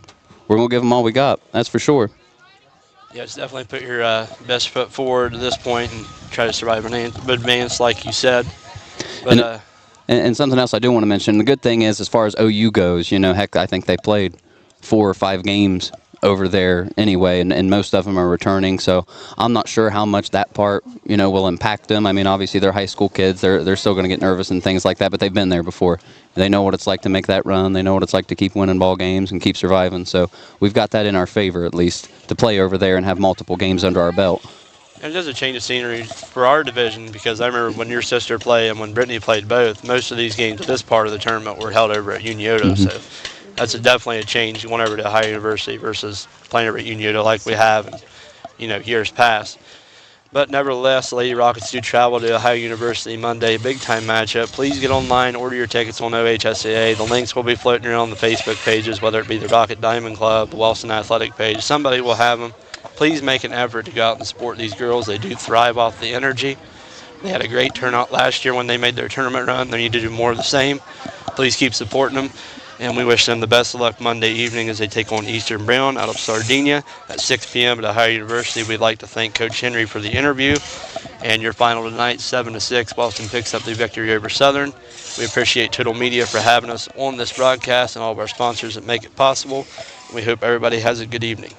we're going to give them all we got. That's for sure. Yeah, it's definitely put your best foot forward at this point and try to survive and advance, like you said. But and something else I do want to mention. The good thing is, as far as OU goes, heck, I think they played 4 or 5 games over there anyway, and most of them are returning. So I'm not sure how much that part, will impact them. I mean, obviously they're high school kids. They're still going to get nervous and things like that, but they've been there before. They know what it's like to make that run. They know what it's like to keep winning ball games and keep surviving. So we've got that in our favor, at least, to play over there and have multiple games under our belt. And it does a change of scenery for our division, because I remember when your sister played and when Brittany played both, most of these games at this part of the tournament were held over at Unioto. So that's definitely a change going over to Ohio University versus playing over at Unioto like we have in, years past. But nevertheless, the Lady Rockets do travel to Ohio University Monday, big-time matchup. Please get online, order your tickets on OHSAA. The links will be floating around the Facebook pages, whether it be the Rocket Diamond Club, the Wellston Athletic page. Somebody will have them. Please make an effort to go out and support these girls. They do thrive off the energy. They had a great turnout last year when they made their tournament run. They need to do more of the same. Please keep supporting them. And we wish them the best of luck Monday evening as they take on Eastern Brown out of Sardinia at 6 p.m. at Ohio University. We'd like to thank Coach Henry for the interview. And your final tonight, 7-6, Wellston picks up the victory over Southern. We appreciate Total Media for having us on this broadcast and all of our sponsors that make it possible. We hope everybody has a good evening.